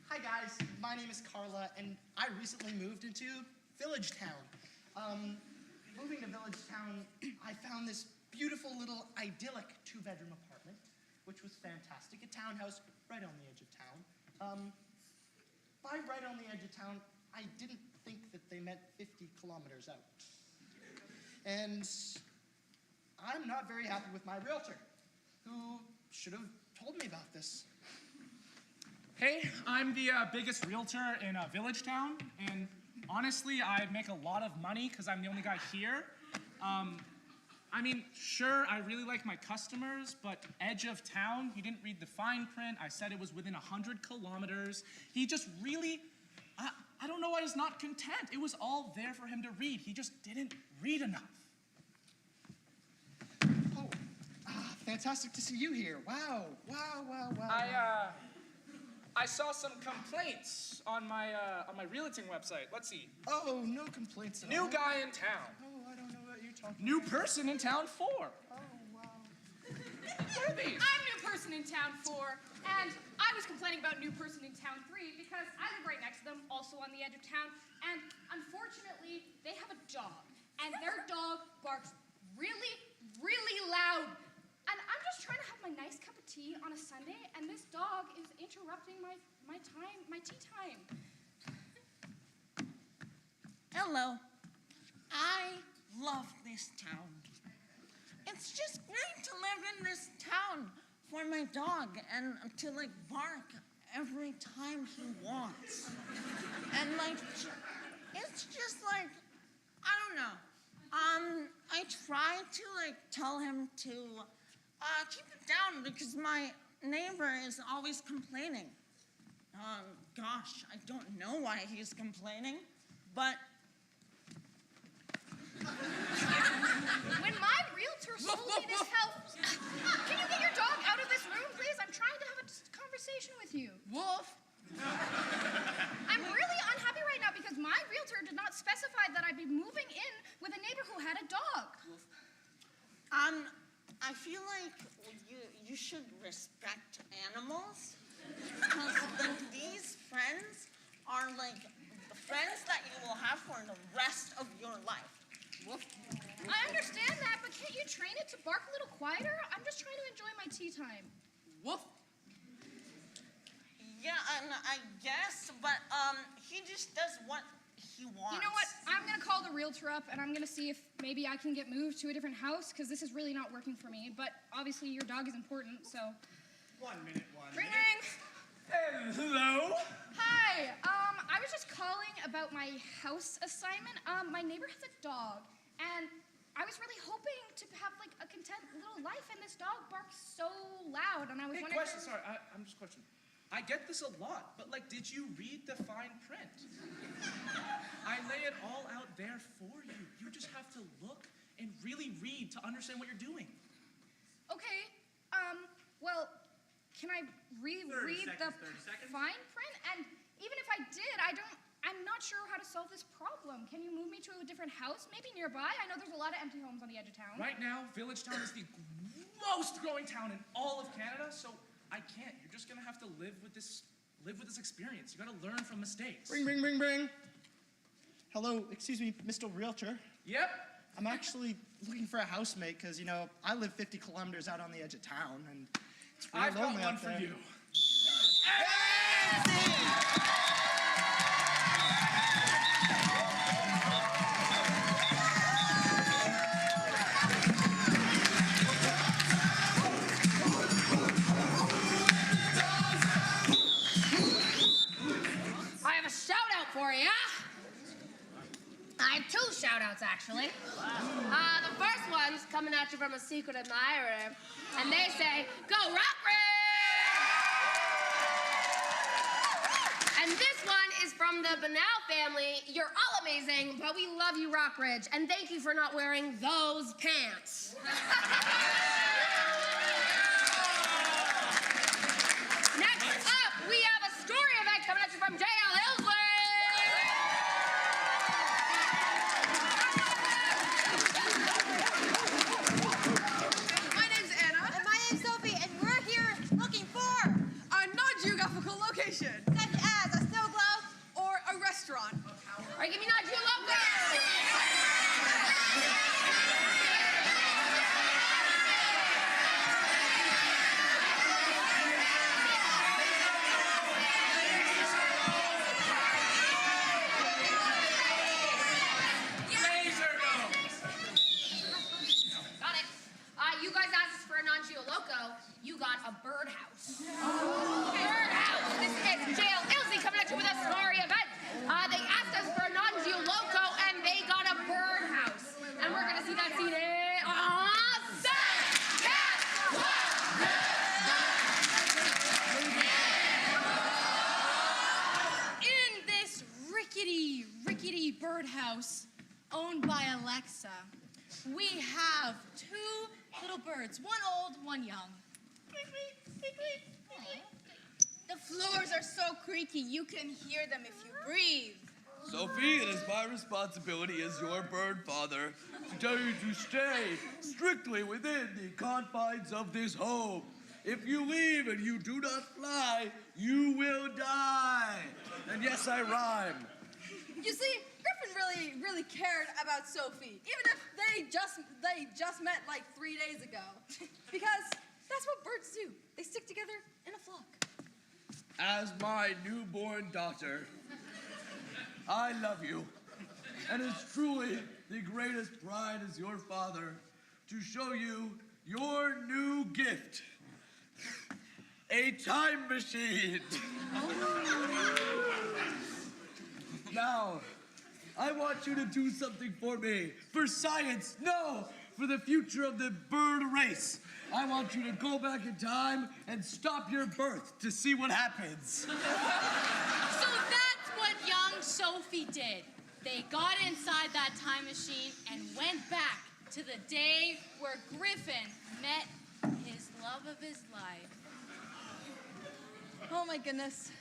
Hi guys, my name is Carla, and I recently moved into Village Town. Moving to Village Town, I found this beautiful little idyllic 2-bedroom apartment, which was fantastic. A townhouse right on the edge of town. By right on the edge of town, I didn't think that they meant 50 kilometers out. And I'm not very happy with my realtor, who should have told me about this. Hey, I'm the biggest realtor in Village Town, and honestly, I make a lot of money because I'm the only guy here. I mean, sure, I really like my customers, but edge of town, he didn't read the fine print. I said it was within 100 kilometers. He just really, I don't know why he's not content. It was all there for him to read. He just didn't read enough. Oh, fantastic to see you here. Wow. I saw some complaints on my realting website. Let's see. Oh, no complaints at all. New guy in town. Oh, I don't know what you're talking New about. person in town 4. Oh, wow. What are these? I'm new person in town 4, and I was complaining about new person in town 3 because I live right next to them, also on the edge of town, and unfortunately, they have a dog, and their dog barks really, really loud. And I'm just trying to have my nice cup of tea on a Sunday, and this dog is interrupting my tea time. Hello. I love this town. It's just great to live in this town for my dog and to bark every time he wants. And it's just I don't know. I try to tell him to keep it down because my neighbor is always complaining. Gosh, I don't know why he's complaining, but... When my realtor sold me this house... Can you get your dog out of this room, please? I'm trying to have a conversation with you. Wolf! I'm really unhappy right now because my realtor did not specify that I had a dog. I feel like you should respect animals. Because these friends are like the friends that you will have for the rest of your life. Woof. I understand that, but can't you train it to bark a little quieter? I'm just trying to enjoy my tea time. Woof. Yeah, and I guess, but he just does what he wants. You know what? I'm gonna call the realtor up and I'm gonna see if maybe I can get moved to a different house because this is really not working for me. But obviously your dog is important, so. 1 minute. Ring ring. Hello? Hi. I was just calling about my house assignment. My neighbor has a dog, and I was really hoping to have like a content little life, and this dog barks so loud, and I was wondering. Question. Sorry, I'm just questioning. I get this a lot, but like, did you read the fine print? I lay it all out there for you. You just have to look and really read to understand what you're doing. Okay. Well, can I read the fine print? And even if I did, I'm not sure how to solve this problem. Can you move me to a different house, maybe nearby? I know there's a lot of empty homes on the edge of town. Right now, Village Town is the most growing town in all of Canada, so I can't. You're just gonna have to live with this experience. You gotta learn from mistakes. Ring, ring, ring, ring. Hello, excuse me, Mr. Realtor. Yep. I'm actually looking for a housemate because, I live 50 kilometers out on the edge of town, and it's real I've got lonely one out for there. you. I have a shout out for you. I have 2 shout outs actually. The first one's coming at you from a secret admirer, and they say, "Go Rockridge!" And this one is from the Banal family. You're all amazing, but we love you, Rockridge, and thank you for not wearing those pants. Next up, we have a story event coming at you from Ilsley. My name's Anna. And my name's Sophie, and we're here looking for A non-geographical location. such as a snow globe. Or a restaurant. All right, give me not you local. Got it. You guys asked us for a non-geoloco. You got a birdhouse. Birdhouse. This is Jail Ilsley coming at you with a story event. They asked us for a non-geoloco and they got a birdhouse. And we're gonna see that scene in In this rickety birdhouse owned by Alexa, we have 2 little birds, one old, one young. The floors are so creaky, you can hear them if you breathe. Sophie, it is my responsibility as your bird father to tell you to stay strictly within the confines of this home. If you leave and you do not fly, you will die. And yes, I rhyme. You see, Griffin really cared about Sophie, even if they just met like 3 days ago. Because that's what birds do. They stick together in a flock. As my newborn daughter, I love you. And it's truly the greatest pride as your father to show you your new gift. A time machine. Now, I want you to do something for me. For science, no, for the future of the bird race. I want you to go back in time and stop your birth to see what happens. So that's what young Sophie did. They got inside that time machine and went back to the day where Griffin met his love of his life. Oh my goodness.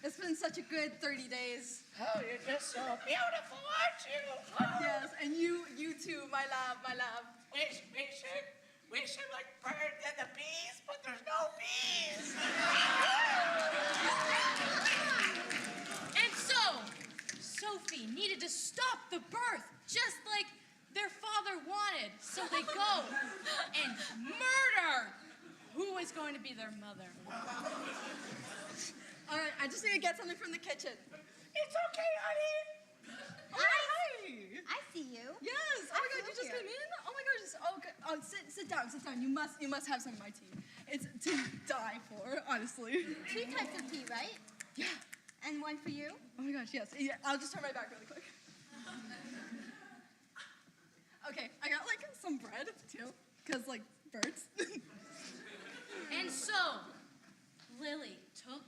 It's been such a good 30 days. Oh, you're just so beautiful, aren't you? Oh. Yes, and you too, my love, my love. We should like bird and the bees, but there's no bees. And so, Sophie needed to stop the birth, just like their father wanted. So they go and murder who is going to be their mother. All right, I just need to get something from the kitchen. It's okay, honey. Hi. I see you. Yes. Oh my God, you just came in. Oh my gosh. Oh, okay. Oh, sit down. Sit down. You must have some of my tea. It's to die for, honestly. 2 types of tea, right? Yeah. And one for you? Oh my gosh, yes. Yeah, I'll just turn my back really quick. Okay, I got like some bread too, cause like birds. And so, Lily took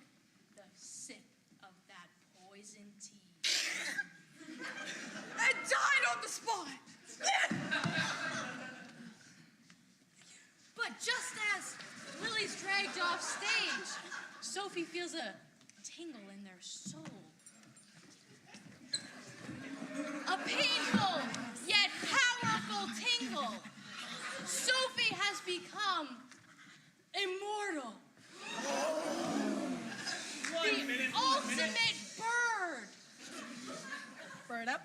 the sip of that poison tea. And died on the spot. But just as Lily's dragged off stage, Sophie feels a tingle in their soul. A painful yet powerful tingle. Sophie has become immortal. The ultimate bird. Bird up.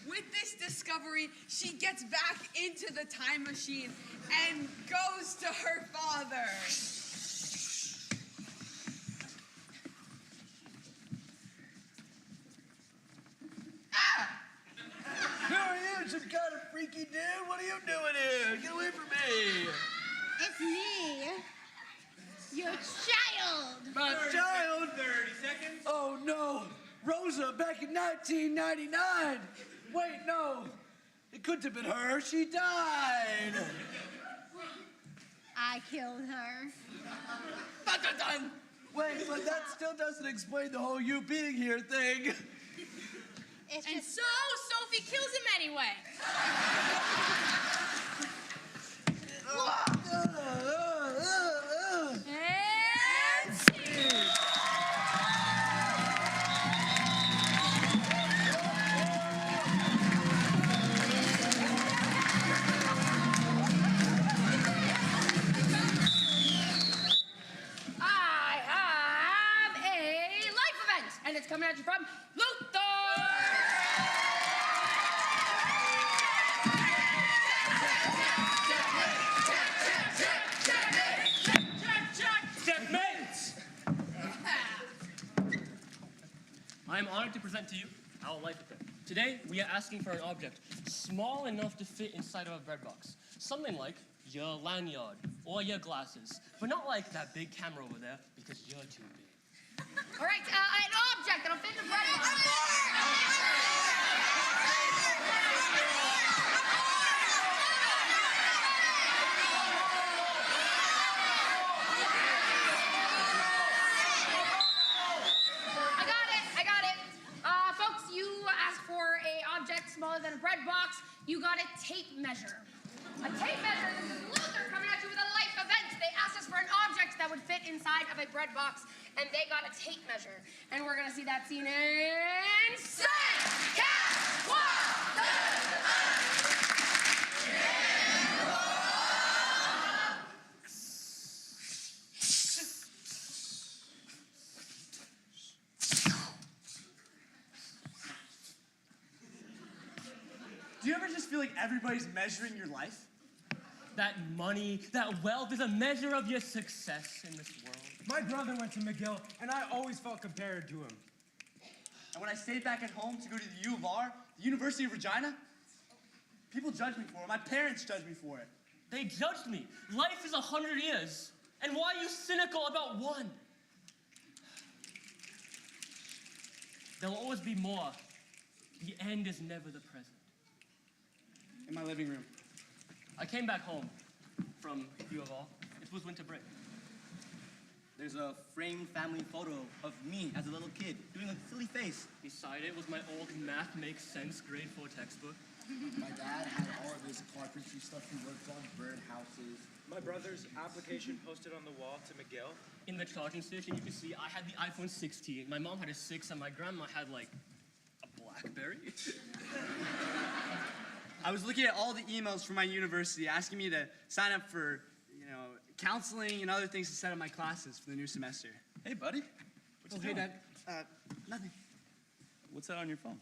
With this discovery, she gets back into the time machine and goes to her father. Who are you, some kind of freaky dude? What are you doing here? Get away from me. It's me. Your child. My child? 30 seconds. Oh, no. Rosa, back in 1999. Wait, no. It couldn't have been her. She died. I killed her. Dun, dun, dun. Wait, but that still doesn't explain the whole you being here thing. And so Sophie kills him anyway. And I have a life event, and it's coming at you from Luther. Checkmates! I am honored to present to you our life event. Today, we are asking for an object small enough to fit inside of a bread box. Something like your lanyard or your glasses, but not like that big camera over there because you're too big. All right, an object that'll fit in the bread box. I got it. Folks, you asked for an object smaller than a bread box. You got a tape measure. A tape measure. This is Luther coming at you with a life event. They asked us for an object that would fit inside of a bread box, and they got a tape measure. And we're gonna see that scene in Saskatchewan. Do you ever just feel like everybody's measuring your life? That money, that wealth is a measure of your success in this world. My brother went to McGill, and I always felt compared to him. And when I stayed back at home to go to the U of R, the University of Regina, people judged me for it. My parents judged me for it. They judged me. Life is 100 years. And why are you cynical about one? There'll always be more. The end is never the present. In my living room. I came back home from U of R. It was winter break. There's a framed family photo of me as a little kid doing a silly face. Beside it was my old Math Makes Sense grade 4 textbook. My dad had all of his carpentry stuff he worked on, bird houses. My brother's application posted on the wall to McGill. In the charging station, you can see I had the iPhone 16. My mom had a 6, and my grandma had, like, a BlackBerry. I was looking at all the emails from my university asking me to sign up for, counseling and other things to set up my classes for the new semester. Hey, buddy. What you doing? Dad. Nothing. What's that on your phone?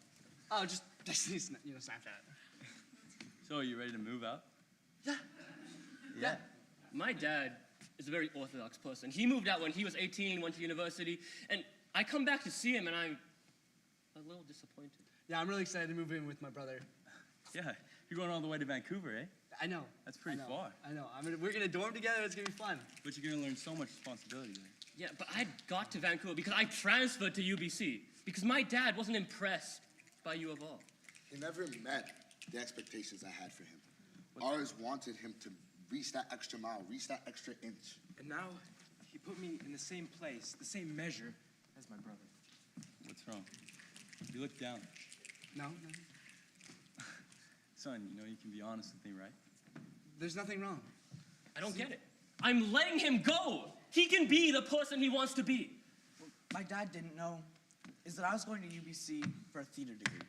Oh, just Snapchat. So, are you ready to move out? Yeah. My dad is a very orthodox person. He moved out when he was 18, went to university, and I come back to see him, and I'm a little disappointed. Yeah, I'm really excited to move in with my brother. Yeah, you're going all the way to Vancouver, eh? I know. That's pretty far. I know. We're gonna dorm together. It's gonna be fun. But you're gonna learn so much responsibility there. Yeah, but I got to Vancouver because I transferred to UBC, because my dad wasn't impressed by U of O. He never met the expectations I had for him. I always wanted him to reach that extra mile, reach that extra inch. And now he put me in the same place, the same measure as my brother. What's wrong? You look down. No. Son, you can be honest with me, right? There's nothing wrong. I don't get it. I'm letting him go. He can be the person he wants to be. What my dad didn't know is that I was going to UBC for a theater degree.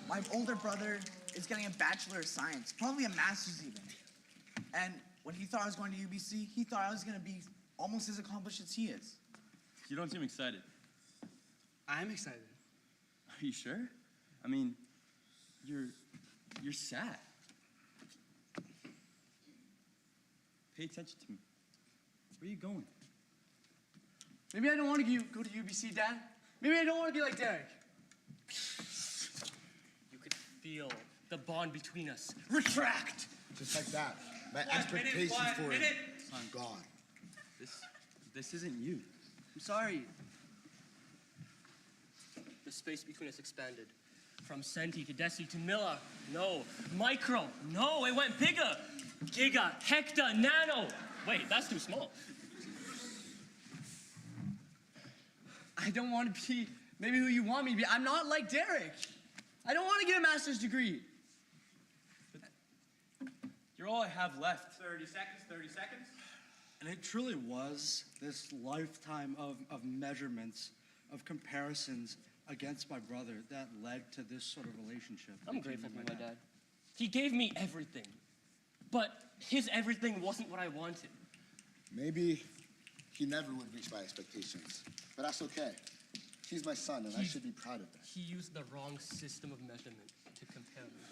My older brother is getting a Bachelor of Science, probably a Master's even. And when he thought I was going to UBC, he thought I was going to be almost as accomplished as he is. You don't seem excited. I'm excited. Are you sure? I mean, you're sad. Pay attention to me. Where are you going? Maybe I don't want to go to UBC, Dad. Maybe I don't want to be like Derek. You could feel the bond between us. Retract! Just like that. My expectations for him are gone. This isn't you. I'm sorry. The space between us expanded. From centi to deci to milli. No. Micro. No, it went bigger. Giga, hecta, nano. Wait, that's too small. I don't want to be maybe who you want me to be. I'm not like Derek. I don't want to get a master's degree. You're all I have left. 30 seconds. And it truly was this lifetime of measurements, of comparisons against my brother that led to this sort of relationship. I'm grateful for my dad. He gave me everything. But his everything wasn't what I wanted. Maybe he never would reach my expectations, but that's okay. He's my son, and I should be proud of that. He used the wrong system of measurement to compare me.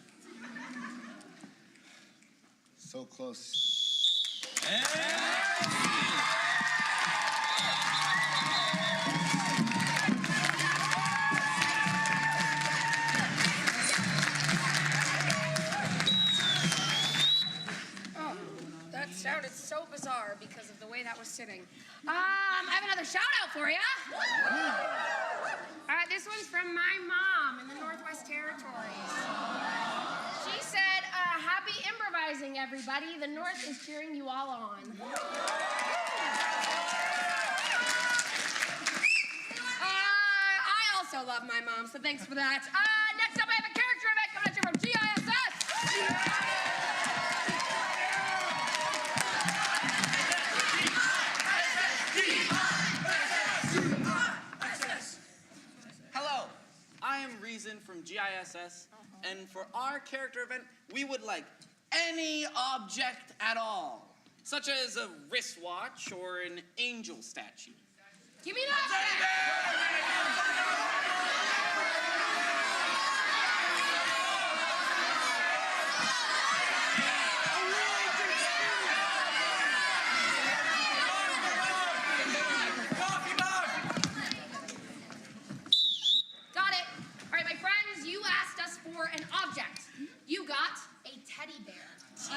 So close. That sounded so bizarre because of the way that was sitting. I have another shout out for you. All right, this one's from my mom in the Northwest Territories. She said, happy improvising, everybody. The North is cheering you all on. I also love my mom, so thanks for that. Next up, I have a character event coming at you from GISS. Hello, I am Reason from GISS, and for our character event, we would like any object at all, such as a wristwatch or an angel statue. Give me that! Got it. All right, my friends, you asked us for an object. You got a teddy bear. GISS,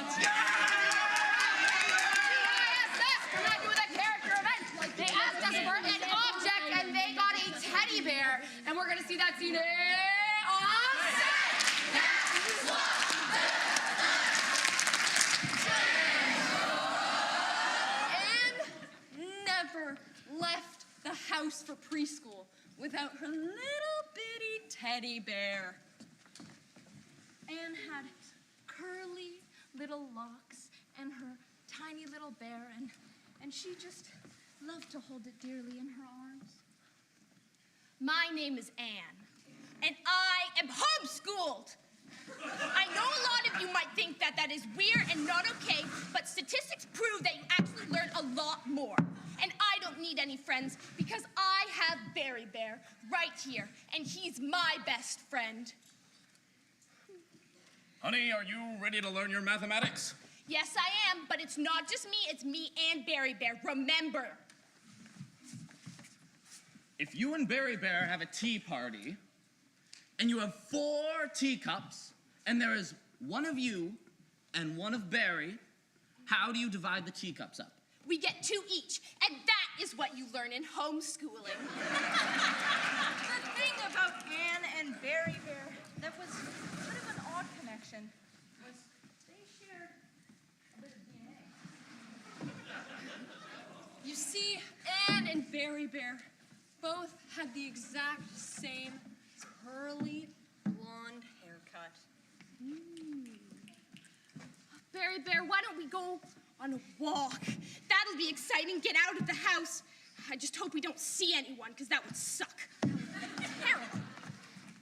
come on, do that character event. They asked us for an object, and they got a teddy bear. without her little bitty teddy bear. Anne had curly little locks and her tiny little bear, and she just loved to hold it dearly in her arms. My name is Anne, and I am homeschooled. I know a lot of you might think that that is weird and not okay, but statistics prove that you actually learn a lot more. And I don't need any friends because I have Berry Bear right here, and he's my best friend. Honey, are you ready to learn your mathematics? Yes, I am, but it's not just me, it's me and Berry Bear, remember. If you and Berry Bear have a tea party, and you have 4 teacups, and there is one of you and one of Berry, how do you divide the teacups up? We get 2 each, and that is what you learn in homeschooling. The thing about Anne and Berry Bear that was a bit of an odd connection was they shared a bit of DNA. You see, Anne and Berry Bear both had the exact same curly blonde haircut. Berry Bear, why don't we go on a walk? That'll be exciting. Get out of the house. I just hope we don't see anyone, because that would suck. Terrible.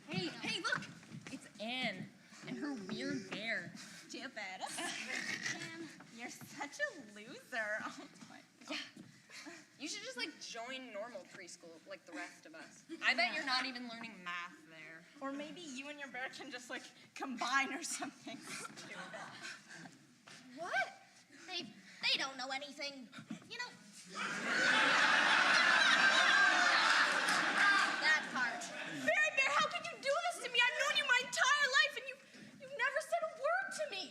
Hey, look. It's Anne and her weird bear. Too bad. Anne, you're such a loser. Oh my God. You should just, join normal preschool like the rest of us. I bet you're not even learning math there. Or maybe you and your bear can just, combine or something stupid. What? They don't know anything. You know. That part. Berry Bear, how could you do this to me? I've known you my entire life, and you've never said a word to me.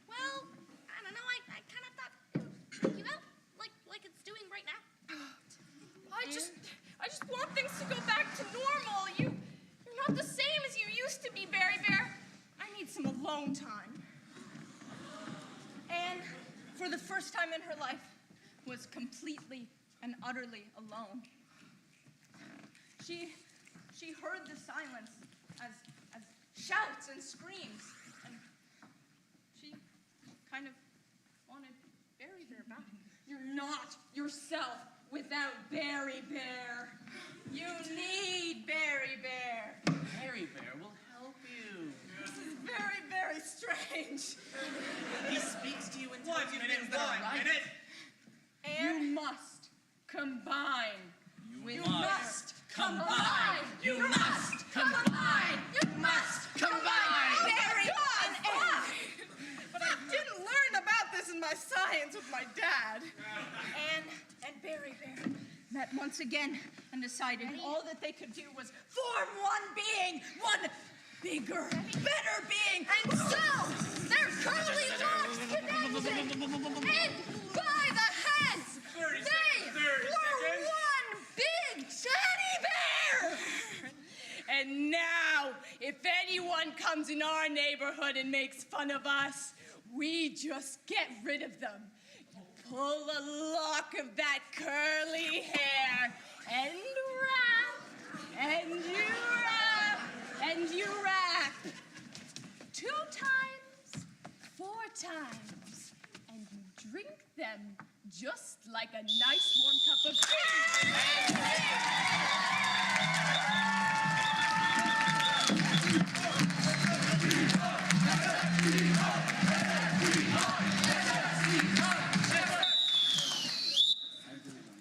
Well, I don't know. I kind of thought it would freak you out, like it's doing right now. I just want things to go back to normal. You're not the same as you used to be, Berry Bear. I need some alone time. Anne, for the first time in her life, was completely and utterly alone. She heard the silence as shouts and screams, and she kind of wanted Berry Bear back. You're not yourself without Berry Bear. You need Berry Bear. Berry Bear will help you. This is very, very strange. He speaks to you in What, you've been blind, minute? And you must combine. You must combine. You must combine. You must combine. Berry and Anne. But I didn't learn about this in my science with my dad. Anne and Berry Bear met once again and decided all that they could do was form one being, one bigger, better being. And so, their curly locks connected. And by the heads, they were one big teddy bear. And now, if anyone comes in our neighborhood and makes fun of us, we just get rid of them. You pull a lock of that curly hair and wrap, and you wrap, and you wrap. 2 times, 4 times, and you drink them just like a nice warm cup of tea.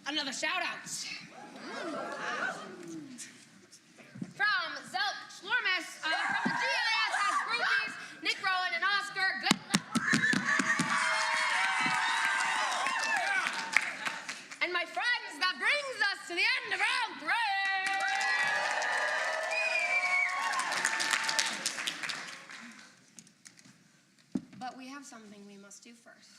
Another shout out. From Zelk Schlormus, from the GISS groupies, Nick Rowan and Oscar, good luck. And my friends, that brings us to the end of round 3. But we have something we must do first.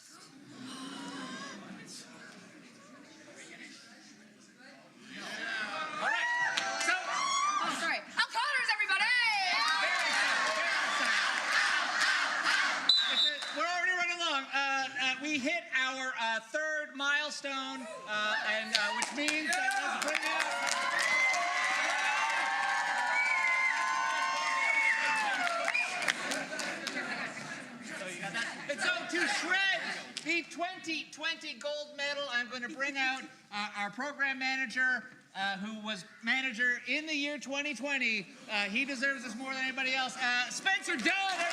All right. So, Oh, sorry. Encounters, everybody! We're already running along. We hit our 3rd milestone, and which means that let's bring out to shred the 2020 gold medal, I'm going to bring out our program manager, who was manager in the year 2020. He deserves this more than anybody else. Spencer Dunn, everybody!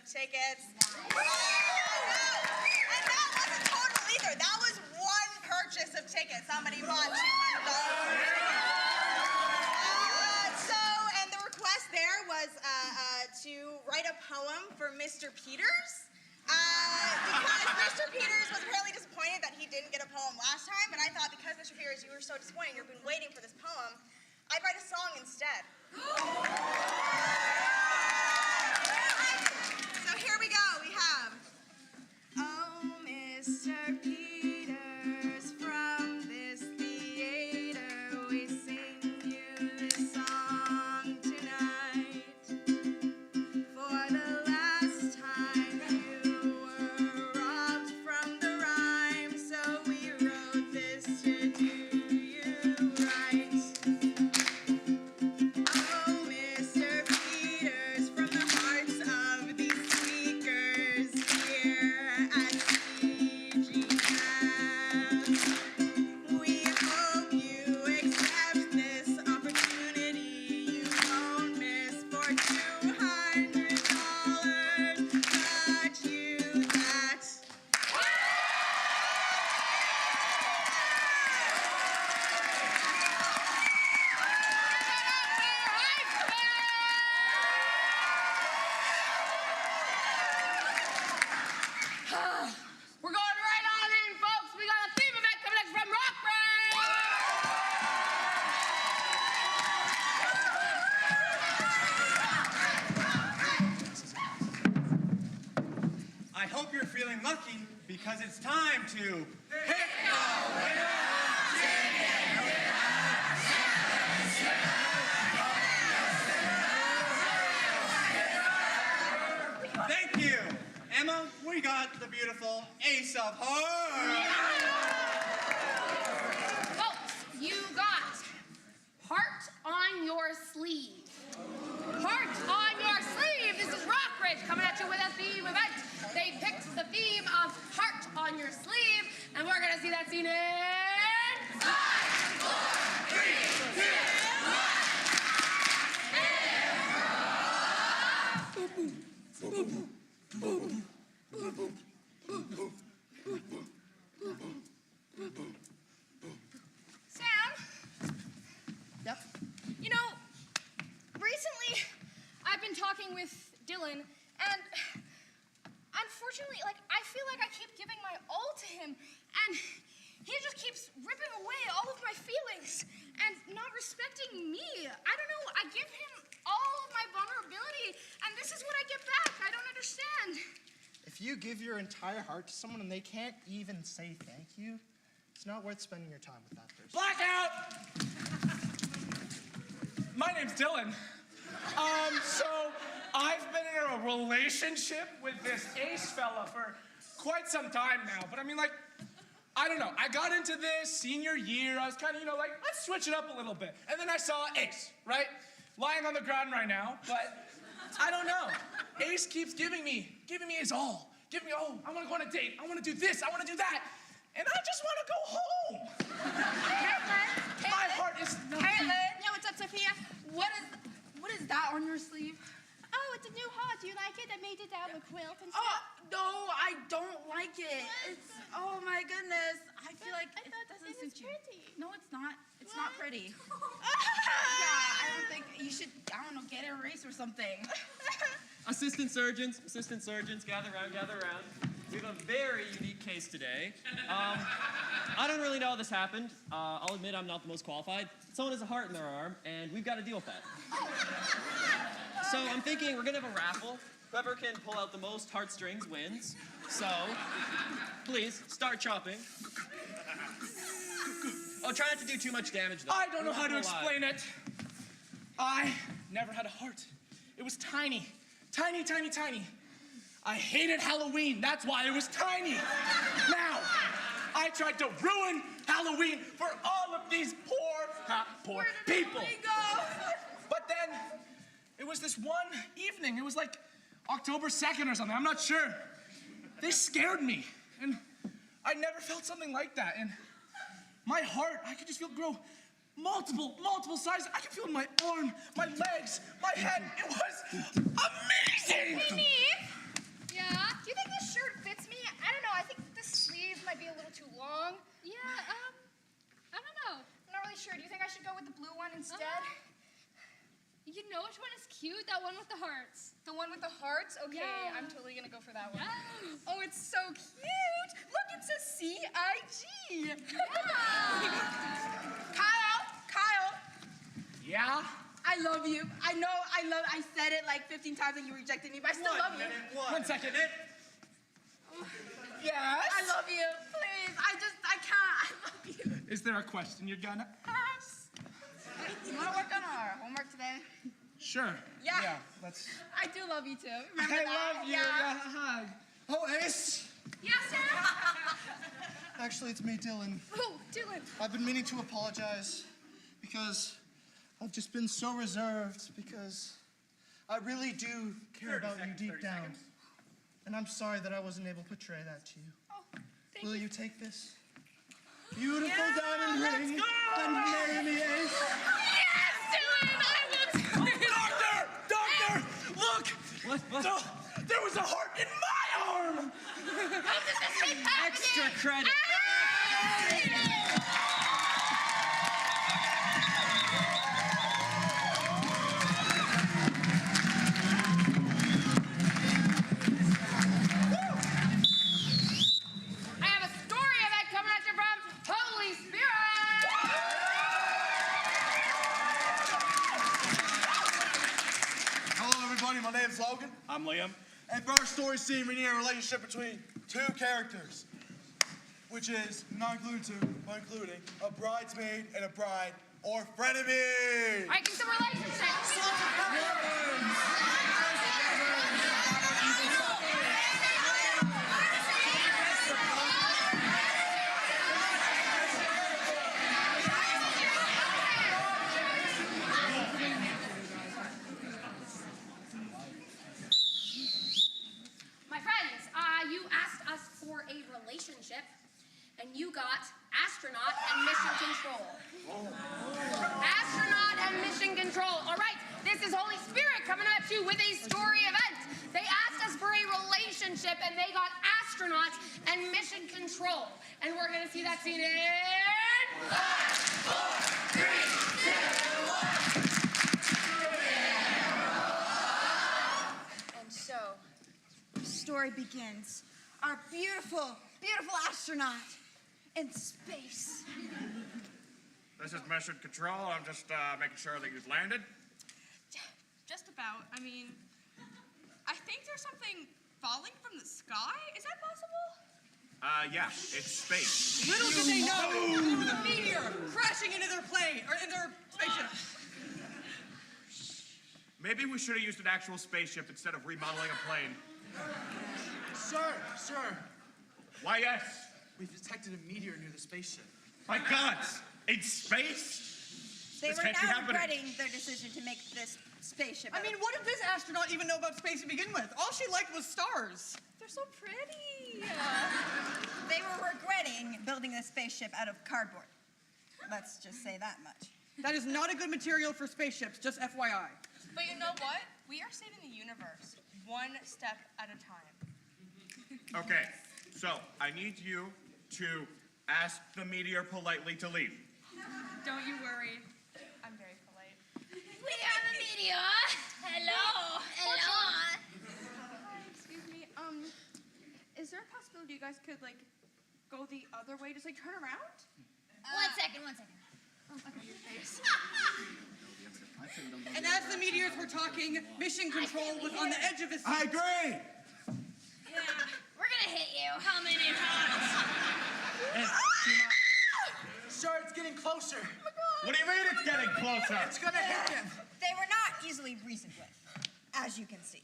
Tickets. Woo! And that wasn't total either. That was one purchase of tickets. Somebody bought $200. And the request there was to write a poem for Mr. Peters. Because Mr. Peters was apparently disappointed that he didn't get a poem last time, and I thought because Mr. Peters, you were so disappointed, you've been waiting for this poem, I'd write a song instead. So here we go. We have, oh, Mr. Peters, from this theater, we sing you this song tonight. For the last time you were robbed from the rhyme, so we wrote this to do you right. Oh, Mr. Peters, from the hearts of these speakers here at CGS, we hope you accept this opportunity you won't miss for $200. Got you that. We're going right on in, folks. We got a theme event coming next from Rockridge. I hope you're feeling lucky because it's time to pick Thank you. Emma, we got the beautiful Ace of Hearts. Folks, you got Heart on Your Sleeve. Heart on Your Sleeve. This is Rockridge coming at you with a theme event. They picked the theme of Heart on Your Sleeve, and we're going to see that scene in 5, 4, 3, 2, 1. Sam? Yep. You know, recently I've been talking with Dylan, and unfortunately, I feel like I keep giving my all to him, and he just keeps ripping away all of my feelings and not respecting me. I don't know, I give him all of my vulnerability, and this is what I get back. I don't understand. If you give your entire heart to someone and they can't even say thank you, it's not worth spending your time with that person. Blackout! My name's Dylan. So I've been in a relationship with this Ace fella for quite some time now. But I mean, I don't know. I got into this senior year. I was kind of, let's switch it up a little bit. And then I saw Ace, right? Lying on the ground right now. But I don't know. Ace keeps giving me his all. I want to go on a date. I want to do this. I want to do that. and I just want to go home. Caitlin. My heart is nothing. Caitlin. Yeah, what's up, Sophia? What is that on your sleeve? Oh, it's a new hat. Do you like it? I made it out of a quilt and Oh, stuff. no, I don't like it. It's, oh my goodness. I feel like it doesn't suit you. Pretty. No, it's not. It's not pretty. Yeah, I don't think you should, I don't know, get it erased or something. Assistant surgeons, gather around. We have a very unique case today. I don't really know how this happened. I'll admit I'm not the most qualified. Someone has a heart in their arm, and we've got to deal with that. So I'm thinking we're gonna have a raffle. Whoever can pull out the most heartstrings wins. So, please, start chopping. Oh, try not to do too much damage, though. I don't know how to explain it. I never had a heart. It was tiny. Tiny, tiny, tiny. I hated Halloween. That's why it was tiny. Now, I tried to ruin Halloween for all of these poor people. But then, it was this one evening. It was like October 2nd or something. I'm not sure. They scared me. And I never felt something like that. And my heart, I could just feel grow multiple sizes. I could feel it in my arm, my legs, my head. It was amazing. Hey, Neve. Yeah? Do you think this shirt fits me? I don't know. I think the sleeves might be a little too long. Yeah, I don't know. I'm not really sure. Do you think I should go with the blue one instead? You know which one is cute? That one with the hearts. The one with the hearts? Okay, Yeah. I'm totally gonna go for that one. Yes. Oh, it's so cute. Look, it says CIG. Kyle. Yeah? I love you. I said it like 15 times and you rejected me, but I still love you. One second. Yes? I love you. Please, I can't. I love you. Is there a question you're gonna ask? You want to work on our homework today? Sure. Yeah. Let's. I do love you too. Remember I that? love you. Yeah. Hug. Oh, Ace. Yes, sir. Actually, it's me, Dylan. Oh, Dylan. I've been meaning to apologize because I've just been so reserved because I really do care about you deep down. And I'm sorry that I wasn't able to portray that to you. Oh, Will you take this beautiful diamond ring and marry me, Ace? Yes, Dylan, I will do it. Doctor, look. What? There was a heart in my arm. How does this keep happening? Extra credit. I have a story of it coming at you from Holy Spirit! Hello, everybody. My name's Logan. I'm Liam. And for our story scene, we need a relationship between two characters, which is not included to, but including a bridesmaid and a bride or frenemy. Making some relationships. My friends, you asked us for a relationship, and you got astronaut and mission control. Astronaut and mission control. All right, this is Holy Spirit coming at you with a story event. They asked us for a relationship, and they got astronaut and mission control. And we're going to see that scene in... 5, 4, 3, 2, 1. And so, the story begins. Our beautiful, beautiful astronaut in space. This is mission control. I'm just making sure that you've landed. Just about. I mean, I think there's something falling from the sky. Is that possible? Yeah, it's space. Little did they know, there was a meteor crashing into their plane, or in their spaceship. Maybe we should have used an actual spaceship instead of remodeling a plane. Sir. Why, yes. We've detected a meteor near the spaceship. My God, in space? They This were can't be now happening. regretting their decision to make this spaceship. I mean, what did this astronaut even know about space to begin with? All she liked was stars. They're so pretty. They were regretting the building a spaceship out of cardboard. Let's just say that much. That is not a good material for spaceships, just FYI. But you know what? We are saving the universe one step at a time. Okay, so I need you to ask the meteor politely to leave. Don't you worry. I'm very polite. We are the meteor. Hello. Hello. Excuse me, is there a possibility you guys could, like, go the other way? Just, like, turn around? 1 second. Oh, okay, your face. And as the meteors were talking, Mission Control was on the edge of his seat. I agree. Yeah, we're gonna hit you. How many times? Sure, it's getting closer. What do you mean it's getting closer? It's gonna hit him. They were not easily reasoned with, as you can see.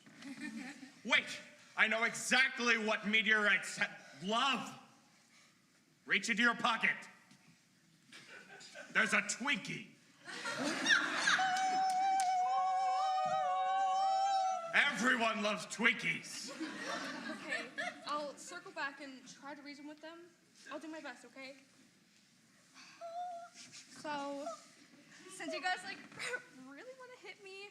Wait, I know exactly what meteorites love. Reach into your pocket. There's a Twinkie. Everyone loves Twinkies. Okay, I'll circle back and try to reason with them. I'll do my best, okay? So, since you guys, like, really want to hit me,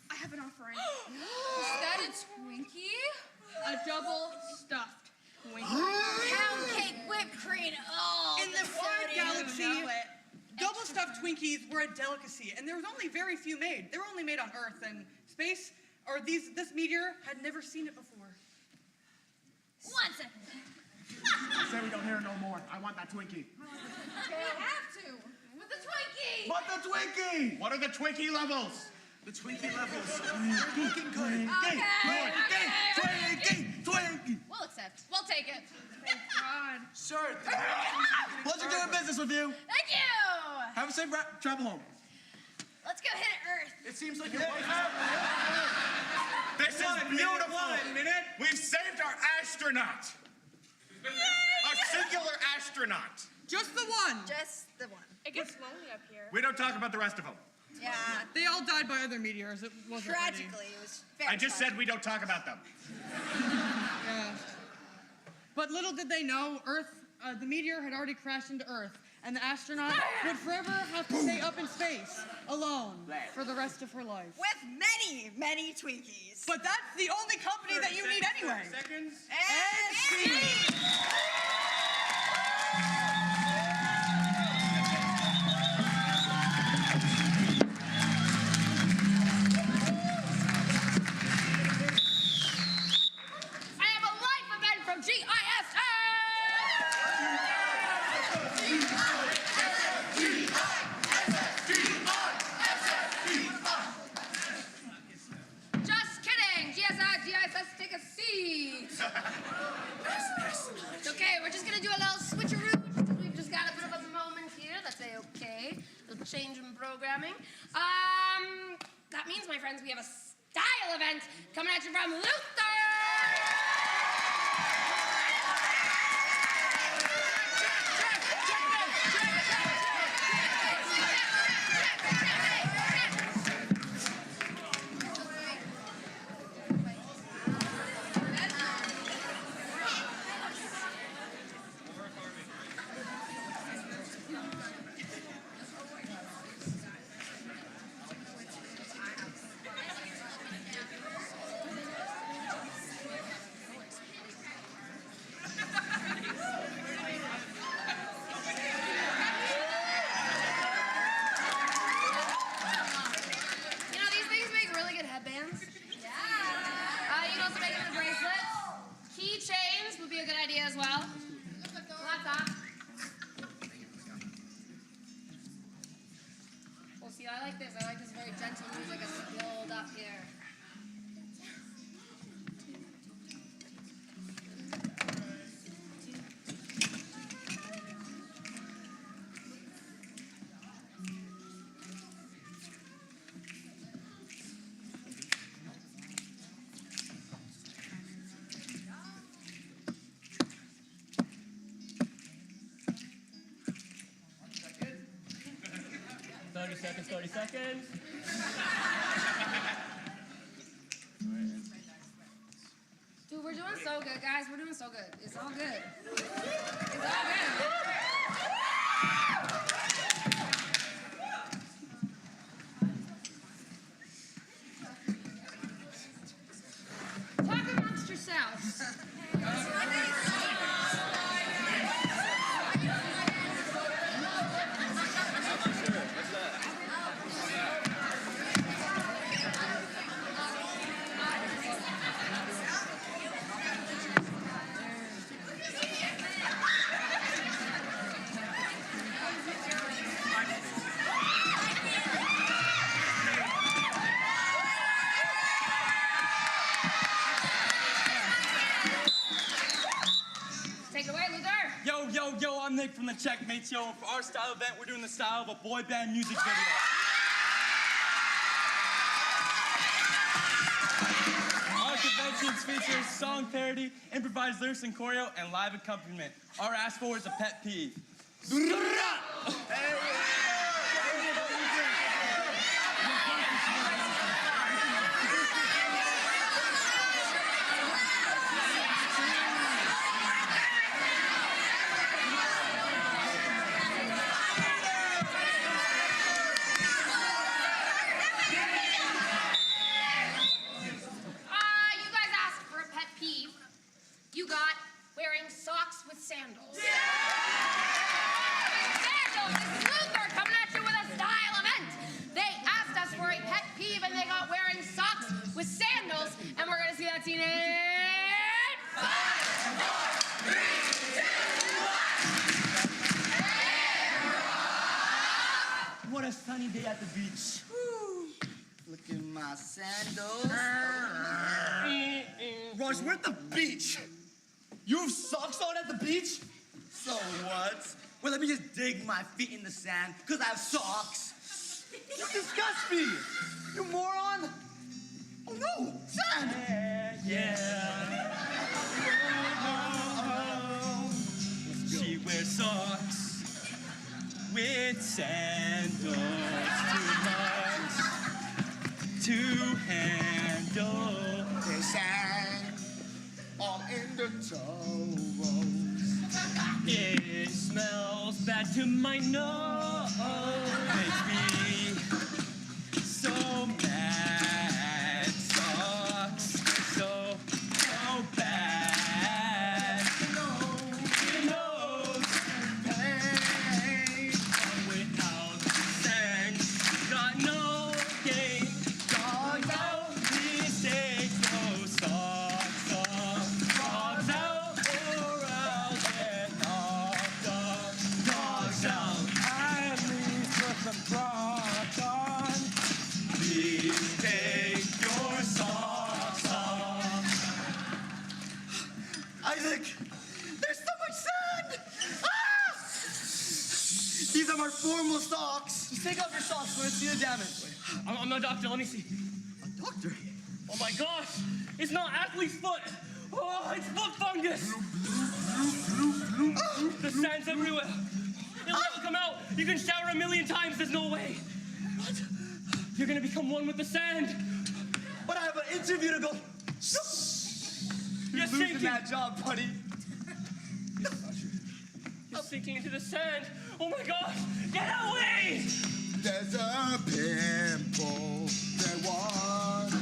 I have an offering. Is that a Twinkie? A double stuffed Twinkie. Pound cake whipped cream. Oh, In the wide galaxy, double stuffed Twinkies were a delicacy, and there was only very few made. They were only made on Earth, and space, or this meteor had never seen it before. 1 second. I say we don't hear no more. I want that Twinkie. Okay, I have to. With the Twinkie. But the Twinkie! What are the Twinkie levels? The Twinkie levels. Looking good. Twinkie! We'll accept. We'll take it. Thank God. Sure. Pleasure doing business with you. Thank you. Have a safe travel home. Let's go hit Earth. It seems like your wife. This is beautiful. We've saved our astronaut. A singular astronaut. Just the one. Just the one. It gets lonely up here. We don't talk about the rest of them. Yeah. They all died by other meteors. It wasn't Tragically, it was very I just said we don't talk about them. Yeah. But little did they know, the meteor had already crashed into Earth, and the astronaut would forever have to stay up in space, alone, for the rest of her life. With many, many Twinkies. But that's the only company that you need anyway. Seconds. And speed. I have a life event from GISS. Just kidding. GISS, take a seat. It's okay. We're just gonna do a little switcheroo because we've just got a bit of a moment here. That's okay. A little change in programming. That means, my friends, we have a style event coming at you from Luther. You know, these things make really good headbands. Yeah. You can also make them into bracelets. Keychains would be a good idea as well. Laptop. Well, see, I like this. I like this very gentle music as we build up here. Seconds, 30 seconds. Dude, we're doing so good, guys. We're doing so good. It's all good. It's all good. loser? Yo, I'm Nick from the Checkmates, yo. For our style event, we're doing the style of a boy band music video. Our conventions feature song parody, improvised lyrics and choreo, and live accompaniment. Our ask for is a pet peeve. You guys asked for a pet peeve. You got wearing socks with sandals. Sandals! This is Luther coming at you with a style event. They asked us for a pet peeve and they got wearing socks with sandals. And we're gonna see that scene in 5, 4, 3, 2, 1. What a sunny day at the beach. Look at my sandals. Raj, we're at the beach. You have socks on at the beach? So what? Well, let me just dig my feet in the sand, because I have socks. You disgust me. You moron. Oh, no. Sand. She wears socks with sandals to handle. The sand all in the toes. It smells bad to my nose. Makes me so mad. Socks so bad. Nose pain. Without sand, got no gain. Dogs out, please take those socks off. Dogs out, or I'll get knocked off. Dogs out, I need put some Crocs on. please take your socks off. Isaac, there's so much sand. Ah! These are my formal socks. Just take off your socks. Let's see the damage. I'm a doctor, let me see. A doctor? Oh my gosh, it's not athlete's foot. Oh, it's foot fungus. The sand's everywhere. It'll never come out. You can shower 1,000,000 times, there's no way. What? You're gonna become one with the sand. But I have an interview to go. You're losing sinking. that job, buddy. You're sinking into the sand. Oh my gosh, get away! There's a pimple that wants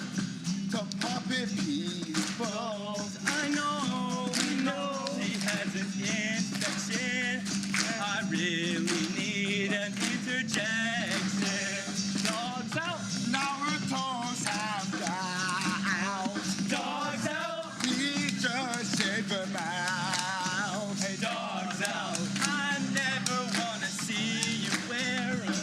to pop it people. I know, we know. She has an infection. I really need an interjection. Dogs out. Now her toes have out. Dogs out. He just shaved them out. Hey, dogs out. I never wanna see you wear 'em.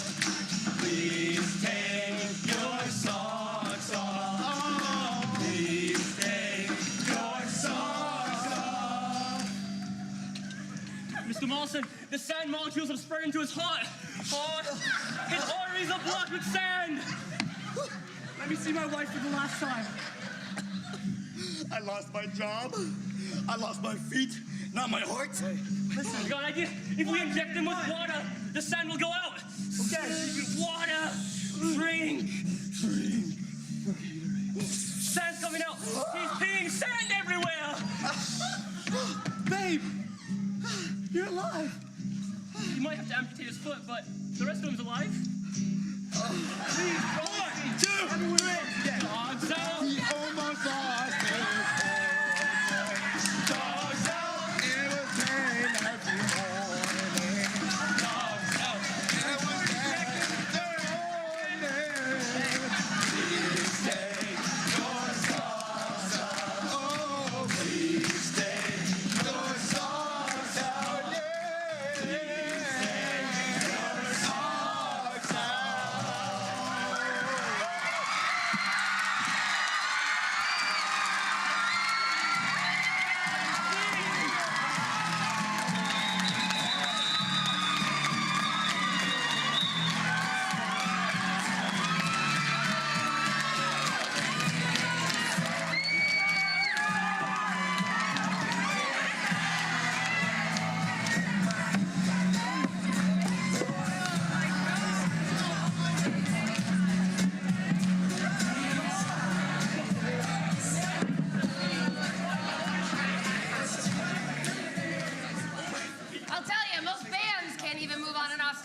Please take your socks off. Oh, please take your socks off. Mr. Mawson, the sand molecules have spread into his heart. Oh, his arteries are blocked with sand. Let me see my wife for the last time. I lost my job. I lost my feet, not my heart. Listen, I got an idea. If we inject him with water, the sand will go out. Okay. Water. Drink. Sand's coming out. He's peeing sand everywhere. Babe, you're alive. You might have to amputate his foot, but the rest of him's alive. Please, 1, 2, 3. Dogs out. He almost lost his Dogs out. It was pain every morning. Dogs out. It was pain every morning. Please take your socks off. Oh, Please take your socks out, yeah. socks off.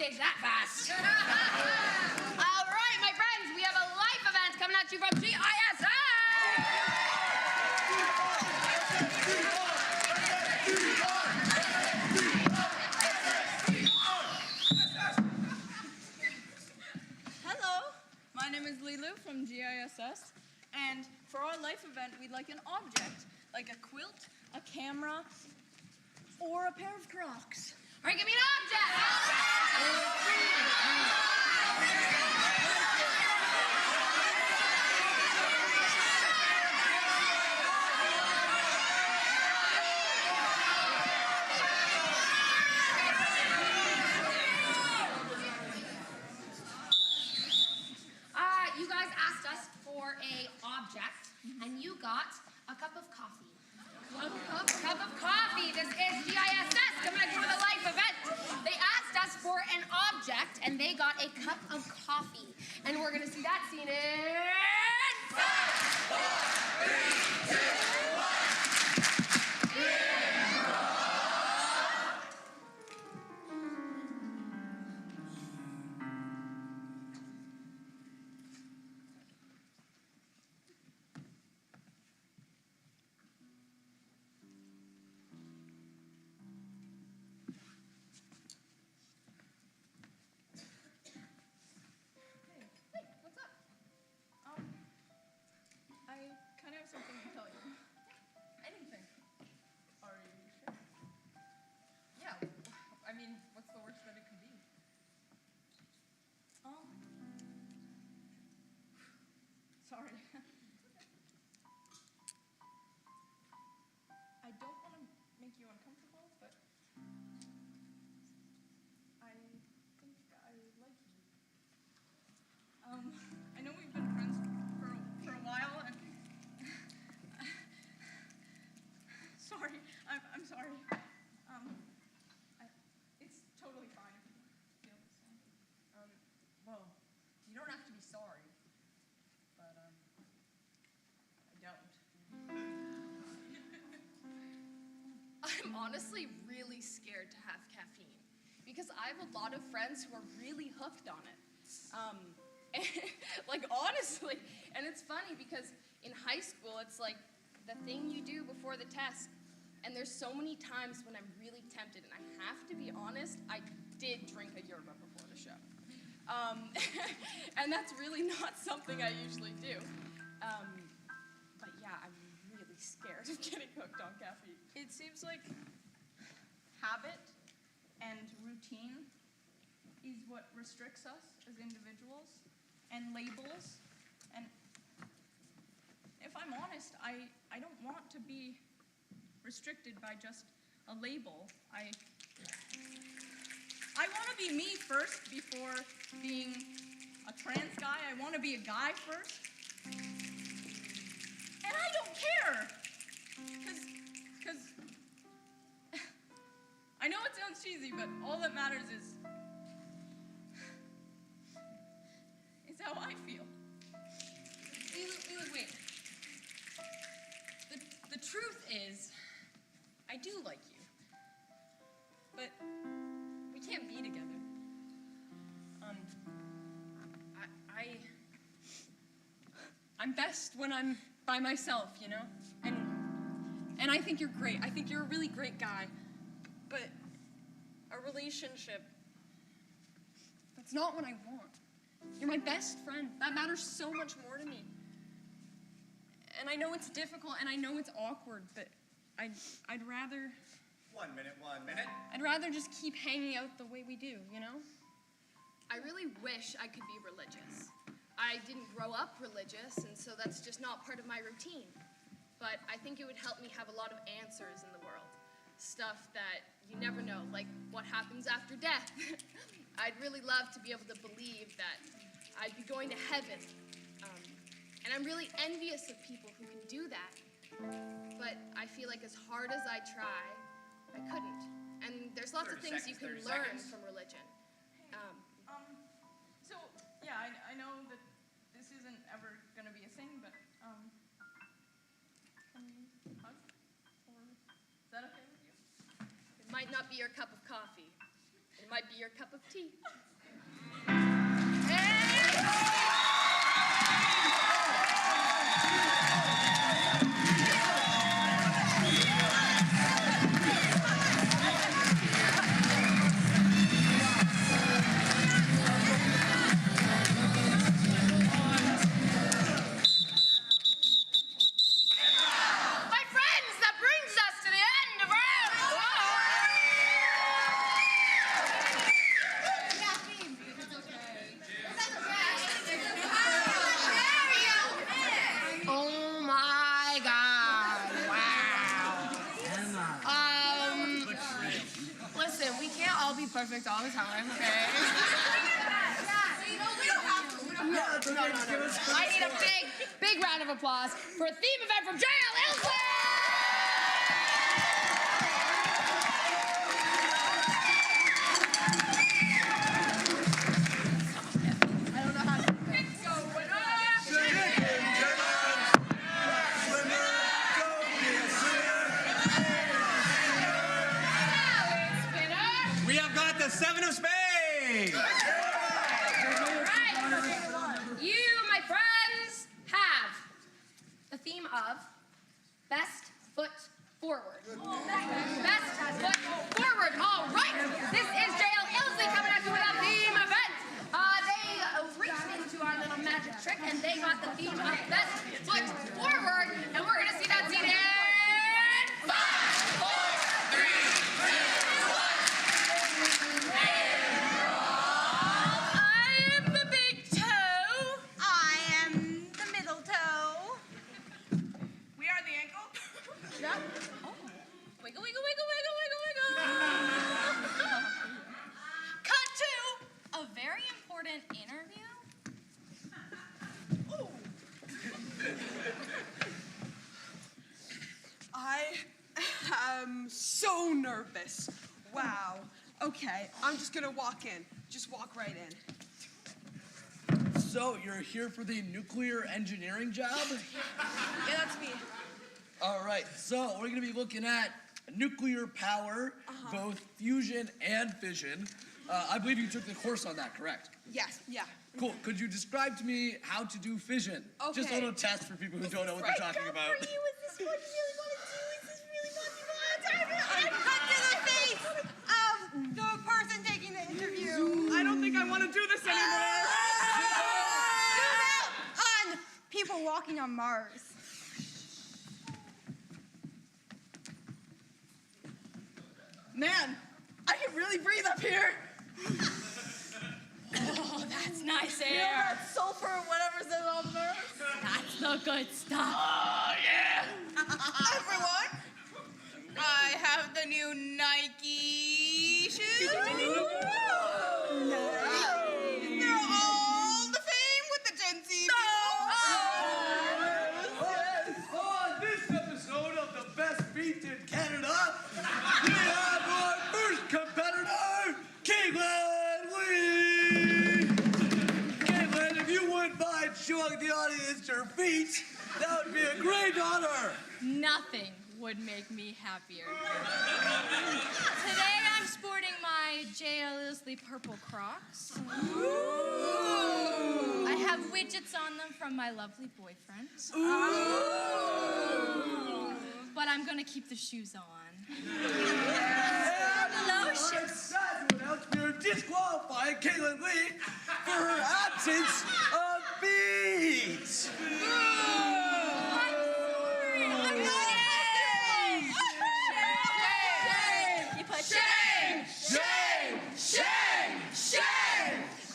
change that fast. All right, my friends, we have a life event coming at you from GISS. Hello, my name is Lilu from GISS, and for our life event, we'd like an object, like a quilt, a camera, or a pair of Crocs. All right, give me an object. You guys asked us for a object, and you got a cup of coffee. A cup of coffee. This is GISS coming at you with a life event. They asked us for an object, and they got a cup of coffee. And we're gonna see that scene in 5, 4, 3, 2, Sorry. I don't want to make you uncomfortable, but I think I like you. I know we've been friends for a while, and sorry, I'm sorry. It's totally fine if you feel the same. Well, you don't have to be sorry. But, I don't. I'm honestly really scared to have caffeine because I have a lot of friends who are really hooked on it. Like, honestly. And it's funny because in high school, it's like the thing you do before the test. And there's so many times when I'm really tempted, and I have to be honest, I did drink a yerba before the show. And that's really not something I usually do. But yeah, I'm really scared of getting hooked on caffeine. It seems like habit and routine is what restricts us as individuals, and labels. And if I'm honest, I don't want to be restricted by just a label. I want to be me first before being a trans guy. I want to be a guy first. And I don't care. Because I know it sounds cheesy, but all that matters is how I feel. Wait. The truth is, I do like you. But we can't be together. I'm best when I'm by myself, you know? And I think you're great. I think you're a really great guy. But a relationship, that's not what I want. You're my best friend. That matters so much more to me. And I know it's difficult, and I know it's awkward, but I'd rather... 1 minute. I'd rather just keep hanging out the way we do, you know? I really wish I could be religious. I didn't grow up religious, and so that's just not part of my routine. But I think it would help me have a lot of answers in the world. Stuff that you never know, like what happens after death. I'd really love to be able to believe that I'd be going to heaven. And I'm really envious of people who can do that. But I feel like as hard as I try, I couldn't. And there's lots of things you can learn from religion. So, yeah, I know that this isn't ever going to be a thing, but, can we hug? Or is that okay with you? It might not be your cup of coffee. It might be your cup of tea. Perfect all the time, okay? No. I need a big round of applause for a theme event from JL Ilsley! Seven of spades! Right. You, my friends, have the theme of best foot forward. Best foot forward. All right. This is JL Ilsley coming at you with a theme event. They reached into our little magic trick and they got the theme of best foot forward. And we're going to see that scene in 5, 4, 3, 2, 1. I'm the big toe. I am the middle toe. We are the ankle. Yep. Oh. Wiggle, wiggle, wiggle, wiggle, wiggle, wiggle. Cut to a very important interview. Ooh. I am so nervous. Wow. Okay, I'm just gonna walk in. Just walk right in. So, you're here for the nuclear engineering job? Yeah, that's me. All right, so we're gonna be looking at nuclear power, both fusion and fission. I believe you took the course on that, correct? Yes, yeah. Cool. Could you describe to me how to do fission? Just a Okay. little test for people who don't know what they're talking about. Is this what you really want to do? Is this really what you want? I'm cut to the face of the person taking the interview. I don't think I want to do this anymore. On people walking on Mars. Man, I can really breathe up here. Oh, that's nice air. You know that sulfur or whatever's in on Mars? That's the good stuff. Oh, yeah. Everyone, I have the new Nike shoes. They're all the same with the Gen Z people. On this episode of the Best Beats in Canada, we have our first competitor, Caitlin Lee. Caitlin, if you wouldn't mind showing the audience your feet, that would be a great honor. Nothing would make me happier. Today I'm sporting my JL Ilsley purple Crocs. Ooh. I have widgets on them from my lovely boyfriend. Ooh. But I'm gonna keep the shoes on. We are disqualifying Caitlin Lee for her absence of feet.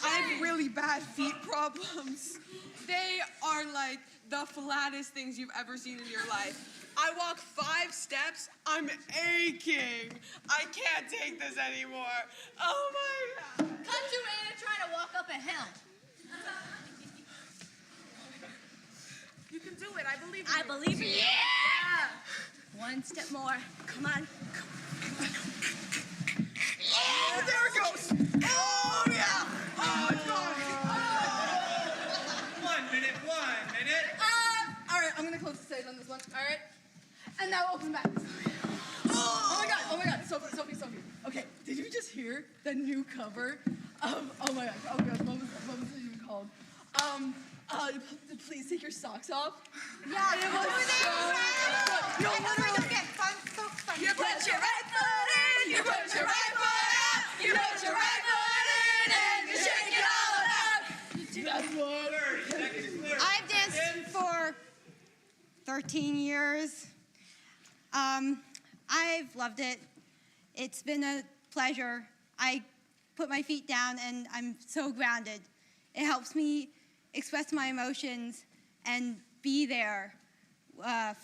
I have really bad feet problems. They are like the flattest things you've ever seen in your life. I walk 5 steps, I'm aching. I can't take this anymore. Oh my God. Cut to Anna trying to walk up a hill. You can do it, I believe in you. I believe in you. Yeah. One step more. Come on. Oh, there it goes. Oh, yeah. Oh, it's gone. 1 minute, 1 minute. All right, I'm gonna close the stage on this one. All right, and now open back. Oh my God, Sophie. Okay, Did you just hear the new cover of, oh my gosh, what was it even called? Please take your socks off. Yeah, it was so good. No, literally. You put your right foot in, you put your right foot out, you put your right foot in, and you shake it all about. That's what. I've danced for 13 years. I've loved it. It's been a pleasure. I put my feet down and I'm so grounded. It helps me express my emotions and be there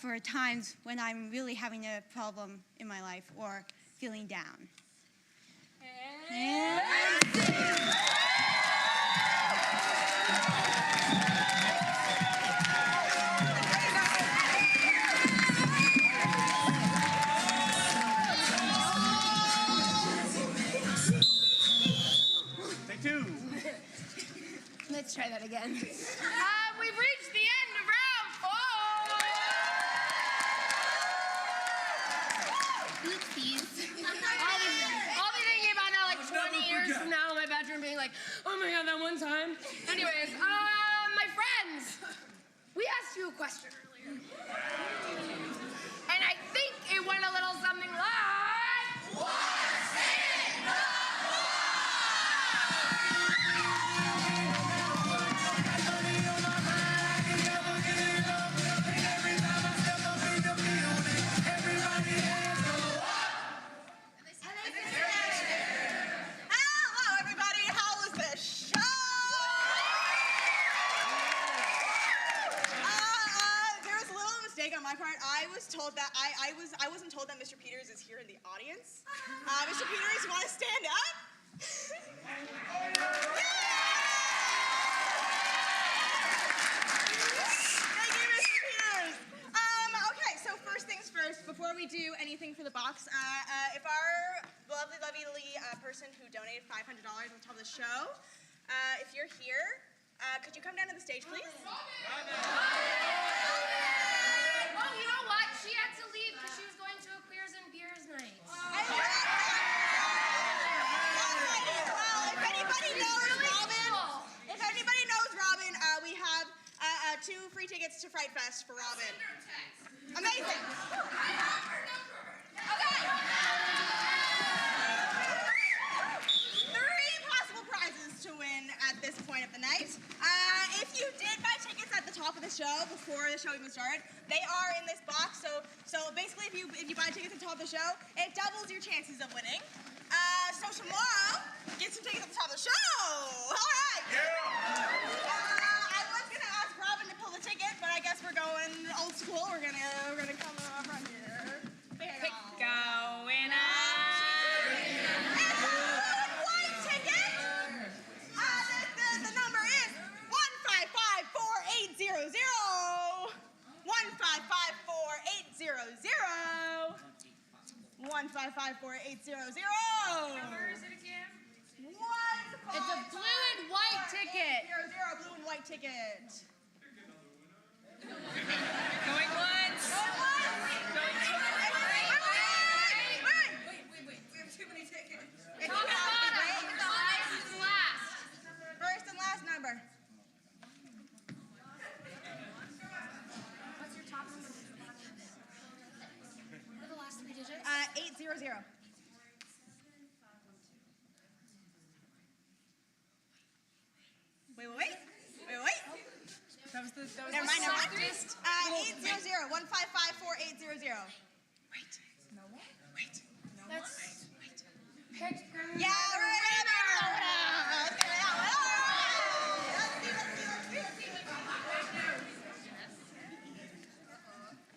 for times when I'm really having a problem in my life or feeling down. Take two. Let's try that again. We've reached the end of round 4. Oopsies. I'll be thinking about that like 20 years from now in my bedroom being like, oh my God, that one time. Anyways, my friends, we asked you a question earlier. And I think it went a little something like, what's in the Hello, everybody. How was the show? There was a little mistake on my part. I was told that I wasn't told that Mr. Peters is here in the audience. Mr. Peters, you want to stand up? Thank you, Mr. Peters. Okay, so first things first, before we do anything for the box, if our lovely person who donated $500 on top of the show, if you're here, could you come down to the stage, please? Oh, you know what? She had to leave because she was going to a Queers and Beers night. Well, if anybody knows Robin, we have 2 free tickets to Fright Fest for Robin. Amazing. Okay. 3 possible prizes to win at this point of the night. If you did buy tickets at the top of the show before the show even started, they are in this box. So basically, if you buy tickets at the top of the show, it doubles your chances of winning. So tomorrow, get some tickets at the top of the show. All right. I was gonna ask Robin to pull the ticket, but I guess we're going old school. We're gonna come up front here. Going on. White ticket. The number is 1554800. 1554800. 1554800. Number is it again? It's a blue and white ticket. 00, blue and white ticket. Going once. Going once. Going twice. Wait. We have too many tickets. It's Top and bottom. First and last. First and last number. What's your top number? What are the last 3 digits? 800. Wait. Never mind. 800. 1554800. Wait. Let's pick. Yeah, right.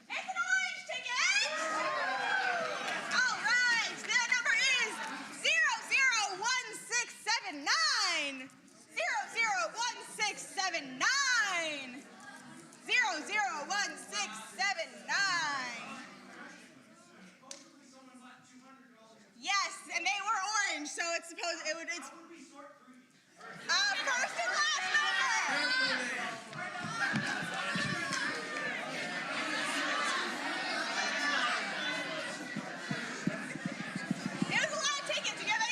It's an orange ticket! All right, the number is 001679. 001679. 001679. Yes, and they were orange, so it's supposed it's first and last number. It was a lot of tickets. Do you have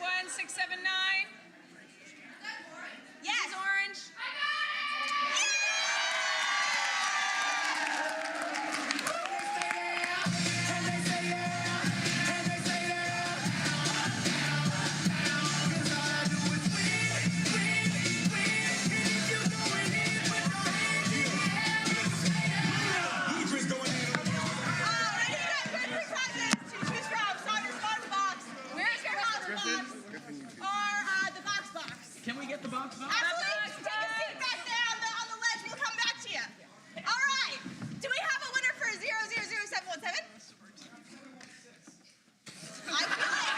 679. Yes. Mrs. Orange. Can we get the box? Absolutely. Take a seat back there on the ledge. We'll come back to you. All right. Do we have a winner for 000717? I feel like...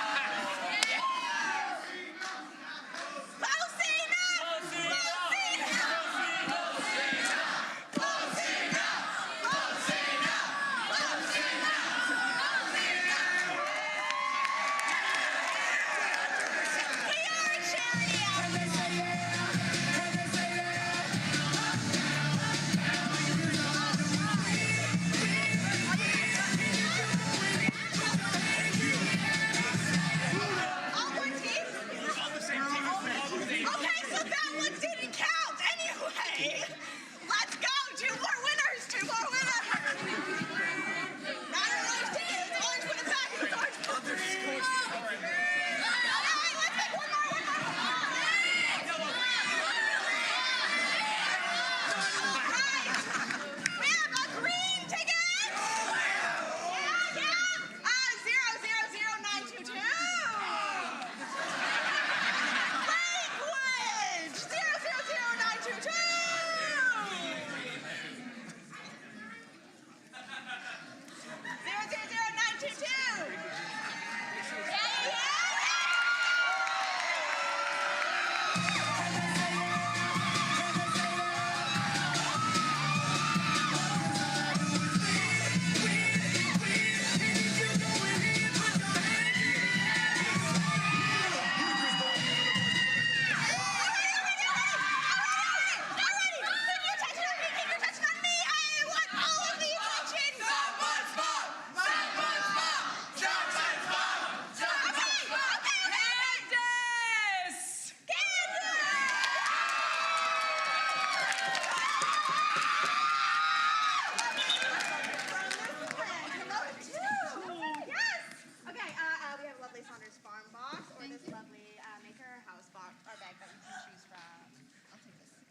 Okay, so that one didn't count. Anyway, let's go. Two more winners. Not an orange ticket. It's orange for the back. It's orange for the back. Hey, let's make one more. All right. We have a green ticket. Yeah. 000922. Rockridge! 000922! 000922!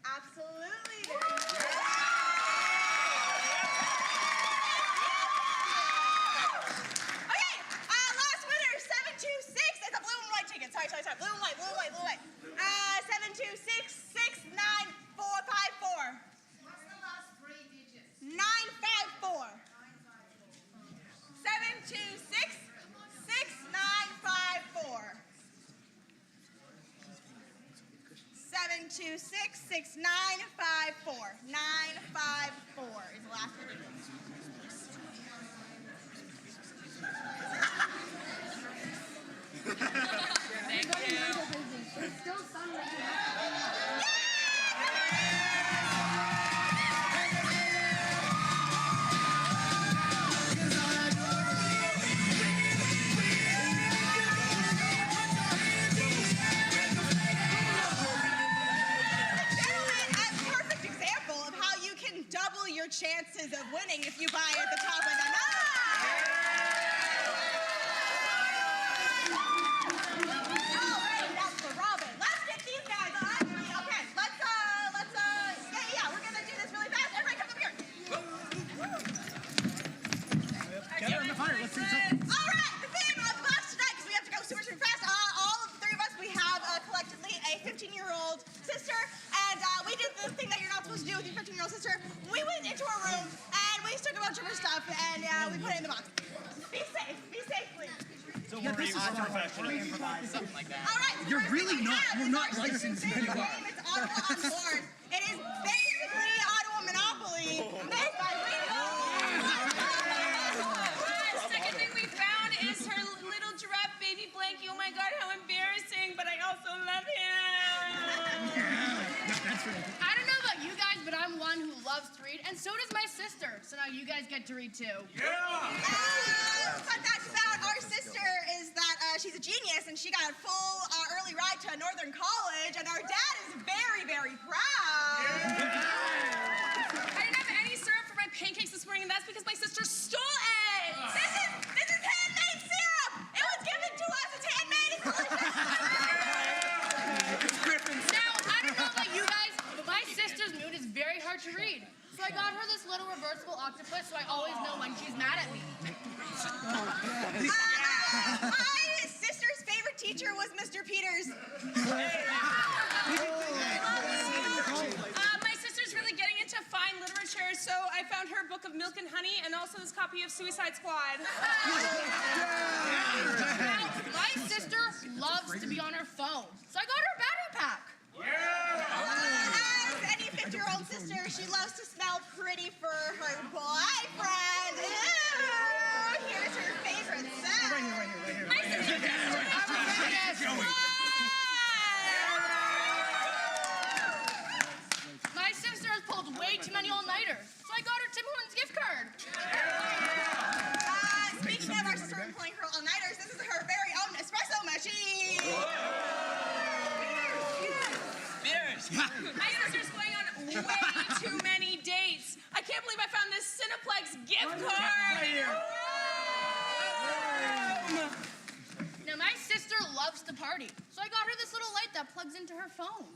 Absolutely. Okay, last winner, 726. It's a blue and white ticket. Sorry. Blue and white. 726695454. What's the last three digits? 954. 7266954. 7266954. 954 is the last one. Thank you. There's still some that can Double your chances of winning if you buy at the top of the night. Alright, that's for Robin. Let's get these guys on. Okay, let's we're gonna do this really fast. Everybody come up here. Get her in the fire. Let's do something. Alright, the theme of the box tonight, because we have to go super fast. All of the three of us, we have collectively a 15-year-old sister, and we did the thing that you're not supposed to do with your 15-year-old sister. We went into her room and we took a bunch of her stuff and we put it in the box. Be safe, please. So we're professional improvise, something like that. All right. So You're really not. You're not licensed anymore. It's Ottawa on board. It is basically Ottawa Monopoly made by Reno. Second thing we found is her little giraffe baby blankie. Oh my God, how embarrassing! But I also love him. I don't know about you guys, but I'm one who loves to read, and so does my sister. So now you guys get to read too. Fun fact about our sister is that she's a genius, and she got a full early ride to Northern College, and our dad is very, very proud. I didn't have any syrup for my pancakes this morning, and that's because my sister stole it. This is handmade syrup. It was given to us. It's handmade. It's delicious. Now, I don't know about you guys, but my sister's mood is very hard to read. So I got her this little reversible octopus, so I always know when she's mad at me. My sister's favorite teacher was Mr. Peters. My sister's really getting into fine literature, so I found her book of Milk and Honey and also this copy of Suicide Squad. Now, my sister loves to be on her phone, so I got her a battery pack. As any 50-year-old sister, she loves to smell pretty for her boyfriend. Ew, here's her favorite scent. Right here. My sister. My sister has pulled way too many all-nighters, so I got her Tim Hortons gift card. Speaking of our sister pulling her all-nighters, this is her very own espresso machine. My sister's going on way too many dates. I can't believe I found this Cineplex gift card. Now, my sister loves to party, so I got her this little light that plugs into her phone.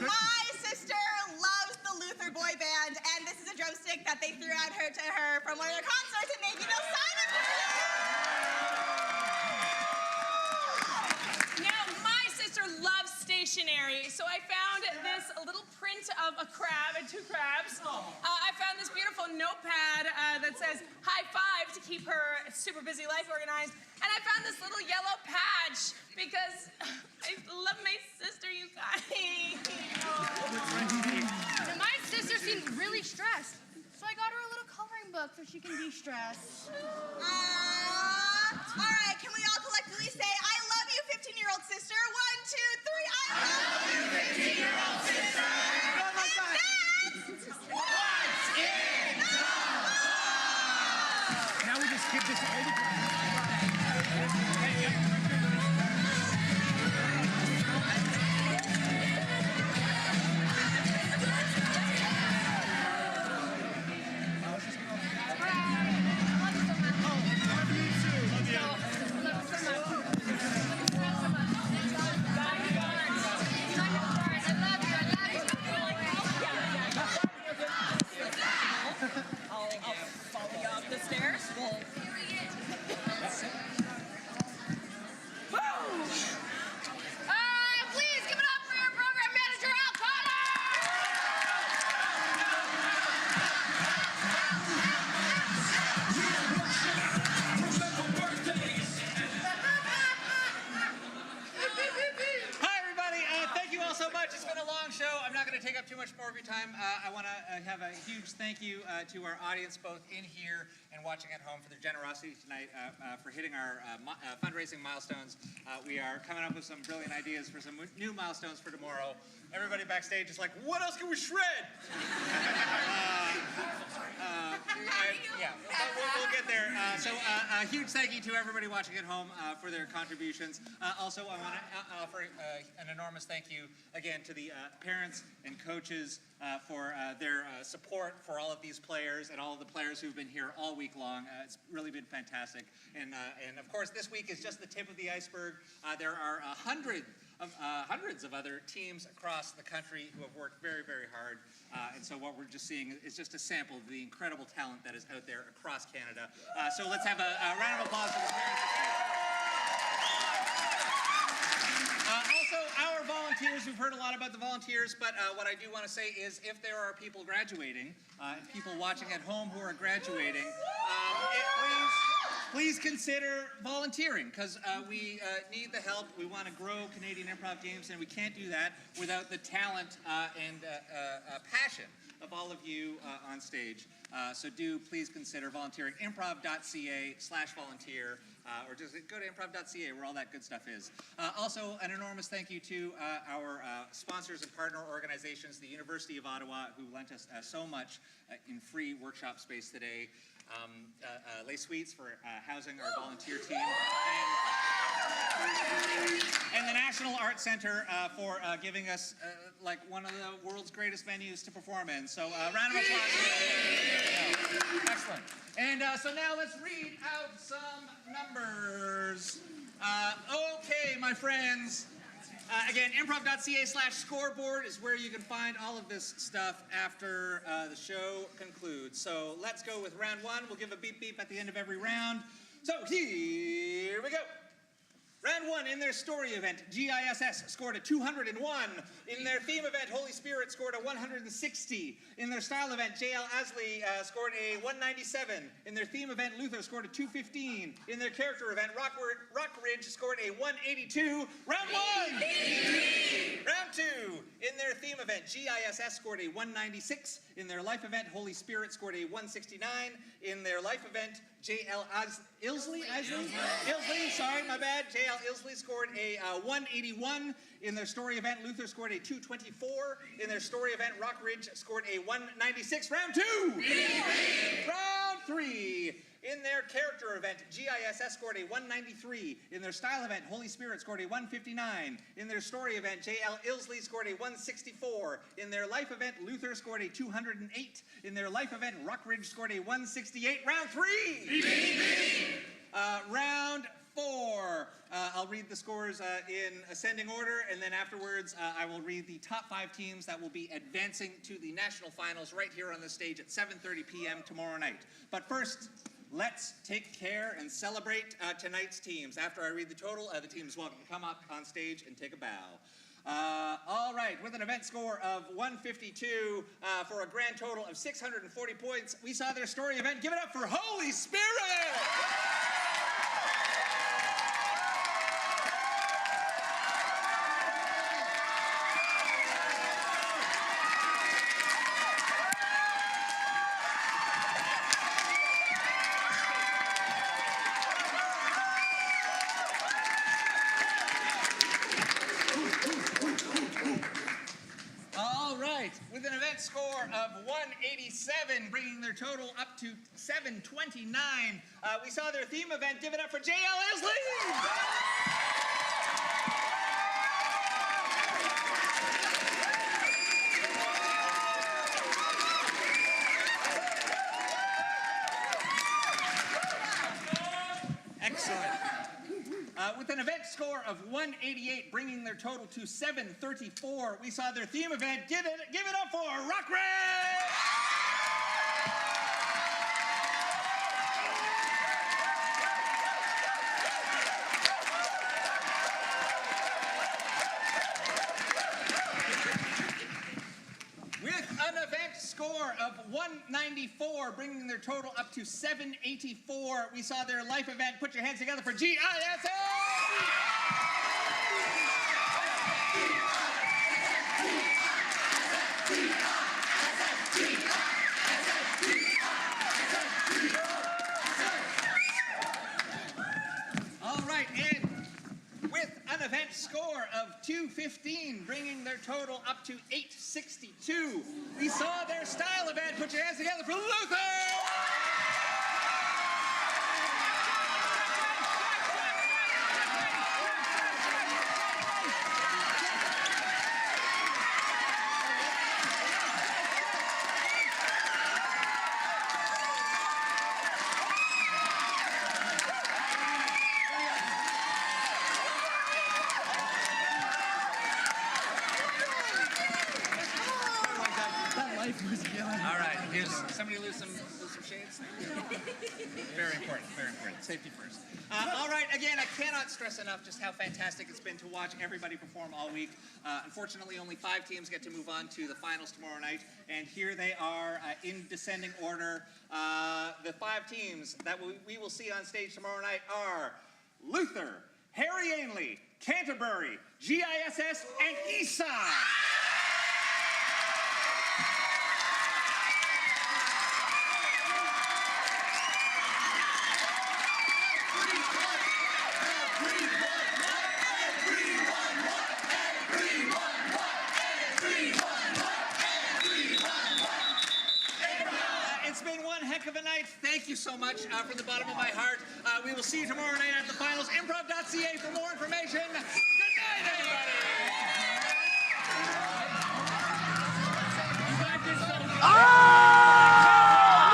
My sister loves the Luther Boy Band, and this is a drumstick that they threw out to her from one of their concerts in Navyville. Now, my sister loves stationery, so I found this little print of a crab and two crabs. I found this beautiful notepad that says high five to keep her super busy life organized. And I found this little yellow patch because I love my sister, you guys. Now, my sister seems really stressed, so I got her a little coloring book so she can de-stress. All right, can we all collectively say, I love you, 15-year-old sister? 1, 2, 3, I love you, 15-year-old sister! And that's what's in the book! Now we just skip this all the time. I'll follow you up the stairs. Please give it up for your program manager, Al Connor! Hi, everybody. Thank you all so much. It's been a long show. I'm not going to take up too much more of your time. I want to have a huge thank you to our audience, both in here and watching at home, for their generosity tonight, for hitting our fundraising milestones. We are coming up with some brilliant ideas for some new milestones for tomorrow. Everybody backstage is like, what else can we shred? Yeah, but we'll get there. So a huge thank you to everybody watching at home for their contributions. Also, I want to offer an enormous thank you again to the parents and coaches for their support for all of these players and all of the players who've been here all week long. It's really been fantastic. And of course, this week is just the tip of the iceberg. There are hundreds of other teams across the country who have worked very, very hard. And so what we're just seeing is just a sample of the incredible talent that is out there across Canada. So let's have a round of applause for the parents. Also, our volunteers, we've heard a lot about the volunteers, but what I do want to say is if there are people graduating, and people watching at home who are graduating, please consider volunteering, because we need the help. We want to grow Canadian Improv Games, and we can't do that without the talent and passion of all of you on stage. So do please consider volunteering. improv.ca/volunteer, or just go to improv.ca where all that good stuff is. Also, an enormous thank you to our sponsors and partner organizations, the University of Ottawa, who lent us so much in free workshop space today. Les Suites for housing our volunteer team. And the National Arts Center for giving us like one of the world's greatest venues to perform in. So round of applause. Excellent. And so now let's read out some numbers. Okay, my friends. Again, improv.ca/scoreboard is where you can find all of this stuff after the show concludes. So let's go with round one. We'll give a beep beep at the end of every round. So here we go. Round one, in their story event, GISS scored a 201. In their theme event, Holy Spirit scored a 160. In their style event, JL Ilsley scored a 197. In their theme event, Luther scored a 215. In their character event, Rockridge scored a 182. Round one! Round two, in their theme event, GISS scored a 196. In their life event, Holy Spirit scored a 169. In their life event, JL Ilsley, sorry, my bad. JL Ilsley scored a 181. In their story event, Luther scored a 224. In their story event, Rockridge scored a 196. Round two! Round three. In their character event, GISS scored a 193. In their style event, Holy Spirit scored a 159. In their story event, JL Ilsley scored a 164. In their life event, Luther scored a 208. In their life event, Rockridge scored a 168. Round three! Round four. I'll read the scores in ascending order, and then afterwards I will read the top 5 teams that will be advancing to the national finals right here on the stage at 7:30 p.m. tomorrow night. But first, let's take care and celebrate tonight's teams. After I read the total, the team is welcome to come up on stage and take a bow. All right, with an event score of 152 for a grand total of 640 points, we saw their story event. Give it up for Holy Spirit! With an event score of 187, bringing their total up to 729, we saw their theme event. Give it up for JL Ilsley! Excellent. With an event score of 188, bringing their total to 734, we saw their theme event. Give it up for Rockridge! With an event score of 194, bringing their total up to 784, we saw their life event. Put your hands together for GISS! All right, and with an event score of 215, bringing their total up to 862, we saw their style event. Put your hands together for Luther! All right, here's somebody lose some shades. Very important, very important. Safety first. All right, again, I cannot stress enough just how fantastic it's been to watch everybody perform all week. Unfortunately, only 5 teams get to move on to the finals tomorrow night, and here they are in descending order. The 5 teams that we will see on stage tomorrow night are Luther, Harry Ainley, Canterbury, GISS, and Eastside. so much from the bottom of my heart. We will see you tomorrow night at the finals. Improv.ca for more information. Good night, everybody.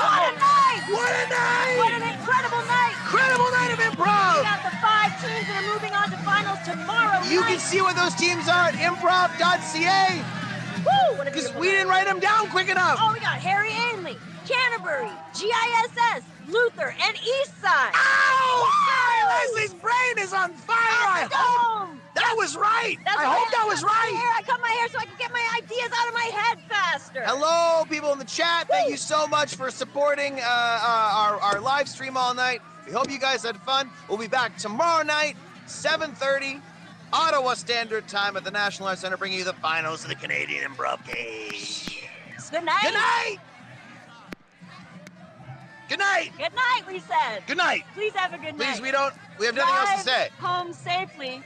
What a night! What a night! What an incredible night! Incredible night of improv! We got the 5 teams that are moving on to finals tomorrow You can see what those teams are at improv.ca. Woo! Because we didn't write them down quick enough. Oh, we got Harry Ainley, Canterbury, GISS, Luther, and Eastside. Ow! Leslie's brain is on fire! I hope that was right! I hope that was right! I cut my hair so I can get my ideas out of my head faster. Hello, people in the chat. Thank you so much for supporting our live stream all night. We hope you guys had fun. We'll be back tomorrow night, 7:30, Ottawa Standard Time at the National Arts Centre, bringing you the finals of the Canadian Improv Games. Good night. Good night. Good night. Good night, we said. Good night. Please have a good night. Please, we have nothing else to say. Drive home safely.